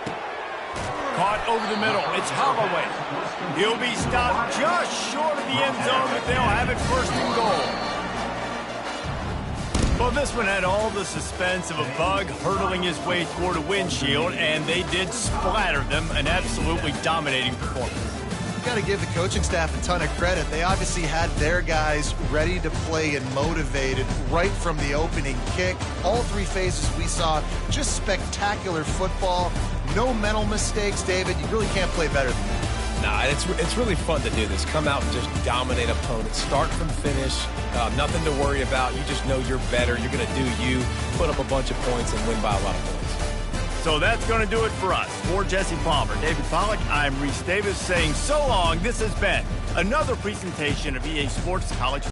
Caught over the middle. It's Holloway. He'll be stopped just short of the end zone, but they'll have it first and goal. Well, this one had all the suspense of a bug hurtling his way toward a windshield, and they did splatter them. An absolutely dominating performance. You've got to give the coaching staff a ton of credit. They obviously had their guys ready to play and motivated right from the opening kick. All 3 phases we saw, just spectacular football. No mental mistakes, David. You really can't play better than that. Nah, it's really fun to do this. Come out and just dominate opponents. Start from finish. Nothing to worry about. You just know you're better. You're going to do you, put up a bunch of points, and win by a lot of points. So that's going to do it for us. For Jesse Palmer, David Pollack, I'm Reese Davis saying so long. This has been another presentation of EA Sports College.